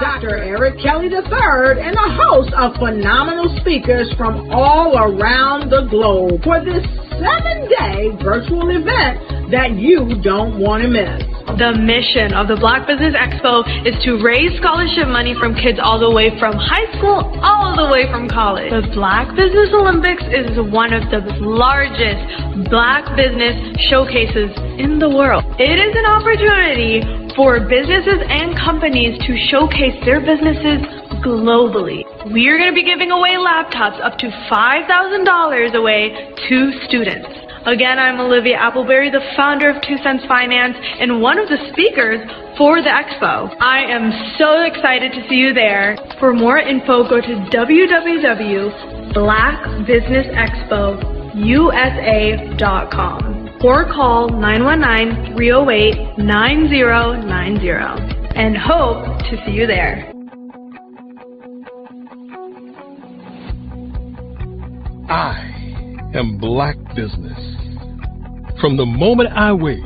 Dr. Eric Kelly III and a host of phenomenal speakers from all around the globe for this 7-day virtual event that you don't want to miss. The mission of the Black Business Expo is to raise scholarship money from kids all the way from high school all the way from college. The Black Business Olympics is one of the largest Black business showcases in the world. It is an opportunity for businesses and companies to showcase their businesses globally. We are going to be giving away laptops up to $5,000 away to students. Again, I'm Olivia Appleberry, the founder of 2 Cents Finance and one of the speakers for the expo. I am so excited to see you there. For more info, go to www.blackbusinessexpousa.com or call 919-308-9090 and hope to see you there. I am Black Business. From the moment I wake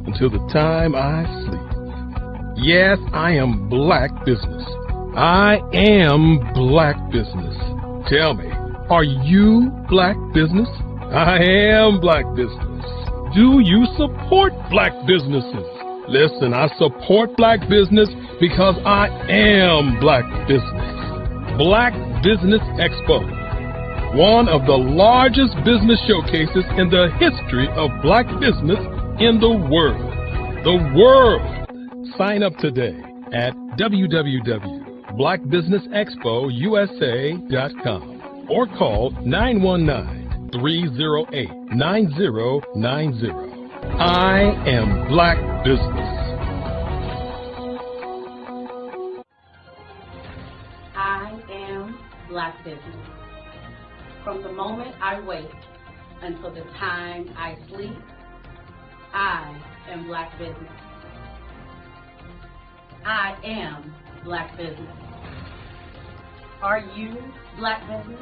until the time I sleep. Yes, I am Black Business. I am Black Business. Tell me, are you Black Business? I am Black Business. Do you support Black businesses? Listen, I support Black business because I am Black Business. Black Business Expo, one of the largest business showcases in the history of Black business in the world. The world! Sign up today at www.blackbusinessexpousa.com or call 919-308-9090. I am Black Business. I am Black Business. From the moment I wake until the time I sleep, I am Black Business. I am Black Business. Are you Black Business?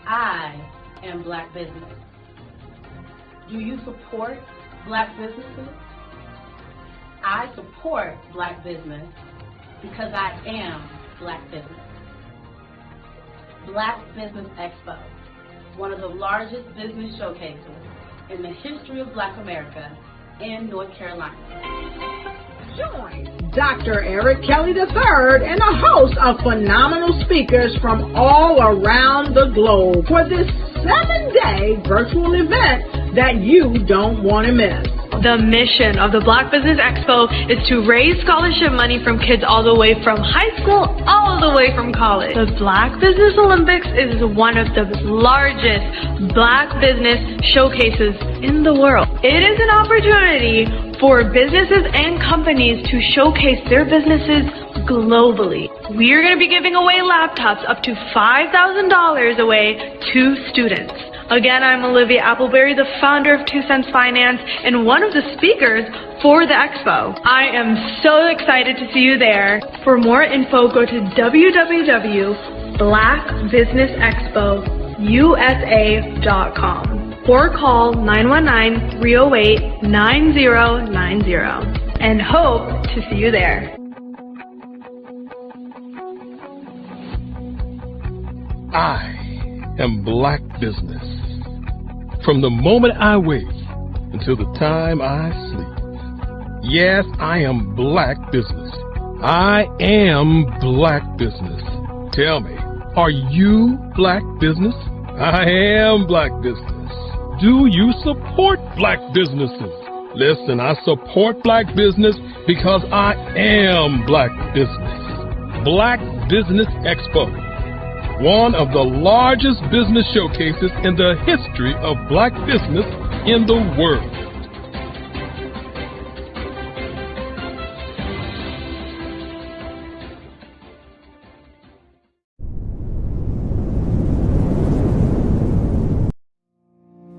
I am Black Business. Do you support Black businesses? I support Black business because I am Black Business. Black Business Expo, one of the largest business showcases in the history of Black America in North Carolina. Join Dr. Eric Kelly III and a host of phenomenal speakers from all around the globe for this 7-day virtual event that you don't want to miss. The mission of the Black Business Expo is to raise scholarship money from kids all the way from high school all the way from college. The Black Business Olympics is one of the largest Black business showcases in the world. It is an opportunity for businesses and companies to showcase their businesses globally. We are going to be giving away laptops up to $5,000 away to students. Again, I'm Olivia Appleberry, the founder of 2 Cents Finance and one of the speakers for the expo. I am so excited to see you there. For more info, go to www.blackbusinessexpousa.com or call 919-308-9090 and hope to see you there. I am Black Business. From the moment I wake until the time I sleep. Yes, I am Black Business. I am Black Business. Tell me, are you Black Business? I am Black Business. Do you support Black businesses? Listen, I support Black business because I am Black Business. Black Business Expo, one of the largest business showcases in the history of Black business in the world.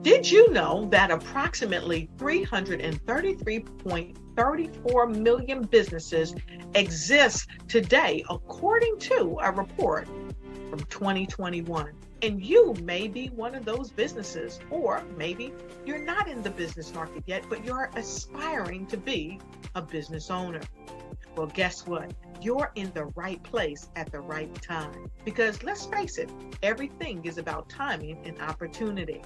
Did you know that approximately 333.34 million businesses exist today, according to a report from 2021? And you may be one of those businesses, or maybe you're not in the business market yet, but you're aspiring to be a business owner. Well, guess what? you're in the right place at the right time. Because let's face it, everything is about timing and opportunity.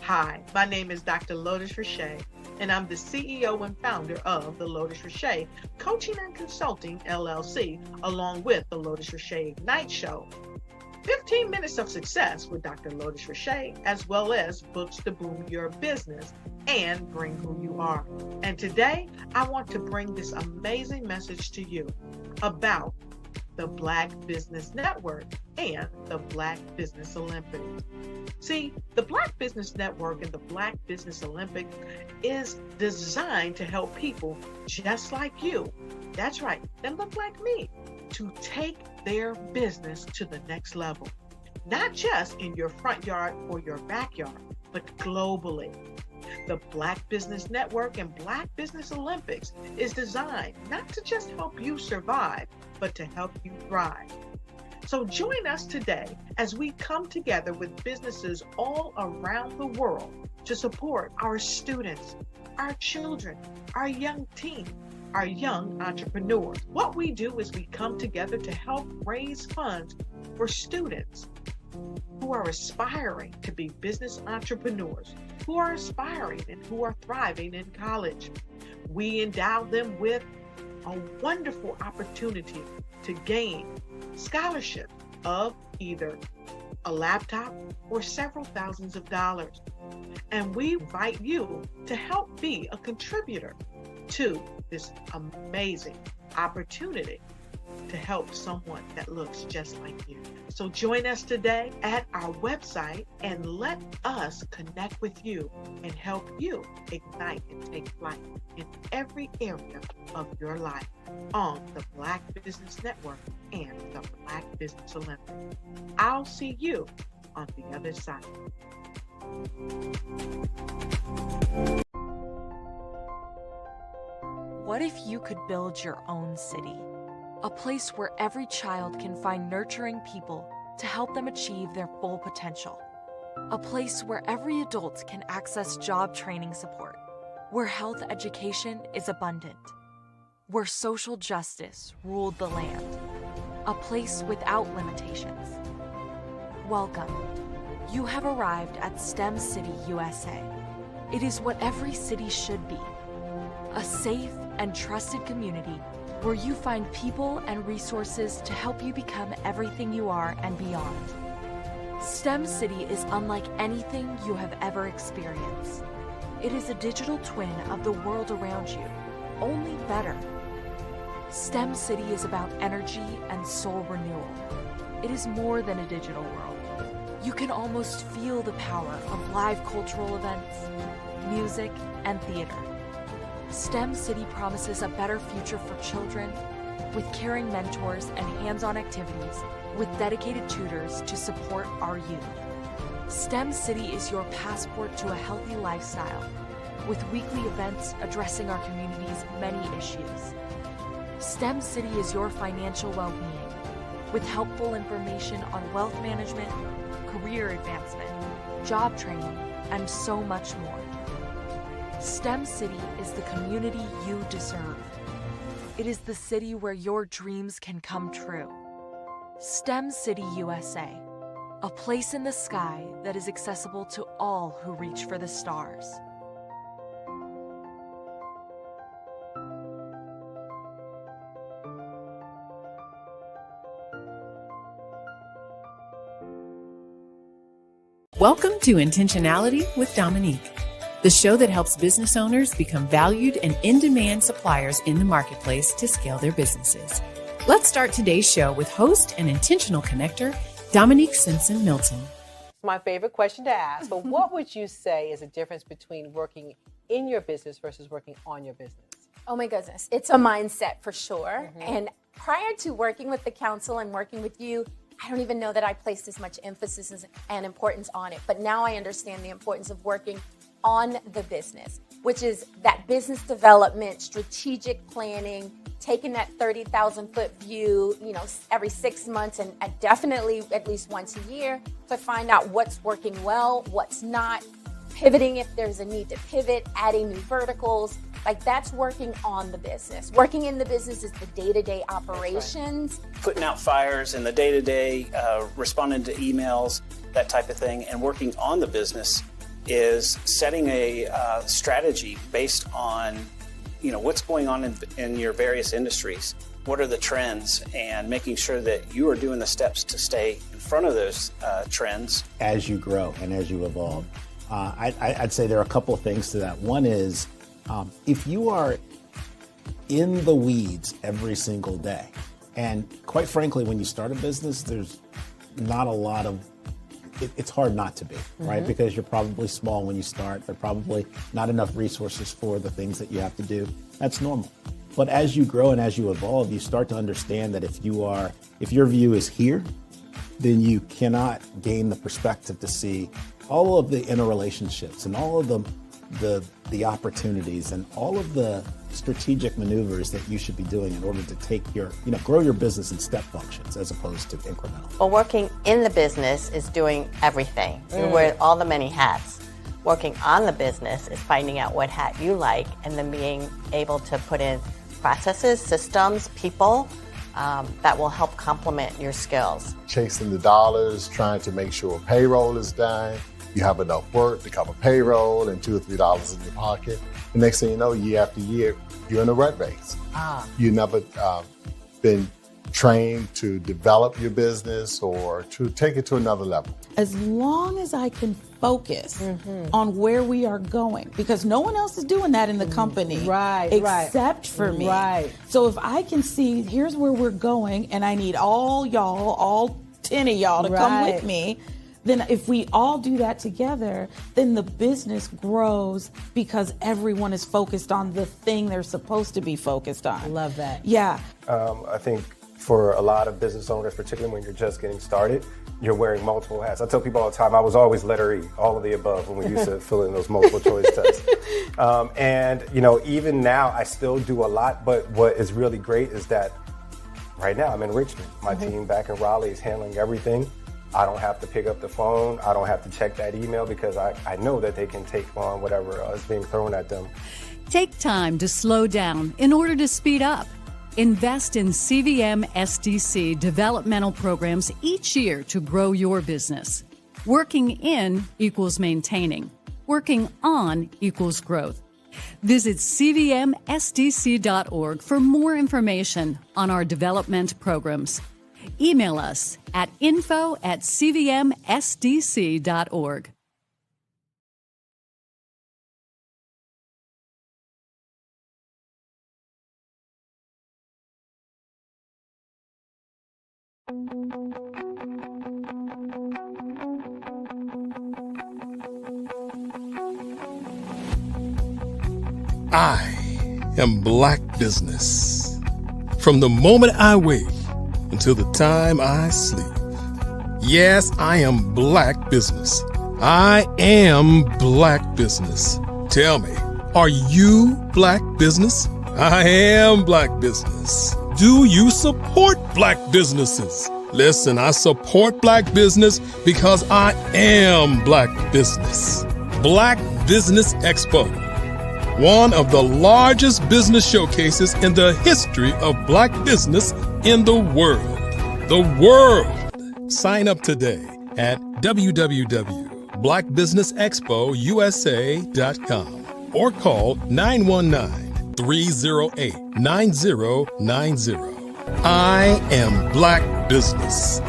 Hi, my name is Dr. Lotus Richey, and I'm the CEO and founder of the Lotus Richey Coaching and Consulting LLC, along with the Lotus Richey Ignite Show. 15 minutes of success with Dr. Lotus Richey, as well as books to boom your business and bring who you are. And today, I want to bring this amazing message to you about the Black Business Network and the Black Business Olympics. See, the Black Business Network and the Black Business Olympics is designed to help people just like you, that's right, that look like me, to take their business to the next level. Not just in your front yard or your backyard, but globally. The Black Business Network and Black Business Olympics is designed not to just help you survive, but to help you thrive. So join us today as we come together with businesses all around the world to support our students, our children, our young teens, our young entrepreneurs. What we do is we come together to help raise funds for students who are aspiring to be business entrepreneurs, who are aspiring and who are thriving in college. We endow them with a wonderful opportunity to gain scholarship of either a laptop or several thousands of dollars. And we invite you to help be a contributor to this amazing opportunity to help someone that looks just like you. So join us today at our website and let us connect with you and help you ignite and take flight in every area of your life on the Black Business Network and the Black Business Olympics. I'll see you on the other side. What if you could build your own city? A place where every child can find nurturing people to help them achieve their full potential. A place where every adult can access job training support. Where health education is abundant. Where social justice ruled the land. A place without limitations. Welcome. You have arrived at STEM City USA. It is what every city should be. A safe and trusted community where you find people and resources to help you become everything you are and beyond. STEM City is unlike anything you have ever experienced. It is a digital twin of the world around you, only better. STEM City is about energy and soul renewal. It is more than a digital world. You can almost feel the power of live cultural events, music, and theater. STEM City promises a better future for children with caring mentors and hands-on activities with dedicated tutors to support our youth. STEM City is your passport to a healthy lifestyle with weekly events addressing our community's many issues. STEM City is your financial well-being with helpful information on wealth management, career advancement, job training, and so much more. STEM City is the community you deserve. It is the city where your dreams can come true. STEM City USA, a place in the sky that is accessible to all who reach for the stars. Welcome to Intentionality with Dominique, the show that helps business owners become valued and in-demand suppliers in the marketplace to scale their businesses. Let's start today's show with host and intentional connector, Dominique Simpson-Milton. My favorite question to ask, but what would you say is the difference between working in your business versus working on your business? Oh my goodness, it's a mindset for sure. And prior to working with the council and working with you, I don't even know that I placed as much emphasis and importance on it. But now I understand the importance of working on the business, which is that business development, strategic planning, taking that 30,000 foot view, every 6 months and definitely at least once a year to find out what's working well, what's not, pivoting if there's a need to pivot, adding new verticals, Like that's working on the business. Working in the business is the day-to-day operations. Right. Putting out fires in the day-to-day, responding to emails, that type of thing. And working on the business is setting a strategy based on, what's going on in your various industries. What are the trends, and making sure that you are doing the steps to stay in front of those trends. As you grow and as you evolve, I'd say there are a couple of things to that. One is, if you are in the weeds every single day, and quite frankly, when you start a business, there's not a lot of, it's hard not to be, right? Because you're probably small when you start. There are probably not enough resources for the things that you have to do. That's normal. But as you grow and as you evolve, you start to understand that if your view is here, then you cannot gain the perspective to see all of the interrelationships and all of the opportunities and all of the strategic maneuvers that you should be doing in order to grow your business in step functions as opposed to incremental. Well, working in the business is doing everything. You wear all the many hats. Working on the business is finding out what hat you like and then being able to put in processes, systems, people that will help complement your skills. Chasing the dollars, trying to make sure payroll is done. You have enough work to cover payroll and $2 or $3 in your pocket. The next thing you know, year after year, you're in a rat race. You never been trained to develop your business or to take it to another level. As long as I can focus on where we are going, because no one else is doing that in the company except for me. So if I can see, here's where we're going, and I need all 10 of y'all to come with me, then if we all do that together, then the business grows because everyone is focused on the thing they're supposed to be focused on. Love that. Yeah. I think for a lot of business owners, particularly when you're just getting started, you're wearing multiple hats. I tell people all the time, I was always letter E, all of the above, when we used to fill in those multiple choice tests. And even now I still do a lot, but what is really great is that right now I'm in Richmond. My team back in Raleigh is handling everything. I don't have to pick up the phone. I don't have to check that email because I know that they can take on whatever is being thrown at them. Take time to slow down in order to speed up. Invest in CVM SDC developmental programs each year to grow your business. Working in equals maintaining. Working on equals growth. Visit cvmsdc.org for more information on our development programs. Email us at info@cvmsdc.org. I am Black Business. From the moment I wake until the time I sleep. Yes, I am Black Business. I am Black Business. Tell me, are you Black Business? I am Black Business. Do you support Black businesses? Listen, I support Black business because I am Black Business. Black Business Expo, one of the largest business showcases in the history of Black business in the world. The world! Sign up today at www.blackbusinessexpousa.com or call 919-308-9090. I am Black Business.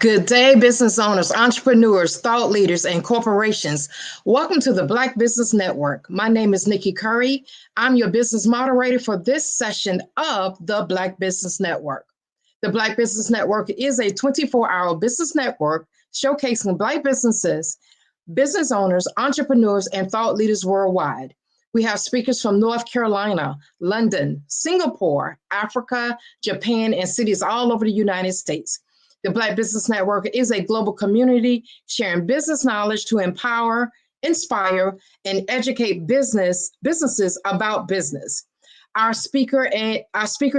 Good day, business owners, entrepreneurs, thought leaders, and corporations. Welcome to the Black Business Network. My name is Nikki Curry. I'm your business moderator for this session of the Black Business Network. The Black Business Network is a 24-hour business network showcasing Black businesses, business owners, entrepreneurs, and thought leaders worldwide. We have speakers from North Carolina, London, Singapore, Africa, Japan, and cities all over the United States. The Black Business Network is a global community sharing business knowledge to empower, inspire, and educate businesses about business. Our speaker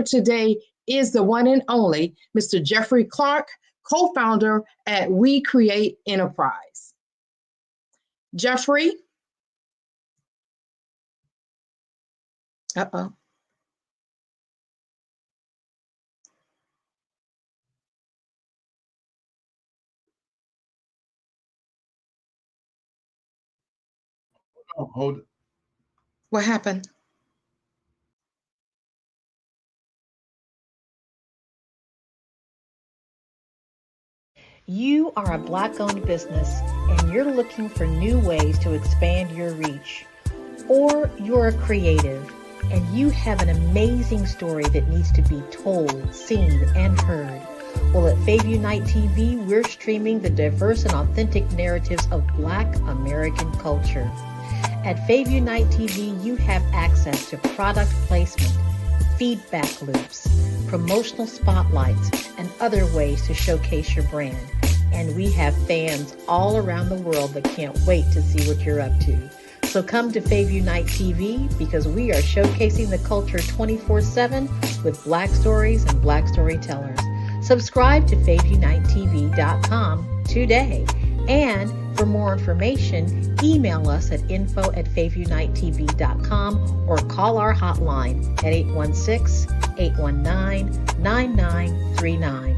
today is the one and only Mr. Jeffrey Clark, co-founder at We Create Enterprise. Jeffrey? Uh-oh. Oh, hold it. What happened? You are a Black-owned business and you're looking for new ways to expand your reach. Or you're a creative and you have an amazing story that needs to be told, seen, and heard. Well, at Fave Unite TV, we're streaming the diverse and authentic narratives of Black American culture. At Fave Unite TV, you have access to product placement, feedback loops, promotional spotlights, and other ways to showcase your brand. And we have fans all around the world that can't wait to see what you're up to. So come to Fave Unite TV because we are showcasing the culture 24/7 with Black stories and Black storytellers. Subscribe to FaveUniteTV.com today. And for more information, email us at info@FaveUniteTV.com or call our hotline at 816-819-9939.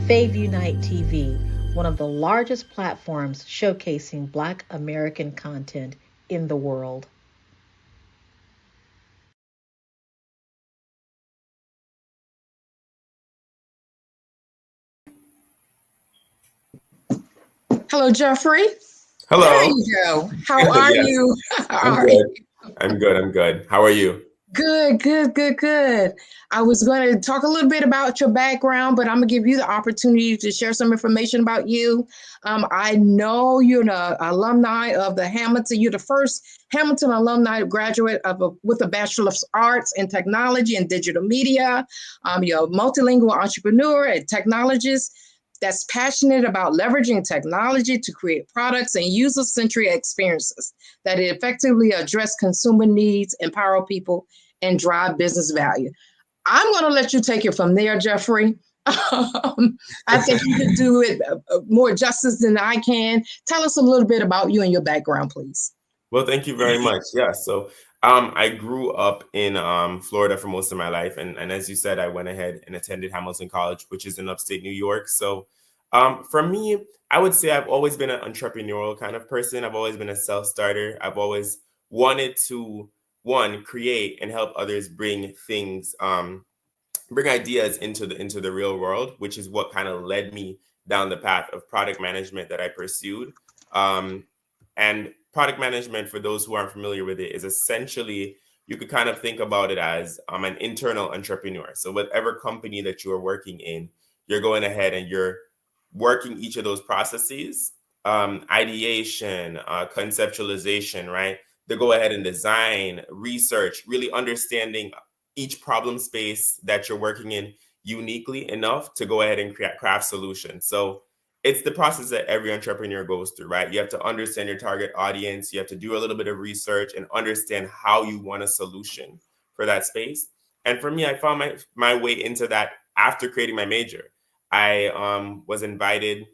Fave Unite TV, one of the largest platforms showcasing Black American content in the world. Hello, Jeffrey. Hello. There you go. How are Yes. you? I'm good. I'm good. How are you? Good. I was going to talk a little bit about your background, but I'm going to give you the opportunity to share some information about you. I know you're an alumni of the Hamilton. You're the first Hamilton alumni graduate with a Bachelor of Arts in Technology and Digital Media. You're a multilingual entrepreneur and technologist that's passionate about leveraging technology to create products and user-centric experiences that effectively address consumer needs, empower people, and drive business value. I'm going to let you take it from there, Jeffrey. I think you can do it more justice than I can. Tell us a little bit about you and your background, please. Well, thank you very much. Yeah, so I grew up in Florida for most of my life. And as you said, I went ahead and attended Hamilton College, which is in upstate New York. So for me, I would say I've always been an entrepreneurial kind of person. I've always been a self-starter. I've always wanted to, one, create and help others bring things, bring ideas into the real world, which is what kind of led me down the path of product management that I pursued. And product management, for those who aren't familiar with it, is essentially, you could kind of think about it as an internal entrepreneur. So whatever company that you are working in, you're going ahead and you're working each of those processes, ideation, conceptualization, right? To go ahead and design, research, really understanding each problem space that you're working in uniquely enough to go ahead and craft solutions. So it's the process that every entrepreneur goes through, right? You have to understand your target audience. You have to do a little bit of research and understand how you want a solution for that space. And for me, I found my way into that after creating my major. I was invited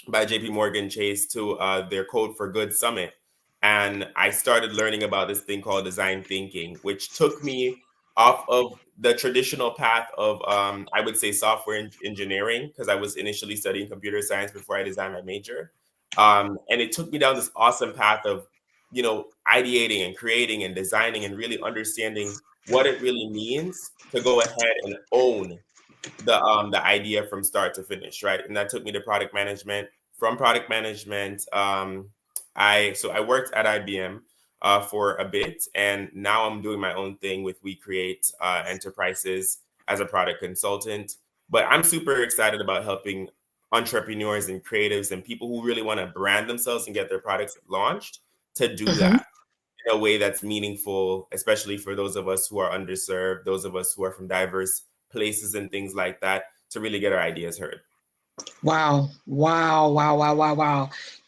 by JP Morgan Chase to their Code for Good Summit. And I started learning about this thing called design thinking, which took me off of the traditional path of, I would say, software engineering, because I was initially studying computer science before I designed my major. And it took me down this awesome path of, ideating and creating and designing and really understanding what it really means to go ahead and own the idea from start to finish, right? And that took me to product management. From product management, I worked at IBM for a bit, and now I'm doing my own thing with We Create Enterprises as a product consultant. But I'm super excited about helping entrepreneurs and creatives and people who really want to brand themselves and get their products launched to do that in a way that's meaningful, especially for those of us who are underserved, those of us who are from diverse places and things like that, to really get our ideas heard. Wow.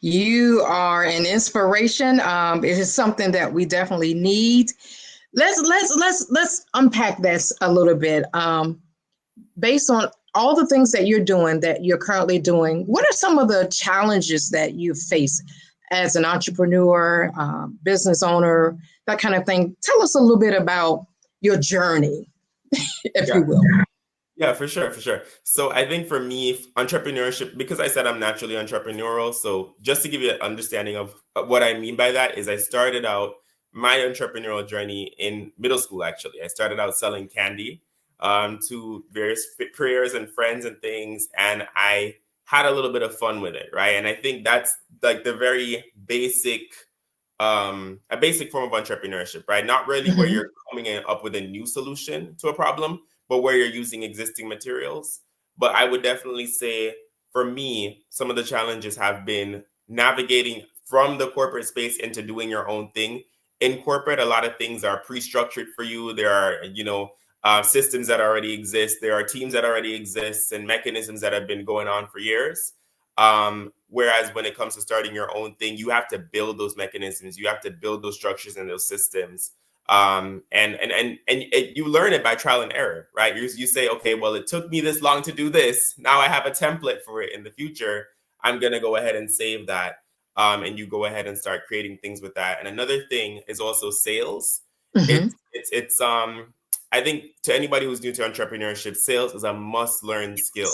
You are an inspiration. It is something that we definitely need. Let's unpack this a little bit. Based on all the things that you're doing, that you're currently doing, what are some of the challenges that you face as an entrepreneur, business owner, that kind of thing? Tell us a little bit about your journey, if you will. Yeah, for sure, for sure. So I think for me, entrepreneurship, because I said I'm naturally entrepreneurial. So just to give you an understanding of what I mean by that is I started out my entrepreneurial journey in middle school, actually. I started out selling candy to various peers and friends and things. And I had a little bit of fun with it, right? And I think that's like the very basic, a basic form of entrepreneurship, right? Not really where you're coming up with a new solution to a problem, but where you're using existing materials. But I would definitely say for me, some of the challenges have been navigating from the corporate space into doing your own thing. In corporate, a lot of things are pre-structured for you. There are, systems that already exist. There are teams that already exist and mechanisms that have been going on for years. Whereas when it comes to starting your own thing, you have to build those mechanisms. You have to build those structures and those systems. And you learn it by trial and error, right? You say, okay, well, it took me this long to do this. Now I have a template for it in the future. I'm going to go ahead and save that. And you go ahead and start creating things with that. And another thing is also sales. It's I think to anybody who's new to entrepreneurship, sales is a must learn skill.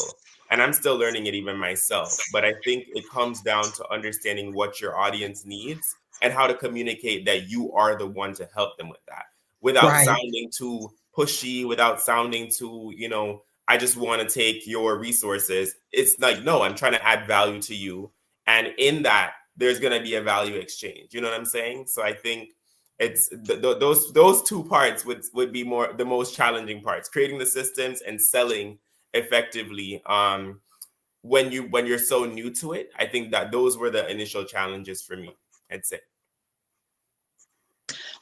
And I'm still learning it even myself. But I think it comes down to understanding what your audience needs and how to communicate that you are the one to help them with that without sounding too pushy, without sounding too, I just want to take your resources. It's like, no, I'm trying to add value to you. And in that, there's going to be a value exchange. You know what I'm saying? So I think it's those two parts would be the most challenging parts, creating the systems and selling effectively. When you're so new to it, I think that those were the initial challenges for me, I'd say.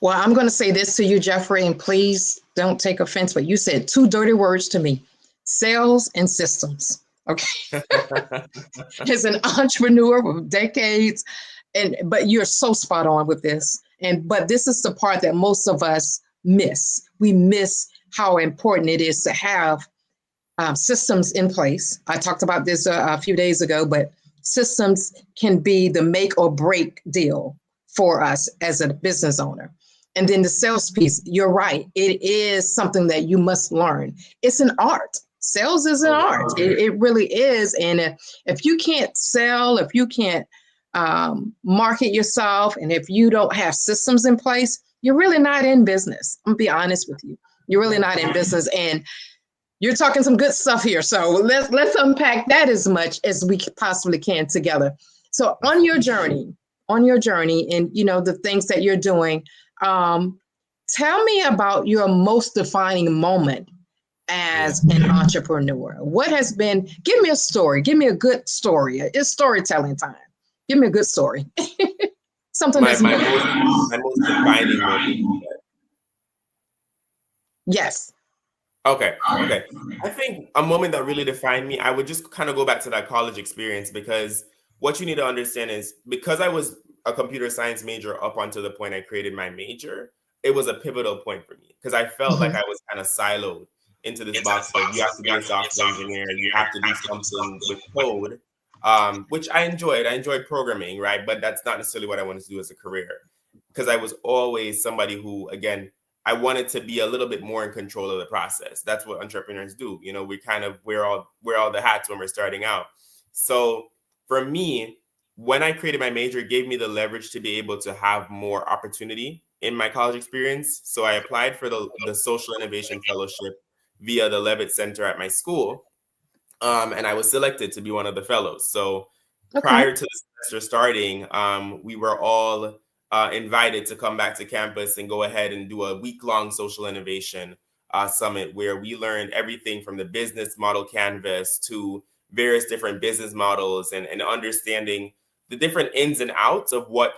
Well, I'm going to say this to you, Jeffrey, and please don't take offense, but you said two dirty words to me: sales and systems. Okay. As an entrepreneur with decades, but you're so spot on with this. But this is the part that most of us miss. We miss how important it is to have systems in place. I talked about this a few days ago, but systems can be the make or break deal for us as a business owner. And then the sales piece, you're right. It is something that you must learn. It's an art. Sales is an art. It really is. And if you can't sell, if you can't market yourself, and if you don't have systems in place, you're really not in business. I'm gonna be honest with you. You're really not in business. And you're talking some good stuff here. So let's unpack that as much as we possibly can together. So on your journey, and the things that you're doing, tell me about your most defining moment as an entrepreneur. What has been, give me a story, give me a good story. It's storytelling time. Give me a good story. Something my most defining moment. Yes. Okay. I think a moment that really defined me, I would just kind of go back to that college experience, because what you need to understand is, because I was a computer science major up until the point I created my major, it was a pivotal point for me, because I felt like I was kind of siloed into this box of, you have to be a software engineer, you have to do something with code, which I enjoyed. I enjoyed programming, right? But that's not necessarily what I wanted to do as a career, because I was always somebody who, again, I wanted to be a little bit more in control of the process. That's what entrepreneurs do. We kind of wear all the hats when we're starting out. So for me, when I created my major, it gave me the leverage to be able to have more opportunity in my college experience. So I applied for the Social Innovation Fellowship via the Levitt Center at my school. And I was selected to be one of the fellows. So prior to the semester starting, we were all invited to come back to campus and go ahead and do a week-long social innovation summit, where we learned everything from the business model canvas to various different business models, and understanding the different ins and outs of what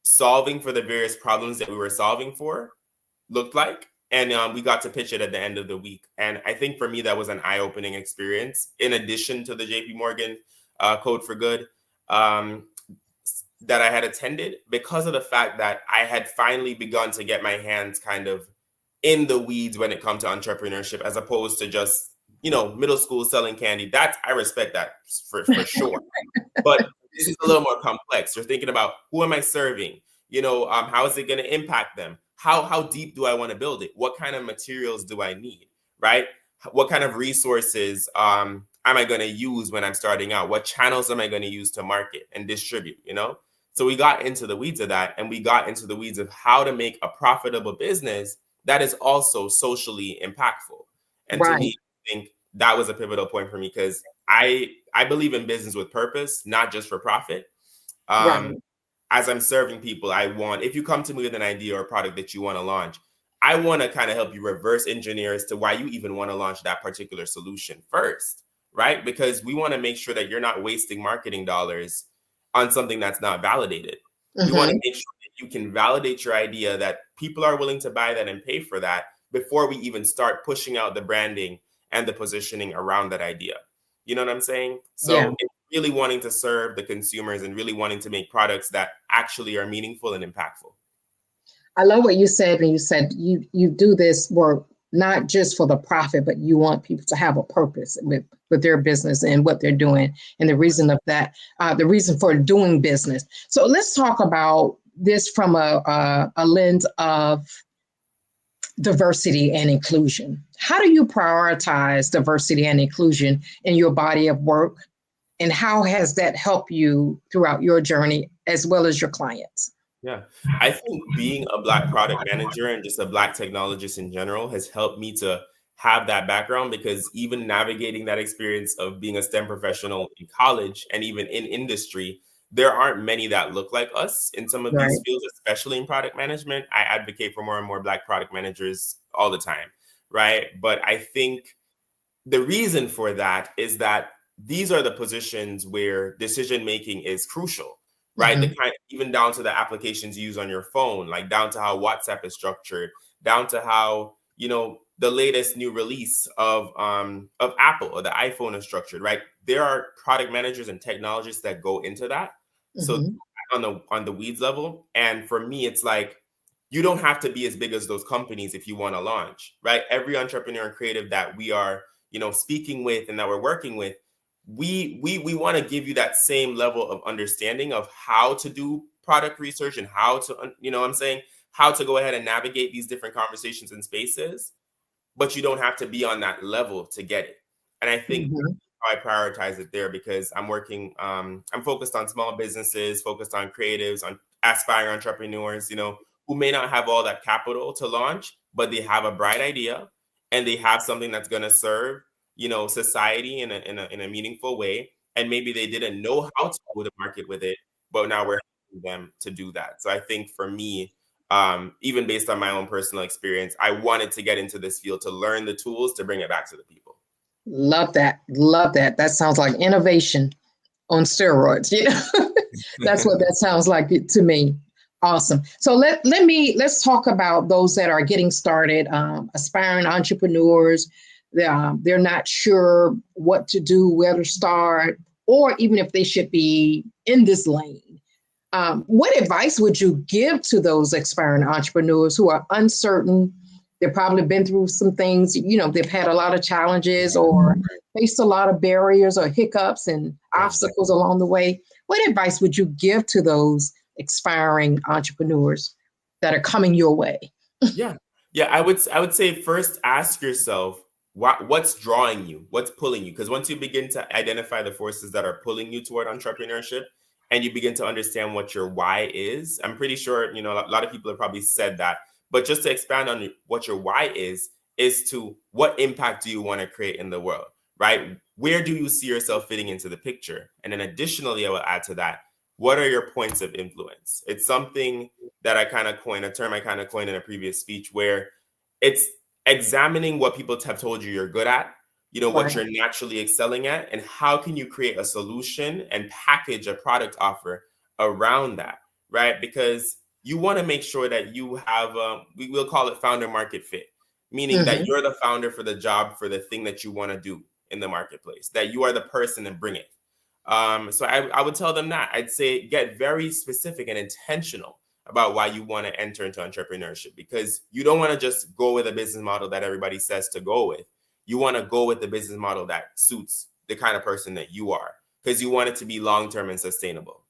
solving for the various problems that we were solving for looked like. And we got to pitch it at the end of the week. And I think for me, that was an eye-opening experience, in addition to the JP Morgan Code for Good. that I had attended because of the fact that I had finally begun to get my hands kind of in the weeds when it comes to entrepreneurship, as opposed to just, middle school selling candy. I respect that for sure. But this is a little more complex. You're thinking about, who am I serving? How is it going to impact them? How deep do I want to build it? What kind of materials do I need, right? What kind of resources am I going to use when I'm starting out? What channels am I going to use to market and distribute, So we got into the weeds of that, and we got into the weeds of how to make a profitable business that is also socially impactful. And to me, I think that was a pivotal point for me, because I believe in business with purpose, not just for profit. As I'm serving people, if you come to me with an idea or a product that you want to launch, I want to kind of help you reverse engineer as to why you even want to launch that particular solution first, right? Because we want to make sure that you're not wasting marketing dollars on something that's not validated. We want to make sure that you can validate your idea, that people are willing to buy that and pay for that before we even start pushing out the branding and the positioning around that idea. You know what I'm saying? So it's really wanting to serve the consumers and really wanting to make products that actually are meaningful and impactful. I love what you said when you said you do this work not just for the profit, but you want people to have a purpose with their business and what they're doing, and the reason of that, the reason for doing business. So let's talk about this from a lens of diversity and inclusion. How do you prioritize diversity and inclusion in your body of work, and how has that helped you throughout your journey as well as your clients? Yeah, I think being a Black product manager and just a Black technologist in general has helped me to have that background, because even navigating that experience of being a STEM professional in college and even in industry, there aren't many that look like us in some of these fields, especially in product management. I advocate for more and more Black product managers all the time, right? But I think the reason for that is that these are the positions where decision-making is crucial. Right. The kind, even down to the applications you use on your phone, like down to how WhatsApp is structured, down to how, the latest new release of Apple or the iPhone is structured. Right. There are product managers and technologists that go into that. So on the weeds level. And for me, it's like, you don't have to be as big as those companies if you want to launch. Right. Every entrepreneur and creative that we are, speaking with and that we're working with, we want to give you that same level of understanding of how to do product research and how to, how to go ahead and navigate these different conversations and spaces, but you don't have to be on that level to get it. And I think I prioritize it there, because I'm working, I'm focused on small businesses, focused on creatives, on aspiring entrepreneurs, who may not have all that capital to launch, but they have a bright idea and they have something that's going to serve society in a meaningful way. And maybe they didn't know how to go to market with it, but now we're helping them to do that. So I think for me, even based on my own personal experience, I wanted to get into this field to learn the tools to bring it back to the people. Love that. Love that. That sounds like innovation on steroids. That's what that sounds like to me. Awesome. So let's talk about those that are getting started, aspiring entrepreneurs. They're not sure what to do, where to start, or even if they should be in this lane. What advice would you give to those aspiring entrepreneurs who are uncertain? They've probably been through some things, they've had a lot of challenges or faced a lot of barriers or hiccups and obstacles along the way. What advice would you give to those aspiring entrepreneurs that are coming your way? Yeah, I would say first ask yourself, what's drawing you? What's pulling you? Because once you begin to identify the forces that are pulling you toward entrepreneurship, and you begin to understand what your why is, I'm pretty sure, a lot of people have probably said that, but just to expand on what your why is to what impact do you want to create in the world, right? Where do you see yourself fitting into the picture? And then additionally, I will add to that, what are your points of influence? It's something that a term I kind of coined in a previous speech, where it's examining what people have told you you're good at, what you're naturally excelling at, and how can you create a solution and package a product offer around that, right? Because you want to make sure that you have, we will call it founder market fit, meaning that you're the founder for the job, for the thing that you want to do in the marketplace, that you are the person and bring it. So I would tell them that. I'd say get very specific and intentional about why you want to enter into entrepreneurship, because you don't want to just go with a business model that everybody says to go with. You want to go with the business model that suits the kind of person that you are, because you want it to be long-term and sustainable.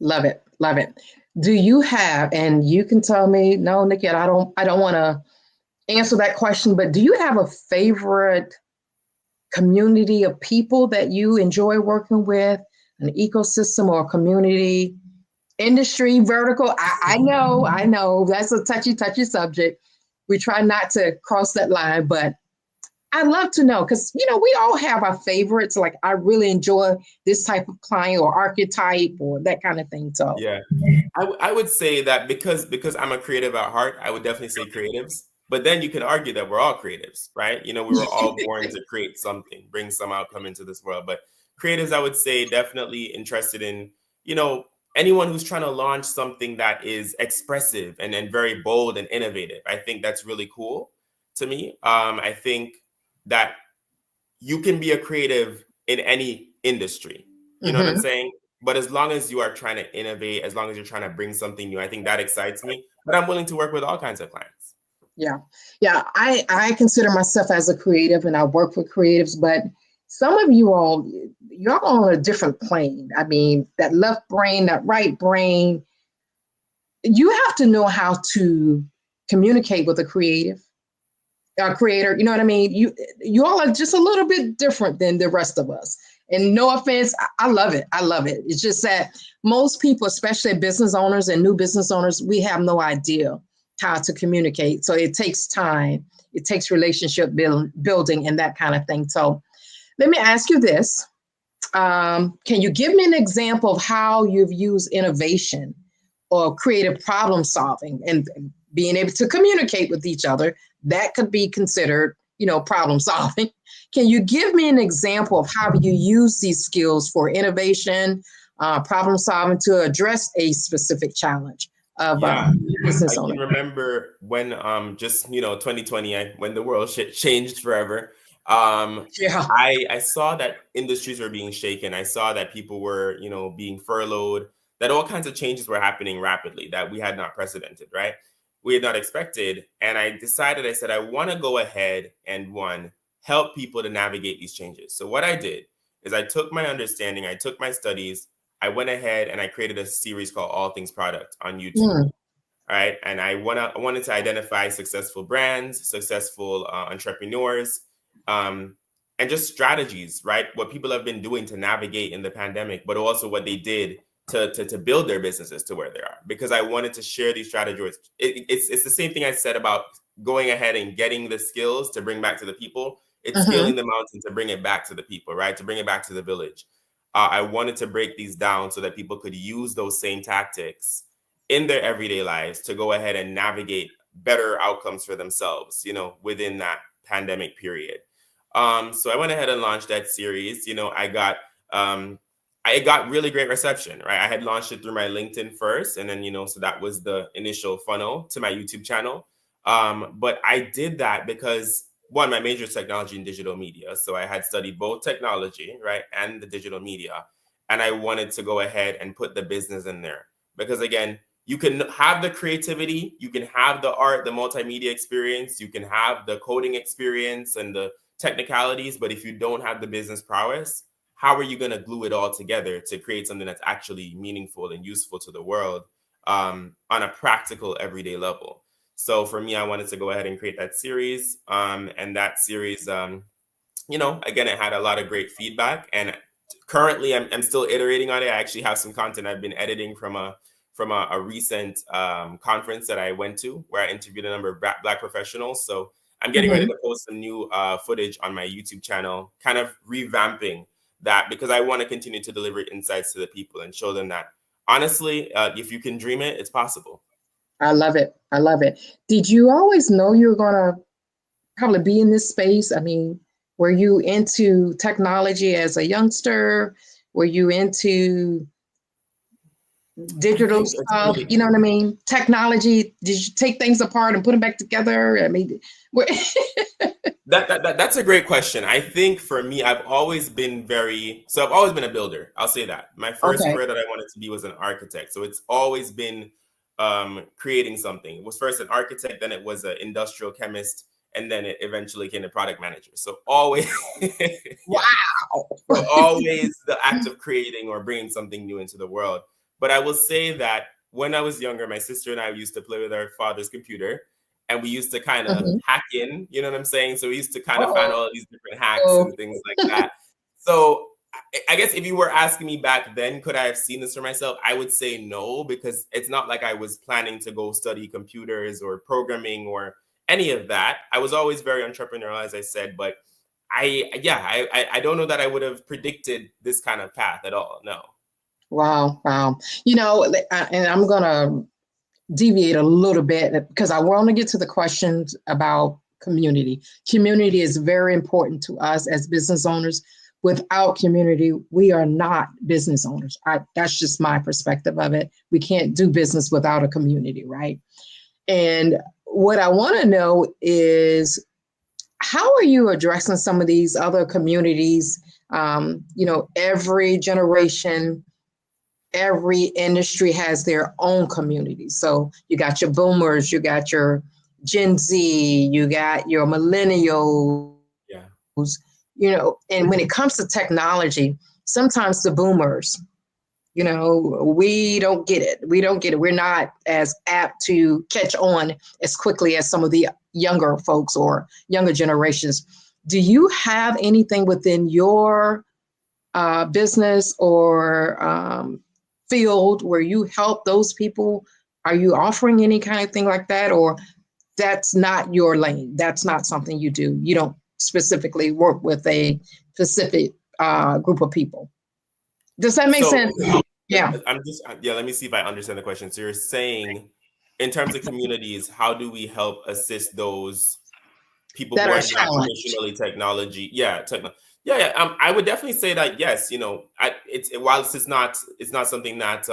Love it. Love it. Do you have, and you can tell me, no, Nikki, I don't want to answer that question, but do you have a favorite community of people that you enjoy working with, an ecosystem or community, industry, vertical? I know that's a touchy subject. We try not to cross that line, but I'd love to know, because, we all have our favorites. Like, I really enjoy this type of client or archetype or that kind of thing. So yeah, I would say that because I'm a creative at heart, I would definitely say creatives. But then you can argue that we're all creatives, right? We were all born to create something, bring some outcome into this world. But creatives, I would say, definitely interested in, anyone who's trying to launch something that is expressive and very bold and innovative. I think that's really cool to me. I think that you can be a creative in any industry. You know what I'm saying? But as long as you are trying to innovate, as long as you're trying to bring something new, I think that excites me. But I'm willing to work with all kinds of clients. Yeah. I consider myself as a creative, and I work with creatives, but some of you're on a different plane. I mean, that left brain, that right brain, you have to know how to communicate with a creator. You know what I mean? You all are just a little bit different than the rest of us. And no offense, I love it. I love it. It's just that most people, especially business owners and new business owners, we have no idea how to communicate. So it takes time. It takes relationship building and that kind of thing. So let me ask you this. Can you give me an example of how you've used innovation or creative problem solving and being able to communicate with each other? That could be considered, problem solving. Can you give me an example of how you use these skills for innovation, problem solving to address a specific challenge of business owner? I can remember when 2020, when the world changed forever. I saw that industries were being shaken. I saw that people were, being furloughed, that all kinds of changes were happening rapidly that we had not precedented, right? We had not expected. And I said, I want to go ahead and help people to navigate these changes. So what I did is I took my understanding, I took my studies, I went ahead and I created a series called All Things Product on YouTube. All right. And I wanted to identify successful brands, successful entrepreneurs, and just strategies, right? What people have been doing to navigate in the pandemic, but also what they did to build their businesses to where they are, because I wanted to share these strategies. It's the same thing I said about going ahead and getting the skills to bring back to the people. It's scaling the mountain to bring it back to the people, right? To bring it back to the village. I wanted to break these down so that people could use those same tactics in their everyday lives to go ahead and navigate better outcomes for themselves, within that pandemic period. So I went ahead and launched that series. I got really great reception, right? I had launched it through my LinkedIn first, and then, so that was the initial funnel to my YouTube channel. But I did that because, one, my major is technology and digital media. So I had studied both technology, right, and the digital media. And I wanted to go ahead and put the business in there. Because, again, you can have the creativity, you can have the art, the multimedia experience, you can have the coding experience and the technicalities, but if you don't have the business prowess, how are you going to glue it all together to create something that's actually meaningful and useful to the world on a practical, everyday level? So for me, I wanted to go ahead and create that series. And that series, again, it had a lot of great feedback. And currently, I'm still iterating on it. I actually have some content I've been editing from a recent conference that I went to, where I interviewed a number of Black professionals. So I'm getting ready to post some new footage on my YouTube channel, kind of revamping that, because I want to continue to deliver insights to the people and show them that, honestly, if you can dream it, it's possible. I love it. I love it. Did you always know you were going to probably be in this space? I mean, were you into technology as a youngster? Were you into digital stuff? You know what I mean? Technology. Did you take things apart and put them back together? I mean, That's a great question. I think for me, I've always been a builder. I'll say that. My first Okay. career that I wanted to be was an architect. So it's always been creating something. It was first an architect, then it was an industrial chemist, and then it eventually became a product manager. So always, wow. So always the act of creating or bringing something new into the world. But I will say that when I was younger, my sister and I used to play with our father's computer. And we used to kind of hack in, you know what I'm saying? So we used to kind of find all of these different hacks and things like that. So I guess if you were asking me back then, could I have seen this for myself? I would say no, because it's not like I was planning to go study computers or programming or any of that. I was always very entrepreneurial, as I said, but I don't know that I would have predicted this kind of path at all. No. Wow. You know, and I'm going to deviate a little bit because I want to get to the questions about community. Community is very important to us as business owners. Without community, we are not business owners. That's just my perspective of it. We can't do business without a community, right? And what I want to know is, how are you addressing some of these other communities? Every generation, every industry has their own community. So you got your boomers, you got your Gen Z, you got your millennials, and when it comes to technology, sometimes the boomers, we don't get it. We're not as apt to catch on as quickly as some of the younger folks or younger generations. Do you have anything within your business or field where you help those people? Are you offering any kind of thing like that, or that's not your lane? That's not something you do. You don't specifically work with a specific group of people. Does that make sense? Yeah. Let me see if I understand the question. So you're saying, in terms of communities, how do we help assist those people that who are not traditionally technology? I would definitely say that yes. While it's not something that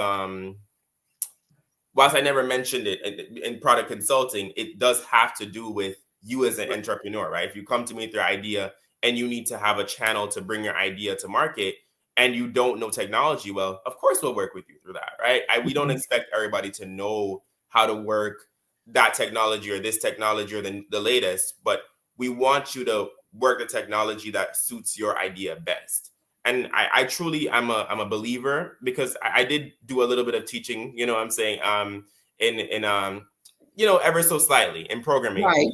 whilst I never mentioned it in product consulting, it does have to do with you as an entrepreneur, right? If you come to me with your idea and you need to have a channel to bring your idea to market, and you don't know technology well, of course we'll work with you through that, right? We don't expect everybody to know how to work that technology or this technology or the latest, but we want you to work the technology that suits your idea best. And I truly am a believer, because I did do a little bit of teaching, I'm saying, in ever so slightly in programming, right.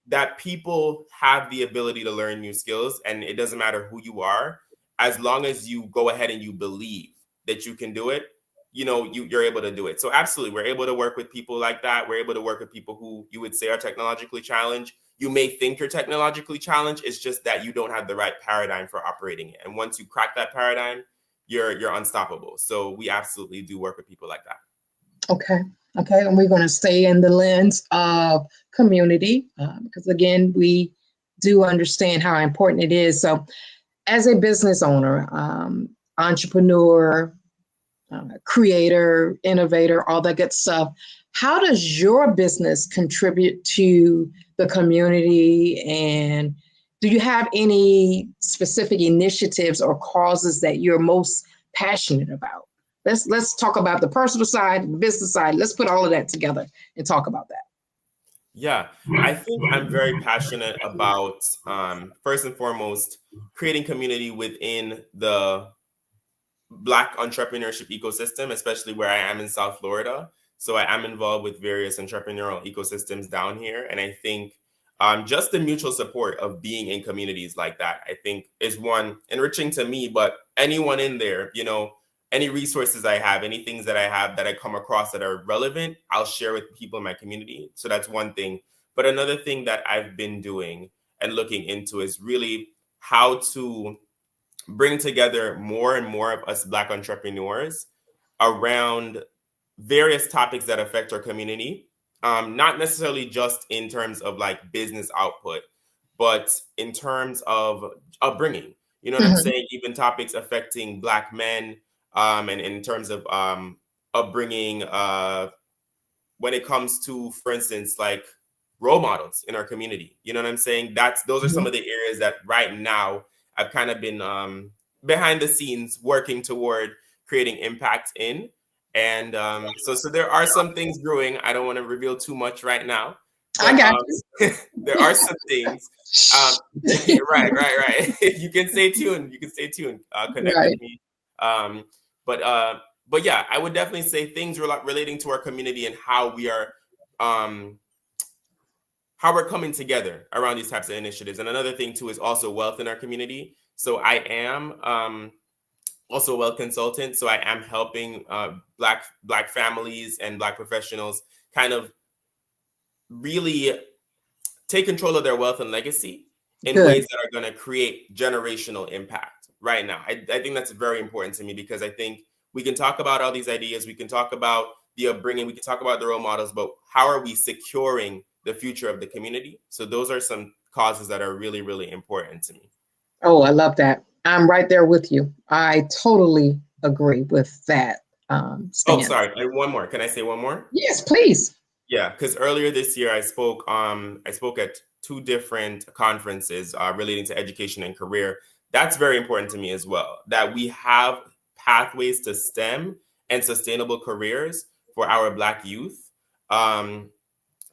That people have the ability to learn new skills, and it doesn't matter who you are, as long as you go ahead and you believe that you can do it, you're able to do it. So absolutely, we're able to work with people like that. We're able to work with people who you would say are technologically challenged. You may think you're technologically challenged. It's just that you don't have the right paradigm for operating it. And once you crack that paradigm, you're unstoppable. So we absolutely do work with people like that. Okay. And we're going to stay in the lens of community, because again, we do understand how important it is. So as a business owner, entrepreneur, creator, innovator, all that good stuff, how does your business contribute to the community? And do you have any specific initiatives or causes that you're most passionate about? Let's talk about the personal side, the business side. Let's put all of that together and talk about that. Yeah, I think I'm very passionate about, first and foremost, creating community within the Black entrepreneurship ecosystem, especially where I am in South Florida. So I am involved with various entrepreneurial ecosystems down here. And I think just the mutual support of being in communities like that, I think, is one, enriching to me, but anyone in there, any resources I have, any things that I have that I come across that are relevant, I'll share with people in my community. So that's one thing. But another thing that I've been doing and looking into is really how to bring together more and more of us Black entrepreneurs around various topics that affect our community. Not necessarily just in terms of like business output, but in terms of upbringing. You know what I'm saying? Even topics affecting Black men, and in terms of upbringing, when it comes to, for instance, like role models in our community. You know what I'm saying? Those are some of the areas that right now I've kind of been behind the scenes working toward creating impact in. And so there are some things brewing. I don't want to reveal too much right now. But, I got you. There are some things. Right. You can stay tuned. Connect with me. But yeah, I would definitely say things relating to our community and how we're coming together around these types of initiatives. And another thing too is also wealth in our community. So I am also a wealth consultant. So I am helping Black families and Black professionals kind of really take control of their wealth and legacy in ways that are going to create generational impact right now. I think that's very important to me, because I think we can talk about all these ideas. We can talk about the upbringing. We can talk about the role models, but how are we securing the future of the community? So those are some causes that are really, really important to me. Oh, I love that. I'm right there with you. I totally agree with that. Stance. Oh, sorry. One more. Can I say one more? Yes, please. Yeah, because earlier this year I spoke at 2 different conferences relating to education and career. That's very important to me as well, that we have pathways to STEM and sustainable careers for our Black youth. I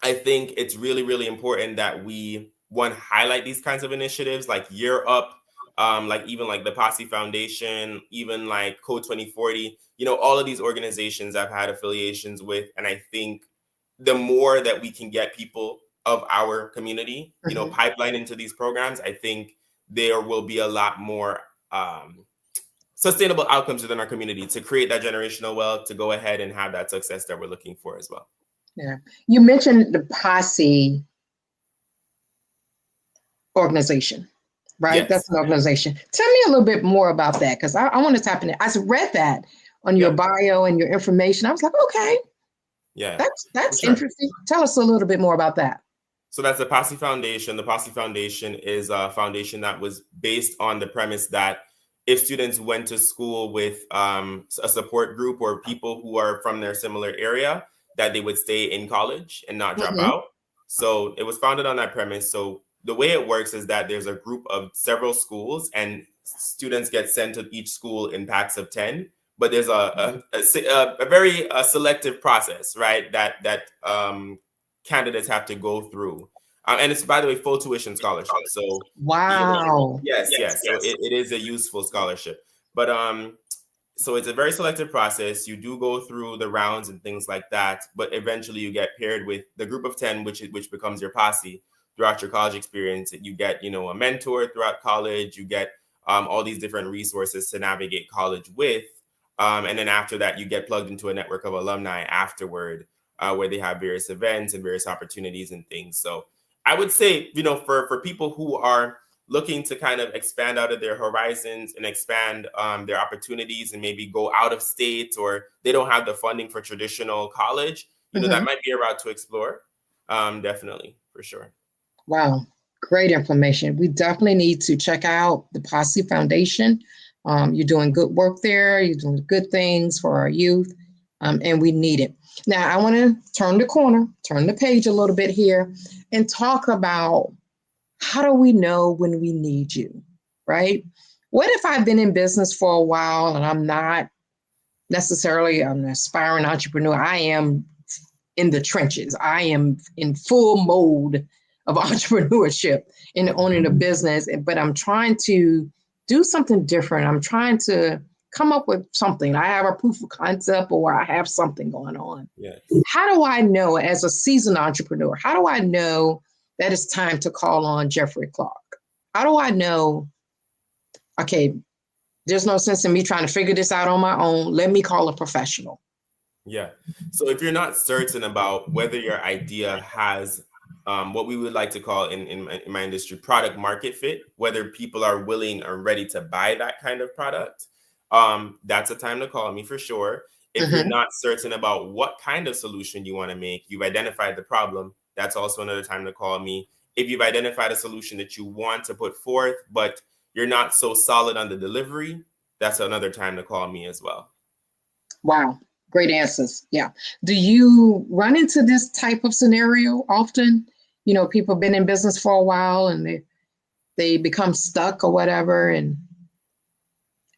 think it's really, really important that we highlight these kinds of initiatives like Year Up, like the Posse Foundation, even like Code 2040. All of these organizations I've had affiliations with, and I think the more that we can get people of our community, pipeline into these programs, I think there will be a lot more sustainable outcomes within our community to create that generational wealth, to go ahead and have that success that we're looking for as well. Yeah. You mentioned the Posse organization, right? Yes. That's an organization. Tell me a little bit more about that, because I want to tap in it. I read that on your bio and your information. I was like, okay. Yeah, that's interesting. Tell us a little bit more about that. So that's the Posse Foundation. The Posse Foundation is a foundation that was based on the premise that if students went to school with a support group or people who are from their similar area, that they would stay in college and not drop out. So it was founded on that premise. So the way it works is that there's a group of several schools, and students get sent to each school in packs of 10. But there's a very selective process, right? That candidates have to go through, and it's, by the way, full tuition scholarship. So wow, yes. So it is a useful scholarship, but so it's a very selective process. You do go through the rounds and things like that, but eventually you get paired with the group of 10, which becomes your posse throughout your college experience. You get a mentor throughout college. You get all these different resources to navigate college with. And then after that, you get plugged into a network of alumni afterward, where they have various events and various opportunities and things. So I would say, for people who are looking to kind of expand out of their horizons and expand their opportunities and maybe go out of state, or they don't have the funding for traditional college, that might be a route to explore. Definitely, for sure. Wow, great information. We definitely need to check out the Posse Foundation. You're doing good work there. You're doing good things for our youth, and we need it. Now, I want to turn the page a little bit here and talk about, how do we know when we need you, right? What if I've been in business for a while and I'm not necessarily an aspiring entrepreneur? I am in the trenches. I am in full mode of entrepreneurship and owning a business, but I'm trying to do something different. I'm trying to come up with something. I have a proof of concept, or I have something going on. Yes. How do I know, as a seasoned entrepreneur, how do I know that it's time to call on Jeffrey Clark? How do I know, okay, there's no sense in me trying to figure this out on my own. Let me call a professional. Yeah. So if you're not certain about whether your idea has what we would like to call in my industry product market fit, whether people are willing or ready to buy that kind of product, that's a time to call me for sure. If you're not certain about what kind of solution you want to make, you've identified the problem, that's also another time to call me. If you've identified a solution that you want to put forth, but you're not so solid on the delivery, that's another time to call me as well. Wow. Great answers. Yeah. Do you run into this type of scenario often? people been in business for a while and they become stuck or whatever, and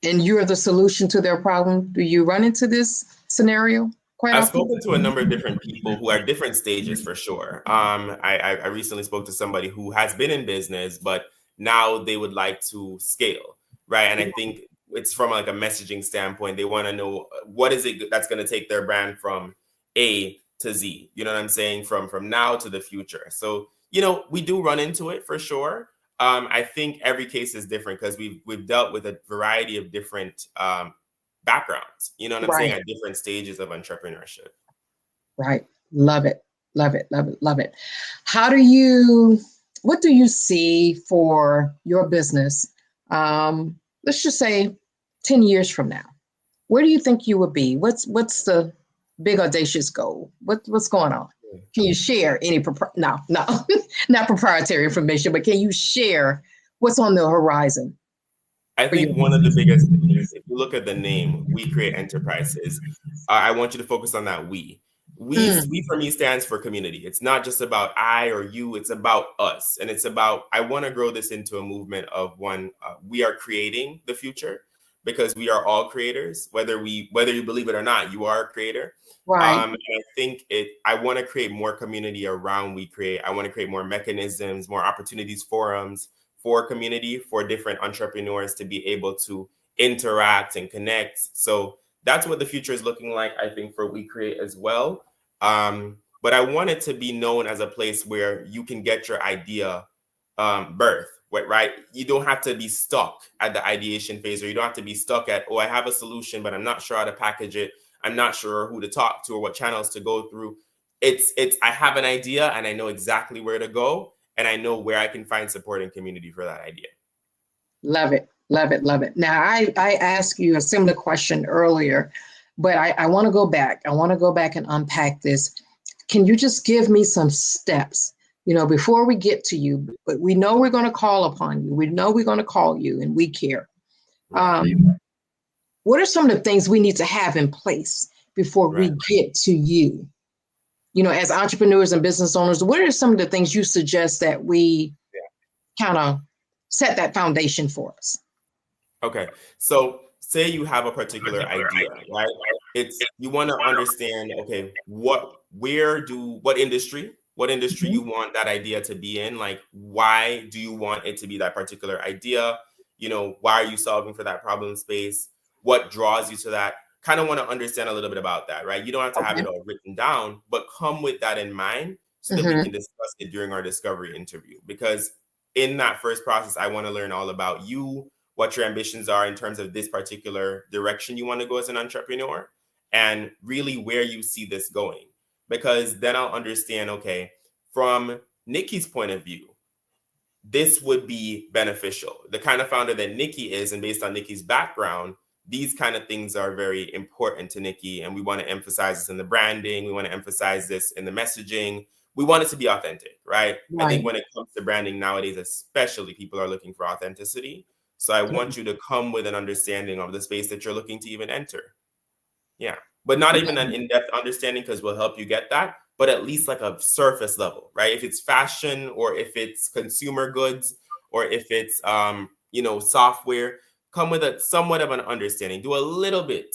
you're the solution to their problem. Do you run into this scenario quite I've often? spoken to a number of different people who are at different stages for sure. I recently spoke to somebody who has been in business, but now they would like to scale, right? And I think it's from like a messaging standpoint. They want to know what is it that's going to take their brand from A to Z. You know what I'm saying? From now to the future. So, we do run into it for sure. I think every case is different because we've dealt with a variety of different backgrounds, you know what I'm saying, at different stages of entrepreneurship. Right. Love it. Love it. Love it. Love it. What do you see for your business? Let's just say 10 years from now. Where do you think you will be? What's the big audacious goal? What's going on? Can you share any, no, not proprietary information, but can you share what's on the horizon? I think one of the biggest things, if you look at the name, We Create Enterprises, I want you to focus on that we. We for me stands for community. It's not just about I or you, it's about us. And it's about, I want to grow this into a movement of one, we are creating the future because we are all creators, whether you believe it or not, you are a creator. Right. And I think I want to create more community around We Create. I want to create more mechanisms, more opportunities, forums for community, for different entrepreneurs to be able to interact and connect. So that's what the future is looking like, I think, for We Create as well. But I want it to be known as a place where you can get your idea birth, right? You don't have to be stuck at the ideation phase, or you don't have to be stuck at, I have a solution, but I'm not sure how to package it. I'm not sure who to talk to or what channels to go through. I have an idea and I know exactly where to go. And I know where I can find support and community for that idea. Love it. Love it. Love it. Now, I asked you a similar question earlier, but I want to go back. I want to go back and unpack this. Can you just give me some steps, before we get to you? But we know we're going to call upon you. We know we're going to call you, and we care. What are some of the things we need to have in place before we get to you? As entrepreneurs and business owners, what are some of the things you suggest that we kind of set that foundation for us? Okay. So say you have a particular idea, right? You want to understand, okay, what industry you want that idea to be in? Like, why do you want it to be that particular idea? Why are you solving for that problem space? What draws you to that? Kind of want to understand a little bit about that, right? You don't have to have it all written down, but come with that in mind so that we can discuss it during our discovery interview. Because in that first process, I want to learn all about you, what your ambitions are in terms of this particular direction you want to go as an entrepreneur, and really where you see this going. Because then I'll understand, okay, from Nikki's point of view, this would be beneficial. The kind of founder that Nikki is, and based on Nikki's background, these kind of things are very important to Nikki, and we want to emphasize this in the branding. We want to emphasize this in the messaging. We want it to be authentic, right? I think when it comes to branding nowadays, especially, people are looking for authenticity. So I want you to come with an understanding of the space that you're looking to even enter. Yeah, but not even an in-depth understanding, because we'll help you get that, but at least like a surface level, right? If it's fashion, or if it's consumer goods, or if it's software, come with a somewhat of an understanding. Do a little bit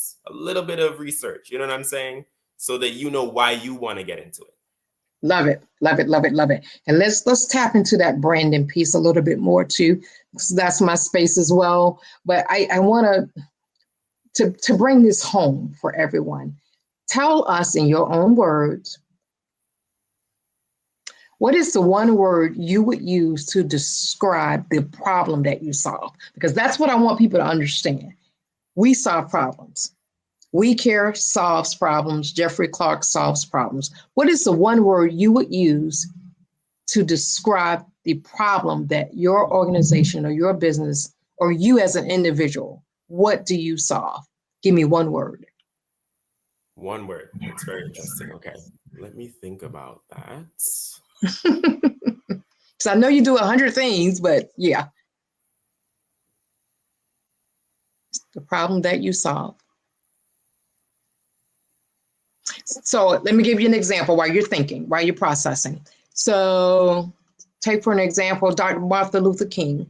of research, you know what I'm saying? So that you know why you want to get into it. Love it. Love it. Love it. Love it. And let's tap into that branding piece a little bit more too, because that's my space as well. But I want to bring this home for everyone. Tell us in your own words, what is the one word you would use to describe the problem that you solve? Because that's what I want people to understand. We solve problems. We Care solves problems. Jeffrey Clark solves problems. What is the one word you would use to describe the problem that your organization or your business or you as an individual, what do you solve? Give me one word. One word. That's very interesting. Okay. Let me think about that. So I know you do 100 things, but yeah. The problem that you solve. So let me give you an example while you're thinking, while you're processing. So take for an example, Dr. Martin Luther King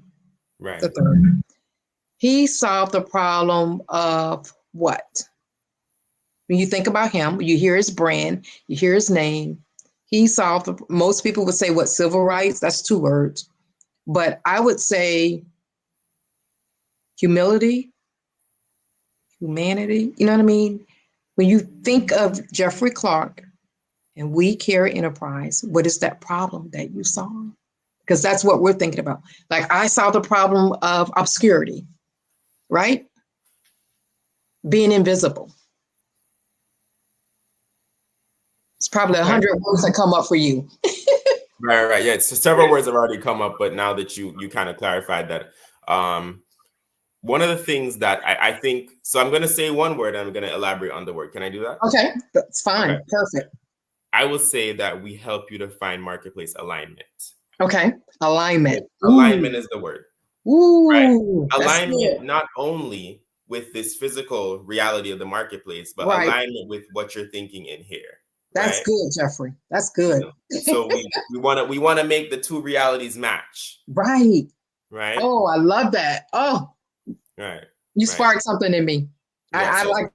Right. III. He solved the problem of what? When you think about him, you hear his brand, you hear his name. He solved, most people would say what, civil rights? That's 2 words. But I would say humility, humanity, you know what I mean? When you think of Jeffrey Clark and We Care Enterprise, what is that problem that you solve? Because that's what we're thinking about. Like I solved the problem of obscurity, right? Being invisible. It's probably 100 words that come up for you. Right. Yeah, so several words have already come up, but now that you kind of clarified that, one of the things that I think, so I'm going to say one word and I'm going to elaborate on the word. Can I do that? Okay, that's fine. Okay. Perfect. I will say that we help you to find marketplace alignment. Okay, alignment. Alignment is the word. Ooh, right? That's Alignment good. not only with this physical reality of the marketplace, but Right. alignment with what you're thinking in here. That's right? good, Jeffrey. That's good. So we want to make the 2 realities match. Right. Right. Oh, I love that. Oh, right. You right. sparked something in me. Yeah, I like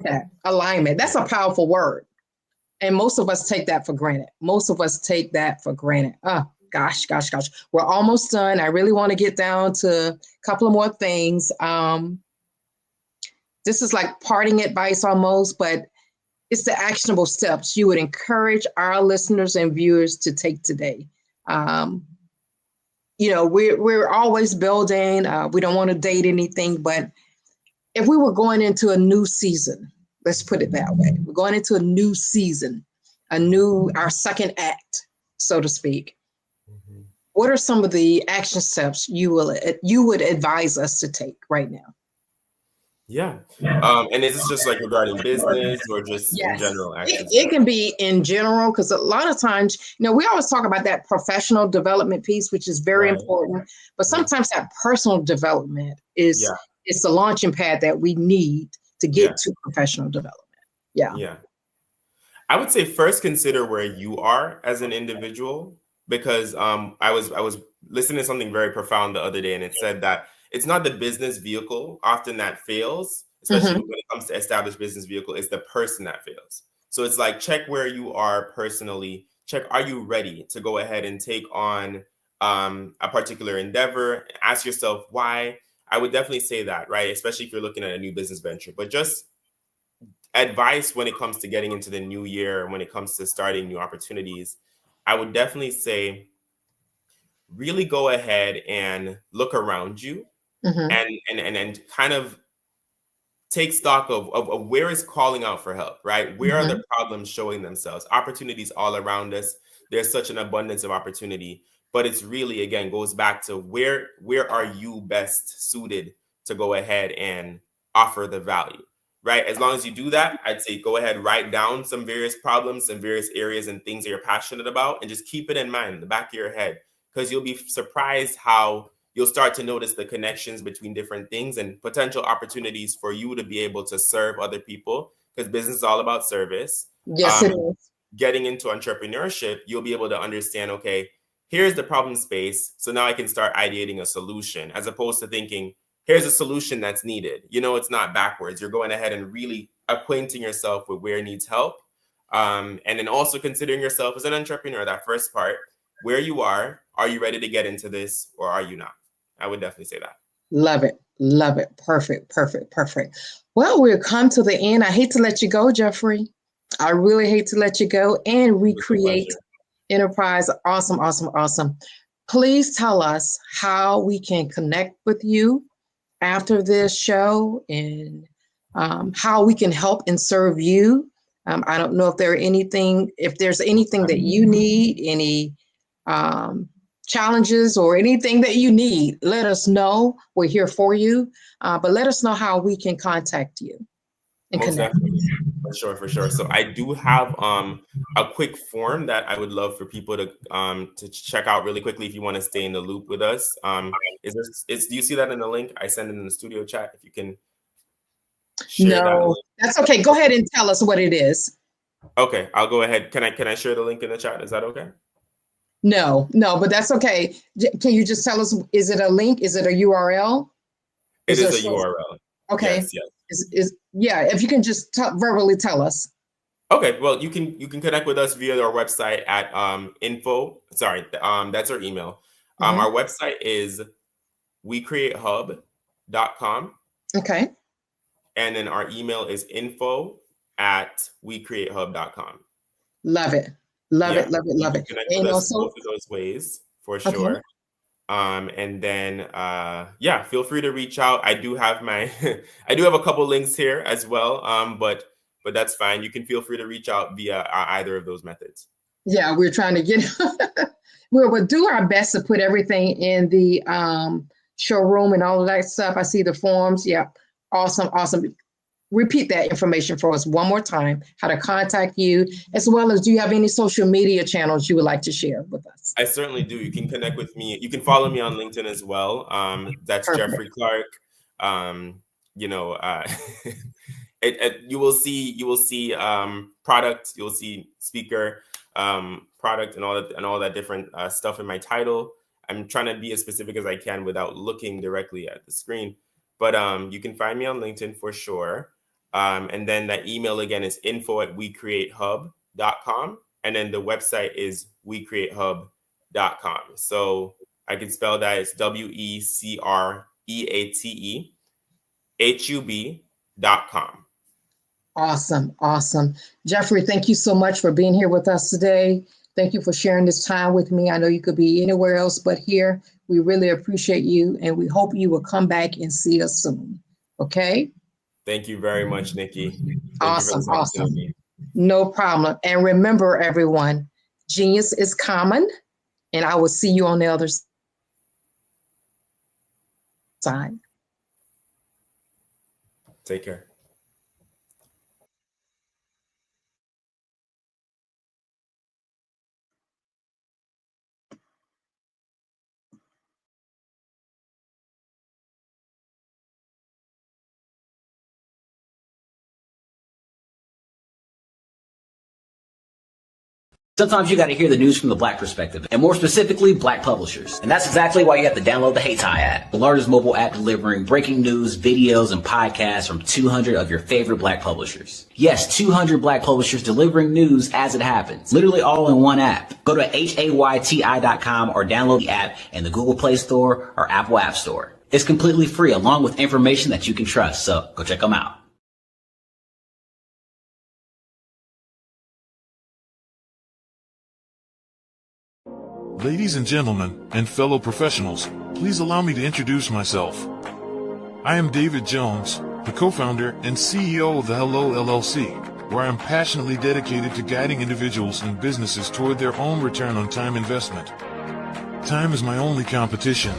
that. Alignment. That's a powerful word. And most of us take that for granted. Most of us take that for granted. Oh, gosh. We're almost done. I really want to get down to a couple of more things. This is like parting advice almost, but it's the actionable steps you would encourage our listeners and viewers to take today. We're always building. We don't want to date anything, but if we were going into a new season, let's put it that way. We're going into a new season, our second act, so to speak. Mm-hmm. What are some of the action steps you would advise us to take right now? Yeah. And is this just like regarding business or just in general action? It can be in general, because a lot of times, we always talk about that professional development piece, which is very important. But sometimes that personal development is it's the launching pad that we need to get to professional development. Yeah. I would say first consider where you are as an individual, because I was listening to something very profound the other day, and it said that it's not the business vehicle often that fails, especially when it comes to established business vehicle, it's the person that fails. So it's like, check where you are personally, check, are you ready to go ahead and take on a particular endeavor? Ask yourself why. I would definitely say that, right? Especially if you're looking at a new business venture. But just advice when it comes to getting into the new year, when it comes to starting new opportunities, I would definitely say, really go ahead and look around you. And kind of take stock of where is calling out for help, right? Where are the problems showing themselves? Opportunities all around us. There's such an abundance of opportunity, but it's really, again, goes back to where are you best suited to go ahead and offer the value, right? As long as you do that, I'd say go ahead, write down some various problems, some various areas and things that you're passionate about, and just keep it in mind in the back of your head, because you'll be surprised how you'll start to notice the connections between different things and potential opportunities for you to be able to serve other people, because business is all about service. Yes, it is. Getting into entrepreneurship, you'll be able to understand, okay, here's the problem space. So now I can start ideating a solution, as opposed to thinking, here's a solution that's needed. It's not backwards. You're going ahead and really acquainting yourself with where needs help. And then also considering yourself as an entrepreneur, that first part, where you are you ready to get into this or are you not? I would definitely say that. Love it. Perfect. Well, we've come to the end. I hate to let you go, Jeffrey. I really hate to let you go. And Recreate Enterprise. Awesome. Please tell us how we can connect with you after this show, and how we can help and serve you. I don't know if there's anything that you need, any challenges or anything that you need, let us know. We're here for you, but let us know how we can contact you and Most connect. definitely. For sure. So I do have a quick form that I would love for people to check out really quickly if you want to stay in the loop with us. Do you see that in the link? I send it in the studio chat. If you can share that. No, that's okay. Go ahead and tell us what it is. Okay, I'll go ahead. Can I share the link in the chat? Is that okay? No, but that's okay. Can you just tell us, is it a link? Is it a URL? It is a URL. Okay. Yes. Yeah, if you can just verbally tell us. Okay, well, you can connect with us via our website at that's our email. Our website is wecreatehub.com. Okay. And then our email is info@wecreatehub.com. Love it. Love it. You can connect with us both of those ways for sure. And then feel free to reach out. I do have I do have a couple links here as well. But that's fine. You can feel free to reach out via either of those methods. Yeah, we're trying to get we'll do our best to put everything in the showroom and all of that stuff. I see the forms. Yeah. Awesome. Repeat that information for us one more time, how to contact you, as well as do you have any social media channels you would like to share with us? I certainly do. You can connect with me. You can follow me on LinkedIn as well. That's Perfect. Jeffrey Clark. You will see product, you'll see speaker, product, and all that different stuff in my title. I'm trying to be as specific as I can without looking directly at the screen. But you can find me on LinkedIn for sure. And then that email again is info@wecreatehub.com. And then the website is wecreatehub.com. So I can spell that. It's WECREATEHUB.com. Awesome. Jeffrey, thank you so much for being here with us today. Thank you for sharing this time with me. I know you could be anywhere else but here. We really appreciate you, and we hope you will come back and see us soon. Okay? Thank you very much, Nikki. Awesome. No problem. And remember, everyone, genius is common, and I will see you on the other side. Take care. Sometimes you got to hear the news from the Black perspective, and more specifically, Black publishers. And that's exactly why you have to download the HeyTie app, the largest mobile app delivering breaking news, videos, and podcasts from 200 of your favorite Black publishers. Yes, 200 Black publishers delivering news as it happens, literally all in one app. Go to HAYTI.com or download the app in the Google Play Store or Apple App Store. It's completely free, along with information that you can trust, so go check them out. Ladies and gentlemen, and fellow professionals, please allow me to introduce myself. I am David Jones, the co-founder and CEO of the Hello LLC, where I am passionately dedicated to guiding individuals and businesses toward their own return on time investment. Time is my only competition.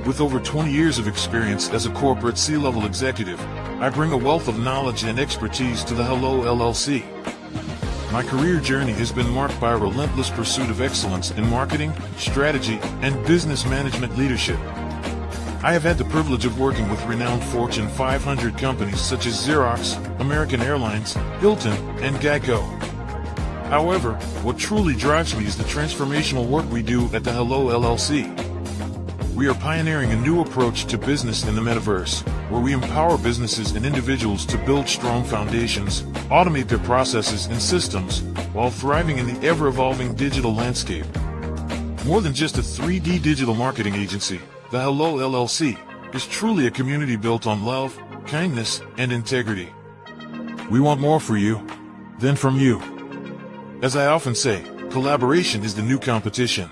With over 20 years of experience as a corporate C-level executive, I bring a wealth of knowledge and expertise to the Hello LLC. My career journey has been marked by a relentless pursuit of excellence in marketing, strategy, and business management leadership. I have had the privilege of working with renowned Fortune 500 companies such as Xerox, American Airlines, Hilton, and Geico. However, what truly drives me is the transformational work we do at the Hello LLC. We are pioneering a new approach to business in the metaverse, where we empower businesses and individuals to build strong foundations, automate their processes and systems, while thriving in the ever-evolving digital landscape. More than just a 3D digital marketing agency, the Hello LLC is truly a community built on love, kindness, and integrity. We want more for you than from you. As I often say, collaboration is the new competition.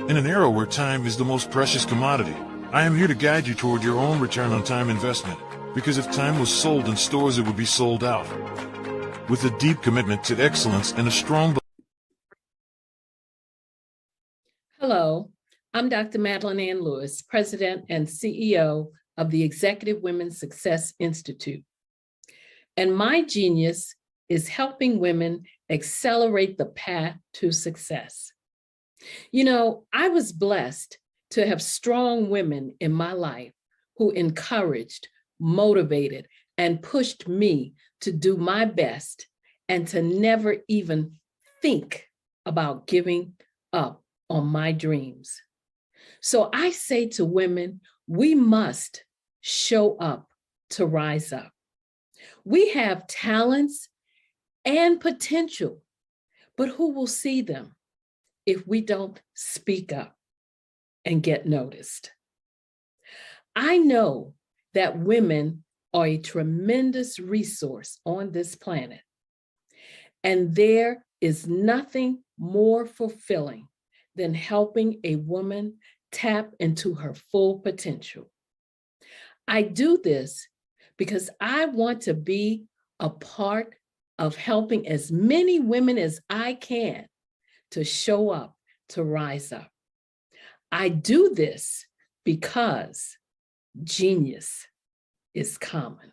In an era where time is the most precious commodity, I am here to guide you toward your own return on time investment, because if time was sold in stores, it would be sold out. With a deep commitment to excellence and a strong... Hello, I'm Dr. Madeline Ann Lewis, President and CEO of the Executive Women's Success Institute. And my genius is helping women accelerate the path to success. You know, I was blessed to have strong women in my life who encouraged, motivated, and pushed me to do my best and to never even think about giving up on my dreams. So I say to women, we must show up to rise up. We have talents and potential, but who will see them if we don't speak up and get noticed? I know that women are a tremendous resource on this planet, and there is nothing more fulfilling than helping a woman tap into her full potential. I do this because I want to be a part of helping as many women as I can to show up, to rise up. I do this because genius is common.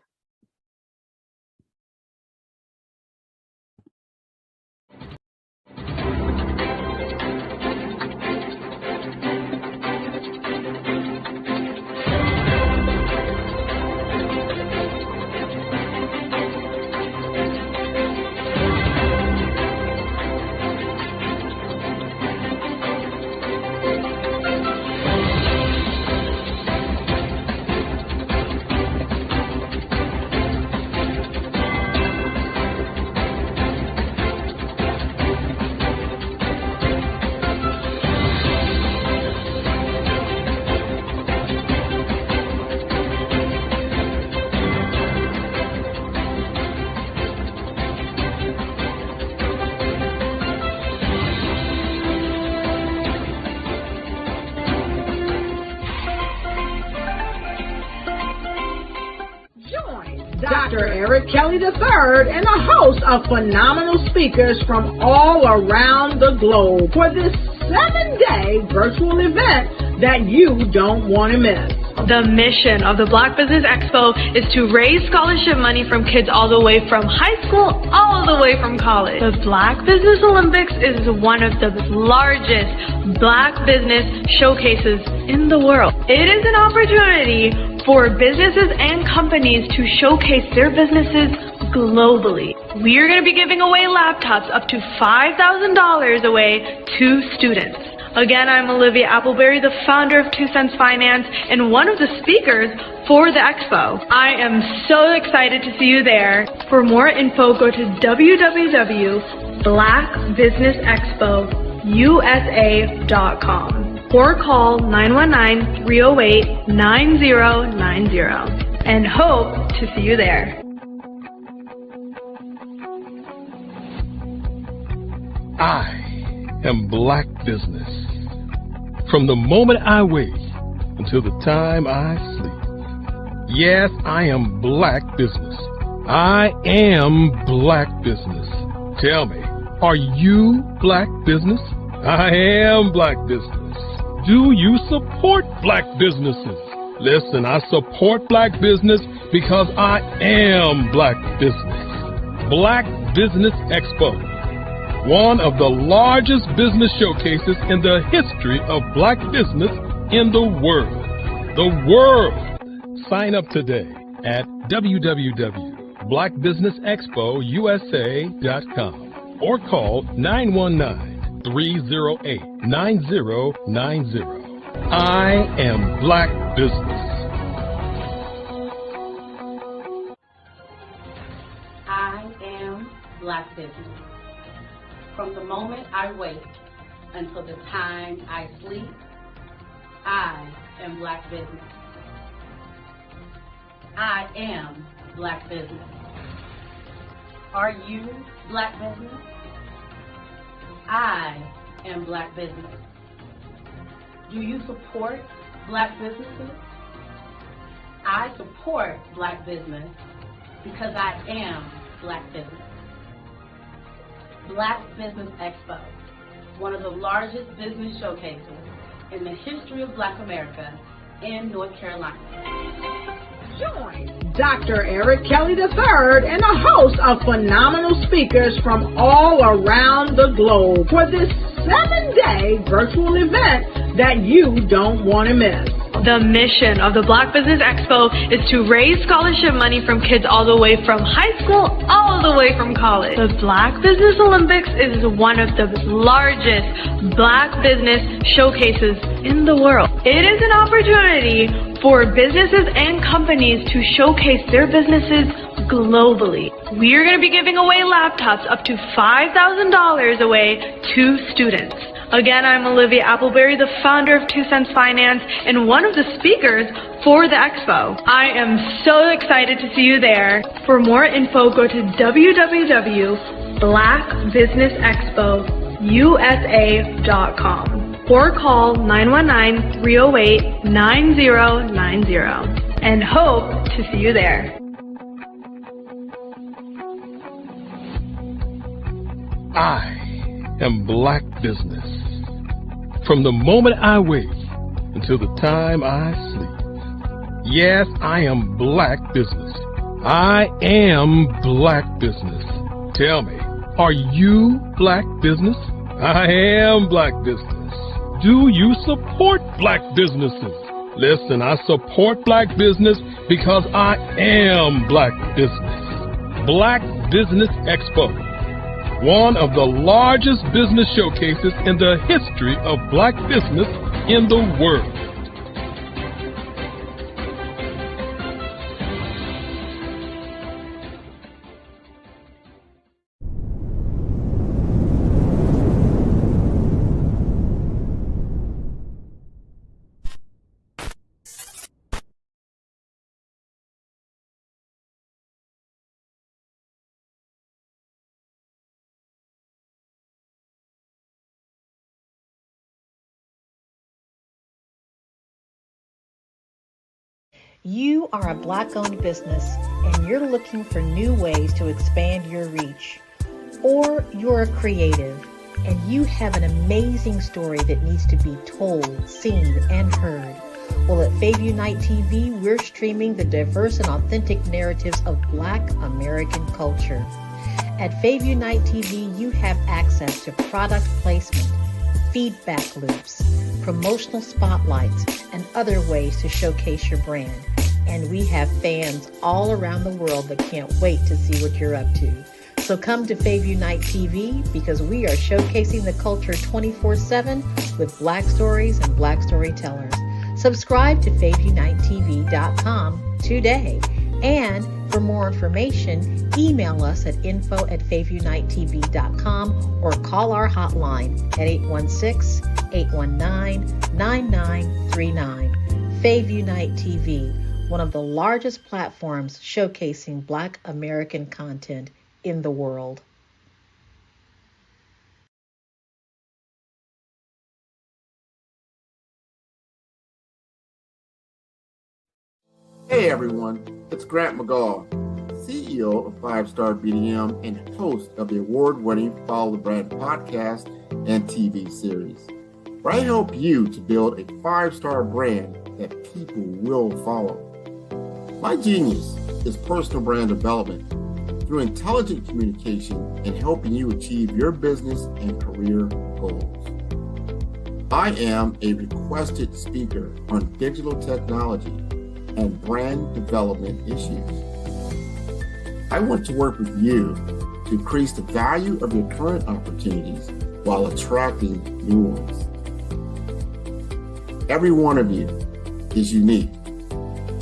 Dr. Eric Kelly III and a host of phenomenal speakers from all around the globe for this 7-day virtual event that you don't want to miss. The mission of the Black Business Expo is to raise scholarship money from kids all the way from high school, all the way from college. The Black Business Olympics is one of the largest Black business showcases in the world. It is an opportunity for businesses and companies to showcase their businesses globally. We are going to be giving away laptops up to $5,000 away to students. Again, I'm Olivia Appleberry, the founder of 2 Cents Finance and one of the speakers for the expo. I am so excited to see you there. For more info, go to www.blackbusinessexpousa.com or call 919-308-9090 and hope to see you there. I am Black Business. From the moment I wake until the time I sleep. Yes, I am Black Business. I am Black Business. Tell me, are you Black Business? I am Black Business. Do you support Black businesses? Listen, I support Black business because I am Black Business. Black Business Expo, one of the largest business showcases in the history of Black business in the world. The world! Sign up today at www.blackbusinessexpousa.com or call 919-308-9090. I am Black Business. I am Black Business. From the moment I wake until the time I sleep, I am Black Business. I am Black Business. Are you Black Business? I am Black Business. Do you support Black businesses? I support Black business because I am Black Business. Black Business Expo, one of the largest business showcases in the history of Black America in North Carolina. Join Dr. Eric Kelly III and a host of phenomenal speakers from all around the globe for this 7-day virtual event that you don't want to miss. The mission of the Black Business Expo is to raise scholarship money from kids all the way from high school, all the way from college. The Black Business Olympics is one of the largest Black business showcases in the world. It is an opportunity for businesses and companies to showcase their businesses globally. We are going to be giving away laptops up to $5,000 away to students. Again, I'm Olivia Appleberry, the founder of 2 Cents Finance and one of the speakers for the expo. I am so excited to see you there. For more info, go to www.blackbusinessexpousa.com or call 919-308-9090 and hope to see you there. I am Black Business. From the moment I wake until the time I sleep. Yes, I am Black Business. I am Black Business. Tell me, are you Black Business? I am Black Business. Do you support Black businesses? Listen, I support Black business because I am Black Business. Black Business Expo, one of the largest business showcases in the history of Black business in the world. You are a Black-owned business and you're looking for new ways to expand your reach. Or you're a creative and you have an amazing story that needs to be told, seen, and heard. Well, at Fayview Night TV, we're streaming the diverse and authentic narratives of Black American culture. At Fayview Night TV, you have access to product placement, feedback loops, promotional spotlights, and other ways to showcase your brand. And we have fans all around the world that can't wait to see what you're up to. So come to Fayview Night TV because we are showcasing the culture 24/7 with Black stories and Black storytellers. Subscribe to FayviewNightTV.com today. And for more information, email us at info@FayviewNightTV.com or call our hotline at 816-819-9939. Fayview Night TV, one of the largest platforms showcasing Black American content in the world. Hey everyone, it's Grant McGaw, CEO of 5-Star BDM and host of the award-winning Follow the Brand podcast and TV series, where I help you to build a 5-star brand that people will follow. My genius is personal brand development through intelligent communication and helping you achieve your business and career goals. I am a requested speaker on digital technology and brand development issues. I want to work with you to increase the value of your current opportunities while attracting new ones. Every one of you is unique,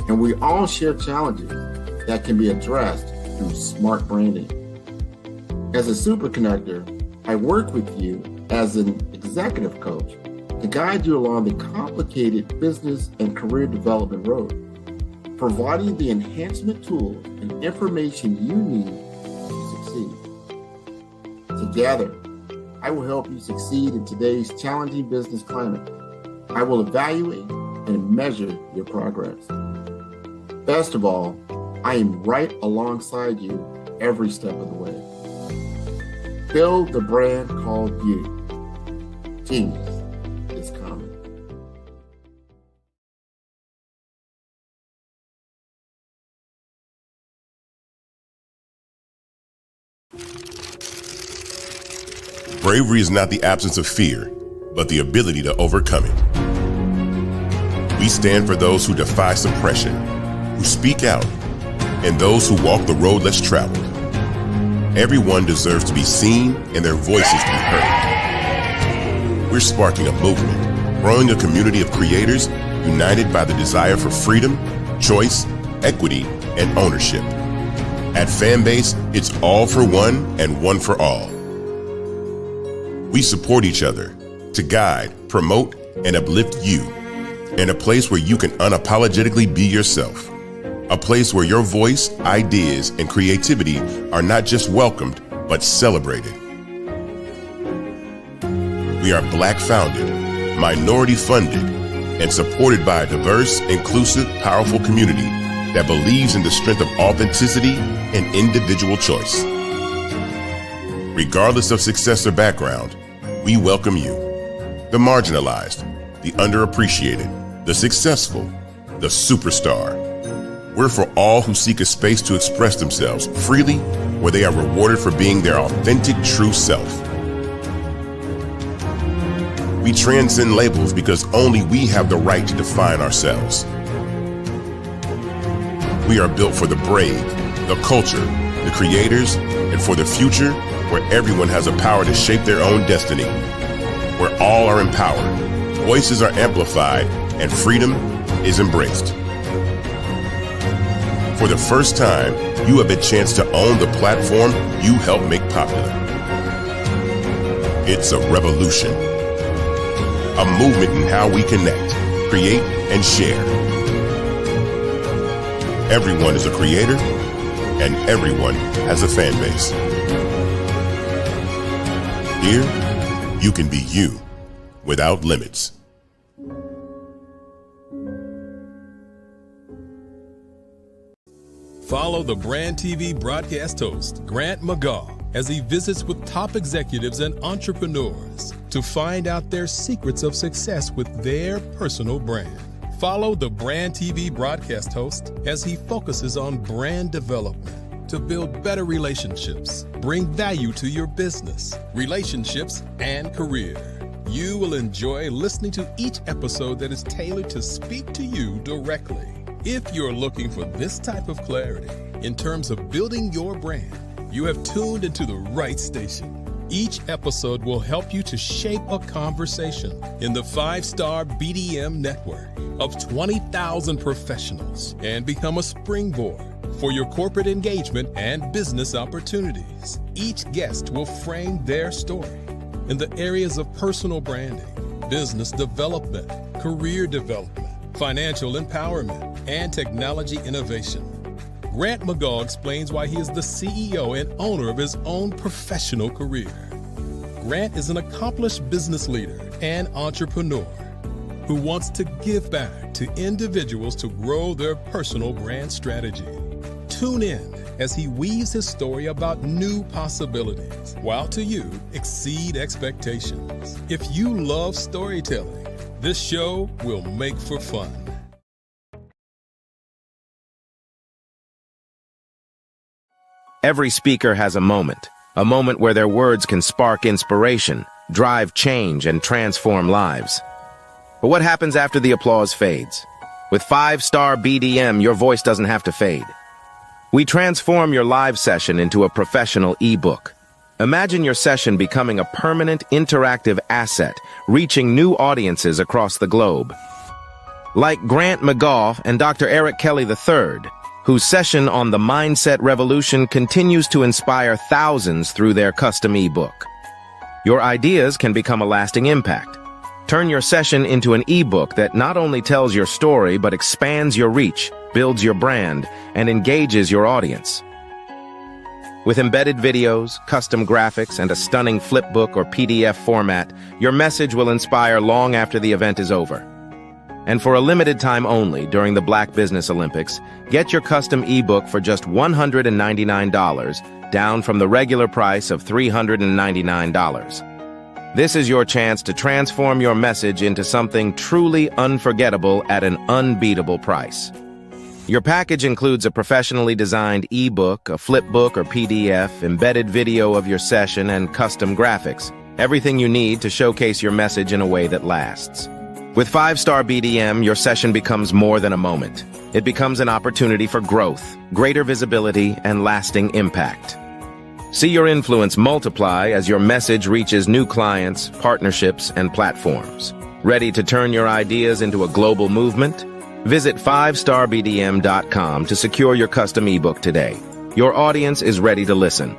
and we all share challenges that can be addressed through smart branding. As a super connector, I work with you as an executive coach to guide you along the complicated business and career development road, providing the enhancement tools and information you need to succeed. Together, I will help you succeed in today's challenging business climate. I will evaluate and measure your progress. Best of all, I am right alongside you every step of the way. Build the brand called you. Genius is coming. Bravery is not the absence of fear, but the ability to overcome it. We stand for those who defy suppression, who speak out, and those who walk the road less traveled. Everyone deserves to be seen and their voices to be heard. We're sparking a movement, growing a community of creators united by the desire for freedom, choice, equity, and ownership. At Fanbase, it's all for one and one for all. We support each other to guide, promote, and uplift you in a place where you can unapologetically be yourself. A place where your voice, ideas, and creativity are not just welcomed, but celebrated. We are Black founded, minority funded, and supported by a diverse, inclusive, powerful community that believes in the strength of authenticity and individual choice. Regardless of success or background, we welcome you, the marginalized, the underappreciated, the successful, the superstar. We're for all who seek a space to express themselves freely, where they are rewarded for being their authentic, true self. We transcend labels because only we have the right to define ourselves. We are built for the brave, the culture, the creators, and for the future where everyone has a power to shape their own destiny, where all are empowered, voices are amplified, and freedom is embraced. For the first time, you have a chance to own the platform you helped make popular. It's a revolution, a movement in how we connect, create, and share. Everyone is a creator, and everyone has a fan base. Here, you can be you without limits. Follow the Brand TV broadcast host, Grant McGaugh, as he visits with top executives and entrepreneurs to find out their secrets of success with their personal brand. Follow the Brand TV broadcast host as he focuses on brand development to build better relationships, bring value to your business, relationships, and career. You will enjoy listening to each episode that is tailored to speak to you directly. If you're looking for this type of clarity in terms of building your brand, you have tuned into the right station. Each episode will help you to shape a conversation in the 5-star BDM network of 20,000 professionals and become a springboard for your corporate engagement and business opportunities. Each guest will frame their story in the areas of personal branding, business development, career development, financial empowerment, and technology innovation. Grant McGaugh explains why he is the CEO and owner of his own professional career. Grant is an accomplished business leader and entrepreneur who wants to give back to individuals to grow their personal brand strategy. Tune in as he weaves his story about new possibilities, while to you exceed expectations. If you love storytelling, this show will make for fun. Every speaker has a moment where their words can spark inspiration, drive change, and transform lives. But what happens after the applause fades? With 5-star BDM, your voice doesn't have to fade. We transform your live session into a professional ebook. Imagine your session becoming a permanent, interactive asset, reaching new audiences across the globe. Like Grant McGaugh and Dr. Eric Kelly III, whose session on the Mindset Revolution continues to inspire thousands through their custom ebook. Your ideas can become a lasting impact. Turn your session into an ebook that not only tells your story, but expands your reach, builds your brand, and engages your audience. With embedded videos, custom graphics, and a stunning flipbook or PDF format, your message will inspire long after the event is over. And for a limited time only during the Black Business Olympics, get your custom ebook for just $199, down from the regular price of $399. This is your chance to transform your message into something truly unforgettable at an unbeatable price. Your package includes a professionally designed ebook, a flipbook or PDF, embedded video of your session, and custom graphics. Everything you need to showcase your message in a way that lasts. With 5-star BDM, your session becomes more than a moment. It becomes an opportunity for growth, greater visibility, and lasting impact. See your influence multiply as your message reaches new clients, partnerships, and platforms. Ready to turn your ideas into a global movement? Visit 5starbdm.com to secure your custom ebook today. Your audience is ready to listen.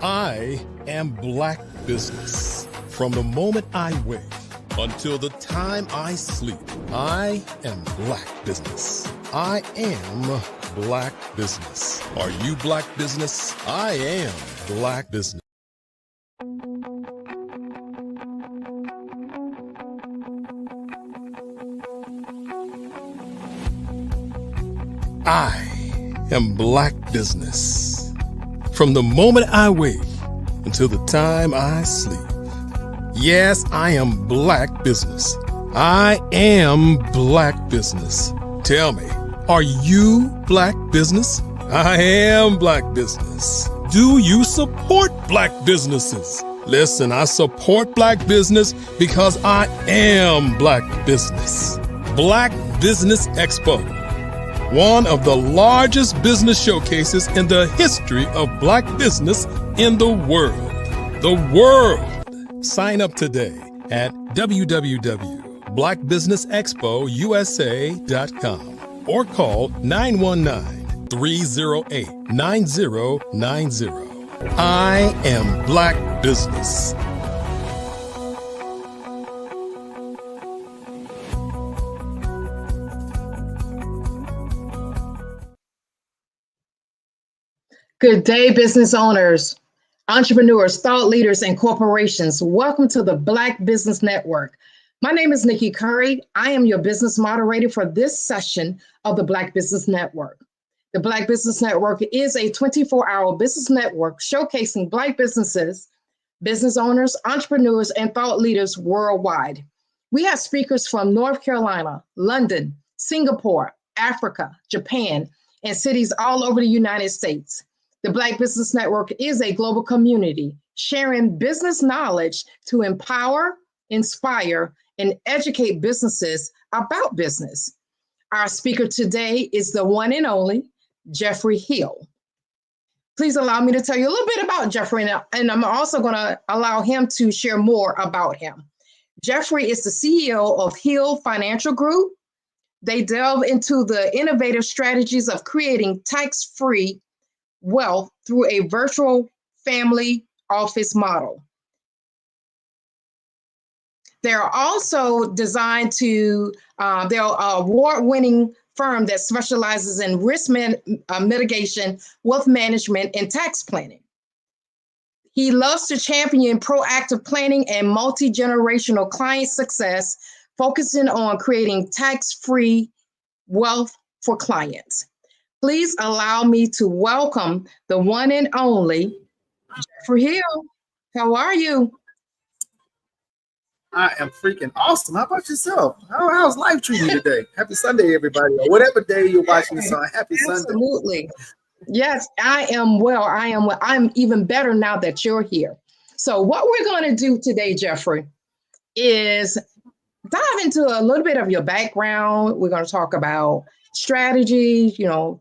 I am Black Business. From the moment I wake until the time I sleep, I am Black Business. I am Black Business. Are you Black Business? I am Black Business. I am Black Business. From the moment I wake until the time I sleep. Yes, I am Black Business. I am Black Business. Tell me, are you Black Business? I am Black Business. Do you support Black businesses? Listen, I support Black business because I am Black Business. Black Business Expo, one of the largest business showcases in the history of Black business in the world. The world! Sign up today at www.blackbusinessexpousa.com or call 919-308-9090. I am Black Business. Good day, business owners, entrepreneurs, thought leaders, and corporations. Welcome to the Black Business Network. My name is Nikki Curry. I am your business moderator for this session of the Black Business Network. The Black Business Network is a 24-hour business network showcasing Black businesses, business owners, entrepreneurs, and thought leaders worldwide. We have speakers from North Carolina, London, Singapore, Africa, Japan, and cities all over the United States. The Black Business Network is a global community sharing business knowledge to empower, inspire, and educate businesses about business. Our speaker today is the one and only Jeffrey Hill. Please allow me to tell you a little bit about Jeffrey, and I'm also going to allow him to share more about him. Jeffrey is the CEO of Hill Financial Group. They delve into the innovative strategies of creating tax-free wealth through a virtual family office model. They're also designed to, they're an award-winning firm that specializes in risk mitigation, wealth management, and tax planning. He loves to champion proactive planning and multi-generational client success, focusing on creating tax-free wealth for clients. Please allow me to welcome the one and only Jeffrey Hill. How are you? I am freaking awesome. How about yourself? How's life treating you today? Happy Sunday, everybody. Or whatever day you're watching this on. Happy Sunday. Absolutely. Yes, I am well. I'm even better now that you're here. So what we're going to do today, Jeffrey, is dive into a little bit of your background. We're going to talk about strategy,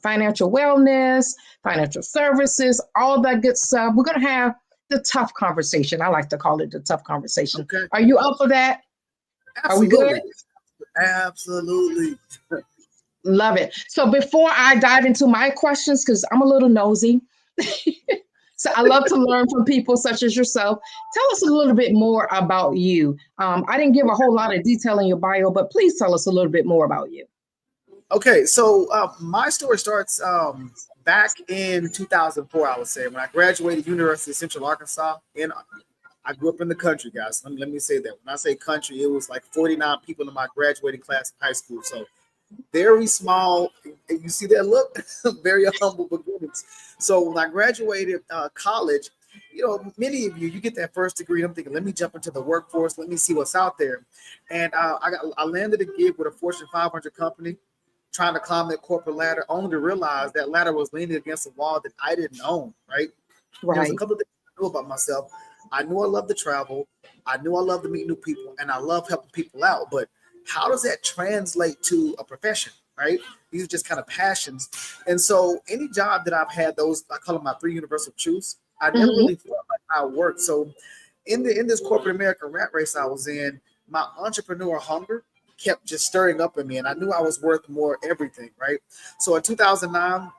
financial wellness, financial services, all that good stuff. We're going to have the tough conversation. I like to call it the tough conversation. Okay. Are you up for that? Absolutely. Are we good? Absolutely. Love it. So before I dive into my questions, because I'm a little nosy, so I love to learn from people such as yourself. Tell us a little bit more about you. I didn't give a whole lot of detail in your bio, but please tell us a little bit more about you. Okay, so my story starts back in 2004, I would say, when I graduated University of Central Arkansas. And I grew up in the country, guys. Let me say that. When I say country, it was like 49 people in my graduating class in high school. So very small. You see that look? Very humble beginnings. So when I graduated college, many of you get that first degree. And I'm thinking, let me jump into the workforce. Let me see what's out there. And I landed a gig with a Fortune 500 company, trying to climb that corporate ladder, only to realize that ladder was leaning against a wall that I didn't own, right? There's a couple of things I knew about myself. I knew I loved to travel. I knew I loved to meet new people, and I love helping people out. But how does that translate to a profession, right? These are just kind of passions. And so any job that I've had, those, I call them my 3 universal truths, I never really felt like I worked. So in this corporate America rat race I was in, my entrepreneur hunger kept just stirring up in me, and I knew I was worth more everything, right? So in 2009,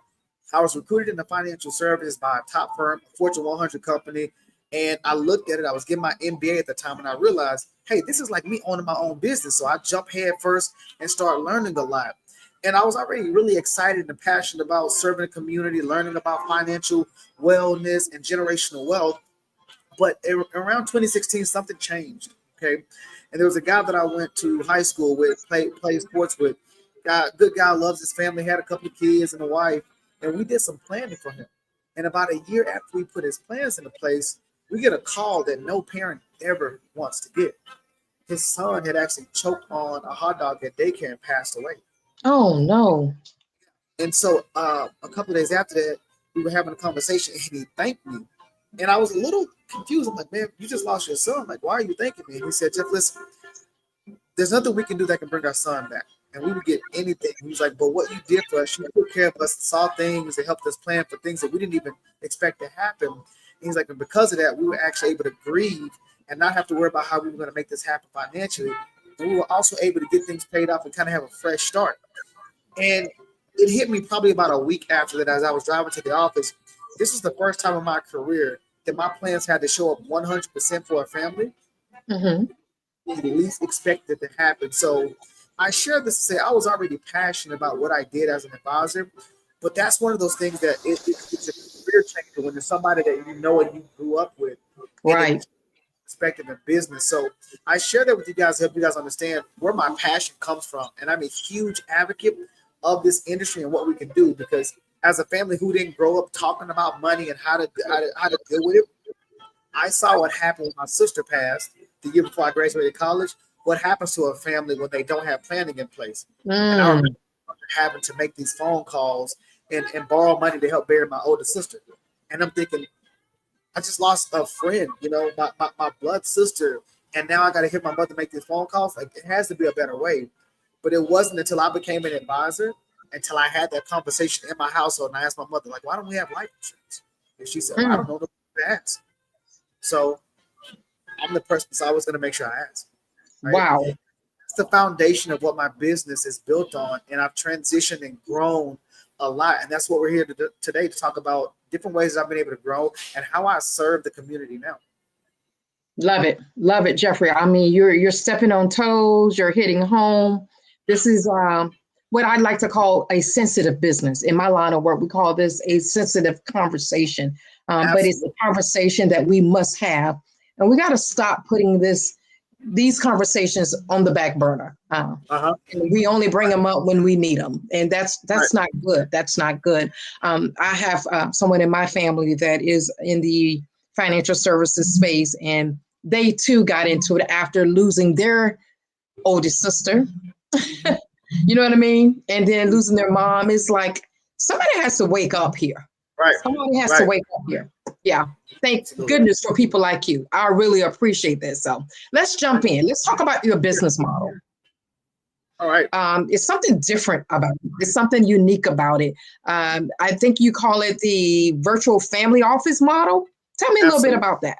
I was recruited in the financial services by a top firm, a Fortune 100 company, and I looked at it. I was getting my MBA at the time, and I realized, hey, this is like me owning my own business. So I jumped head first and started learning a lot. And I was already really excited and passionate about serving the community, learning about financial wellness and generational wealth. But around 2016, something changed, okay? And there was a guy that I went to high school with, played sports with. Good guy, loves his family, had a couple of kids and a wife, and we did some planning for him. And about a year after we put his plans into place, we get a call that no parent ever wants to get. His son had actually choked on a hot dog at daycare and passed away. Oh, no. And so a couple of days after that, we were having a conversation, and he thanked me. And I was a little confused. I'm like, man, you just lost your son. Like, why are you thanking me? And he said, Jeff, listen, there's nothing we can do that can bring our son back. And we would get anything. He was like, but what you did for us, you took care of us, saw things, and helped us plan for things that we didn't even expect to happen. And he's like, and because of that, we were actually able to grieve and not have to worry about how we were going to make this happen financially. And we were also able to get things paid off and kind of have a fresh start. And it hit me probably about a week after that as I was driving to the office. This was the first time in my career that my plans had to show up 100% for a family. We at least expected it to happen. So I share this to say I was already passionate about what I did as an advisor, but that's one of those things that it's a career changer when there's somebody that you know and you grew up with. Right. Perspective in business. So I share that with you guys to help you guys understand where my passion comes from. And I'm a huge advocate of this industry and what we can do, because as a family who didn't grow up talking about money and how to deal with it, I saw what happened when my sister passed the year before I graduated college. What happens to a family when they don't have planning in place? And I remember having to make these phone calls and borrow money to help bury my older sister. And I'm thinking, I just lost a friend, you know, my blood sister, and now I got to hear my mother make these phone calls. Like, it has to be a better way. But it wasn't until I became an advisor, until I had that conversation in my household, and I asked my mother, like, why don't we have life insurance? And she said, well, I don't know the ask. So I'm the person that's always going to make sure I ask. Right? Wow. That's the foundation of what my business is built on, and I've transitioned and grown a lot. And that's what we're here today to talk about different ways I've been able to grow and how I serve the community now. Love it, Jeffrey. I mean, you're stepping on toes, you're hitting home. This is what I'd like to call a sensitive business. In my line of work, we call this a sensitive conversation, but it's a conversation that we must have, and we got to stop putting these conversations on the back burner. We only bring them up when we need them, and that's not good. That's not good. I have someone in my family that is in the financial services space, and they too got into it after losing their oldest sister. You know what I mean? And then losing their mom. Is like, somebody has to wake up here. Right. Somebody has to wake up here. Yeah. Thank goodness for people like you. I really appreciate this. So let's jump in. Let's talk about your business model. All right. It's something different about it. It's something unique about it. I think you call it the virtual family office model. Tell me a little bit about that.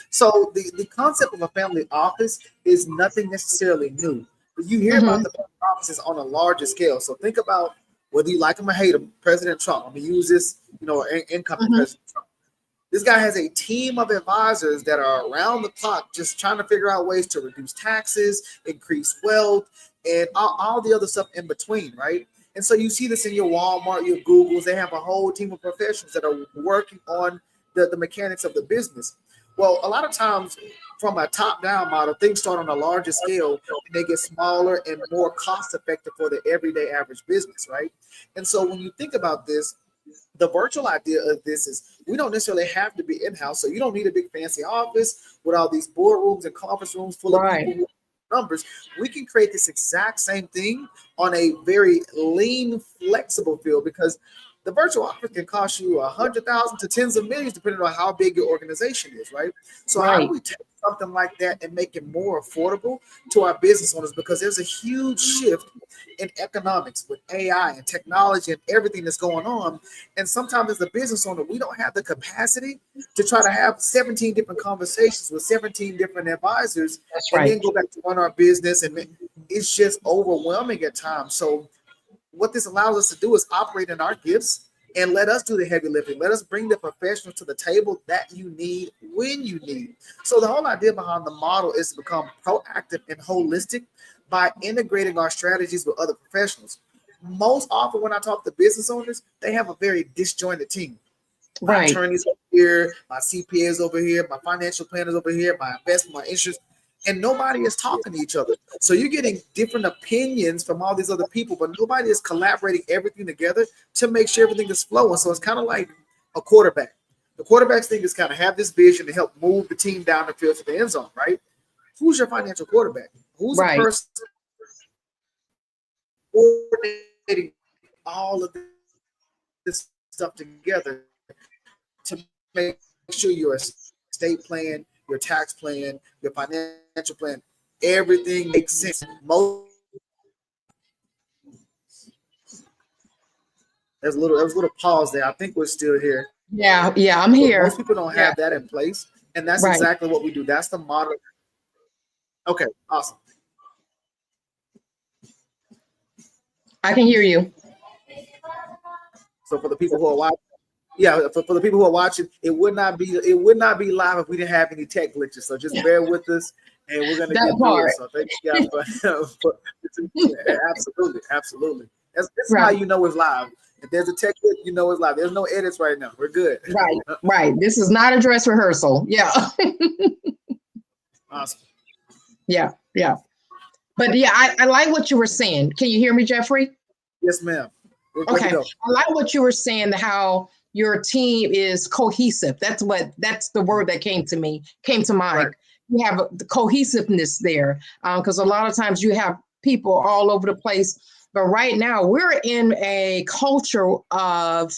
So the concept of a family office is nothing necessarily new. But you hear about the family offices on a larger scale. So think about, whether you like him or hate him, President Trump. I'm going to use this, incoming President Trump. This guy has a team of advisors that are around the clock just trying to figure out ways to reduce taxes, increase wealth, and all the other stuff in between, right? And so you see this in your Walmart, your Googles. They have a whole team of professionals that are working on the mechanics of the business. Well, a lot of times from a top-down model, things start on a larger scale and they get smaller and more cost-effective for the everyday average business, right? And so when you think about this, the virtual idea of this is we don't necessarily have to be in-house. So you don't need a big fancy office with all these boardrooms and conference rooms full of people with numbers. We can create this exact same thing on a very lean, flexible field, because The virtual office can cost you $100,000 to tens of millions, depending on how big your organization is, right? So how do we take something like that and make it more affordable to our business owners? Because there's a huge shift in economics with AI and technology and everything that's going on. And sometimes as a business owner, we don't have the capacity to try to have 17 different conversations with 17 different advisors then go back to run our business. And it's just overwhelming at times. So what this allows us to do is operate in our gifts and let us do the heavy lifting. Let us bring the professionals to the table that you need when you need. So the whole idea behind the model is to become proactive and holistic by integrating our strategies with other professionals. Most often when I talk to business owners, they have a very disjointed team. My attorneys over here, my CPAs over here, my financial planners over here, my investment, my insurance, and nobody is talking to each other. So you're getting different opinions from all these other people, but nobody is collaborating everything together to make sure everything is flowing. So it's kind of like a quarterback. The quarterback's thing is kind of have this vision to help move the team down the field to the end zone, right? Who's your financial quarterback? Who's the person coordinating all of this stuff together to make sure your estate plan, your tax plan, your financial plan, everything makes sense. There's a little pause there. I think we're still here. Yeah, I'm here. Most people don't have that in place, and that's exactly what we do. That's the model. Okay, awesome. I can hear you. So for the people who are watching, for the people who are watching, it would not be live if we didn't have any tech glitches. So just bear with us, and we're gonna get through it. So thank you guys for absolutely. This is how you know it's live. If there's a tech glitch, you know it's live. There's no edits right now. We're good. Right. This is not a dress rehearsal. Yeah. Awesome. Yeah. But I like what you were saying. Can you hear me, Jeffrey? Yes, ma'am. Okay. I like what you were saying, how your team is cohesive. That's the word that came to mind. Right. You have the cohesiveness there, because a lot of times you have people all over the place. But right now we're in a culture of,